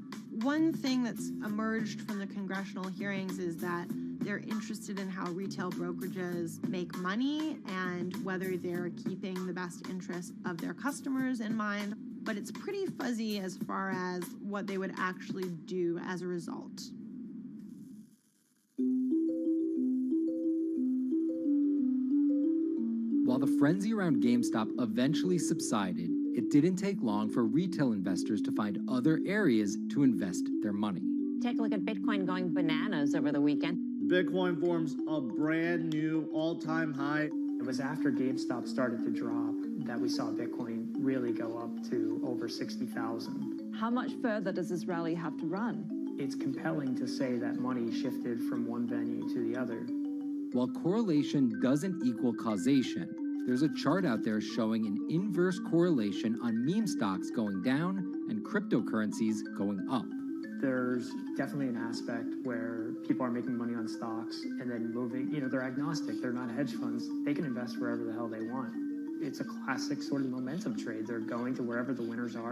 One thing that's emerged from the congressional hearings is that they're interested in how retail brokerages make money and whether they're keeping the best interest of their customers in mind, but it's pretty fuzzy as far as what they would actually do as a result. While the frenzy around GameStop eventually subsided, it didn't take long for retail investors to find other areas to invest their money. Take a look at Bitcoin going bananas over the weekend. Bitcoin forms a brand new all-time high. It was after GameStop started to drop that we saw Bitcoin really go up to over 60,000. How much further does this rally have to run? It's compelling to say that money shifted from one venue to the other. While correlation doesn't equal causation, there's a chart out there showing an inverse correlation on meme stocks going down and cryptocurrencies going up. There's definitely an aspect where people are making money on stocks and then moving, they're agnostic, they're not hedge funds. They can invest wherever the hell they want. It's a classic sort of momentum trade. They're going to wherever the winners are.